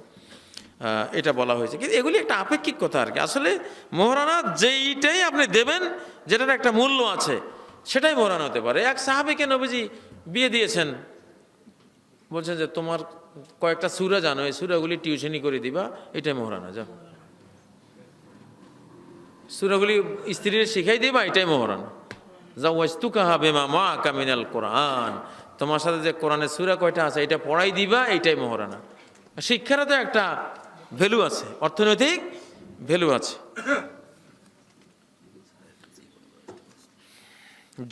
এটা বলা হয়েছে। কিন্তু এগুলি একটা আপেক্ষিক কথা আর কি। আসলে মোহরানা যেইটাই আপনি দেবেন, যেটার একটা মূল্য আছে, সেটাই মোহরানা হতে পারে। এক সাহাবীকে নবীজি বিয়ে দিয়েছেন, বলছেন যে তোমার কয়েকটা সূরা জানো, এই সূরাগুলি টিউশনি করে দিবা, এটাই মোহরানা। যাও সূরাগুলি স্ত্রীর শিখাই দিবা, এটাই মোহরানা। জাওয়াজতুকাহা বিমা মাআকা মিনাল কোরআন, তোমার সাথে যে কোরআনের সূরা কয়টা আছে এটা পড়াই দিবা, এইটাই মহারানা। শিক্ষারও তো একটা ভ্যালু আছে, অর্থনৈতিক ভ্যালু আছে।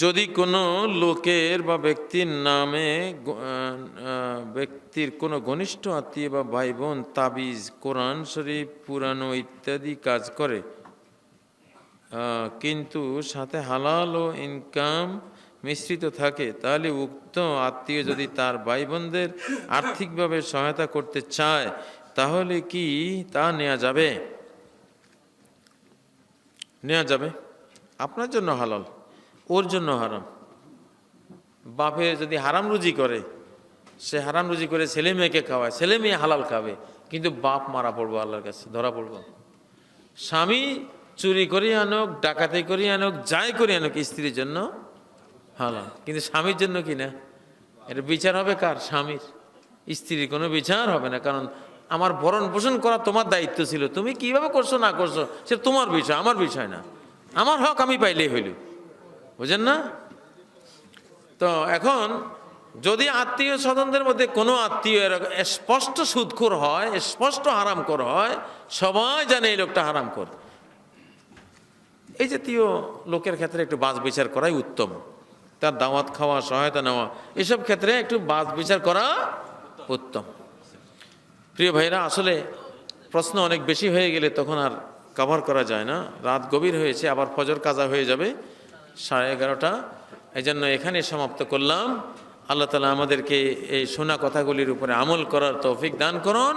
যদি কোনো লোকের বা ব্যক্তির নামে ব্যক্তির কোনো ঘনিষ্ঠ আত্মীয় বা ভাই বোন তাবিজ, কোরআন শরীফ পুরানো ইত্যাদি কাজ করে, কিন্তু সাথে হালাল ও ইনকাম মিশ্রিত থাকে, তাহলে উক্ত আত্মীয় যদি তার ভাই বোনদের আর্থিকভাবে সহায়তা করতে চায়, তাহলে কি তা নেওয়া যাবে? নেওয়া যাবে। আপনার জন্য হালাল, ওর জন্য হারাম। বাপে যদি হারাম রুজি করে, সে হারাম রুজি করে ছেলে মেয়েকে খাওয়ায়, ছেলে মেয়ে হালাল খাবে, কিন্তু বাপ মারা পড়বো, আল্লাহর কাছে ধরা পড়বো। স্বামী চুরি করে আনুক, ডাকাতি করে আনুক, যাই করে আনুক, স্ত্রীর জন্য হালাল, কিন্তু স্বামীর জন্য কি না? এটা বিচার হবে কার? স্বামীর। স্ত্রীর কোনো বিচার হবে না, কারণ আমার ভরণ পোষণ করা তোমার দায়িত্ব ছিল, তুমি কিভাবে করছো না করছো সেটা তোমার বিষয়, আমার বিষয় না। আমার হক আমি পাইলেই হইল, বুঝেন না? তো এখন যদি আত্মীয় স্বজনদের মধ্যে কোনো আত্মীয় স্পষ্ট সুদখোর হয়, স্পষ্ট হারামখোর হয়, সবাই জানে এই লোকটা হারামখোর, এই জাতীয় লোকের ক্ষেত্রে একটু বাছ বিচার করাই উত্তম। তার দাওয়াত খাওয়া, সহায়তা নেওয়া, এসব ক্ষেত্রে একটু বাছ বিচার করা উত্তম। প্রিয় ভাইরা, আসলে প্রশ্ন অনেক বেশি হয়ে গেলে তখন আর কভার করা যায় না। রাত গভীর হয়েছে, আবার ফজর কাজা হয়ে যাবে 11:30। এই জন্য এখানে সমাপ্ত করলাম। আল্লাহ তাআলা আমাদেরকে এই শোনা কথাগুলির উপরে আমল করার তৌফিক দান করুন।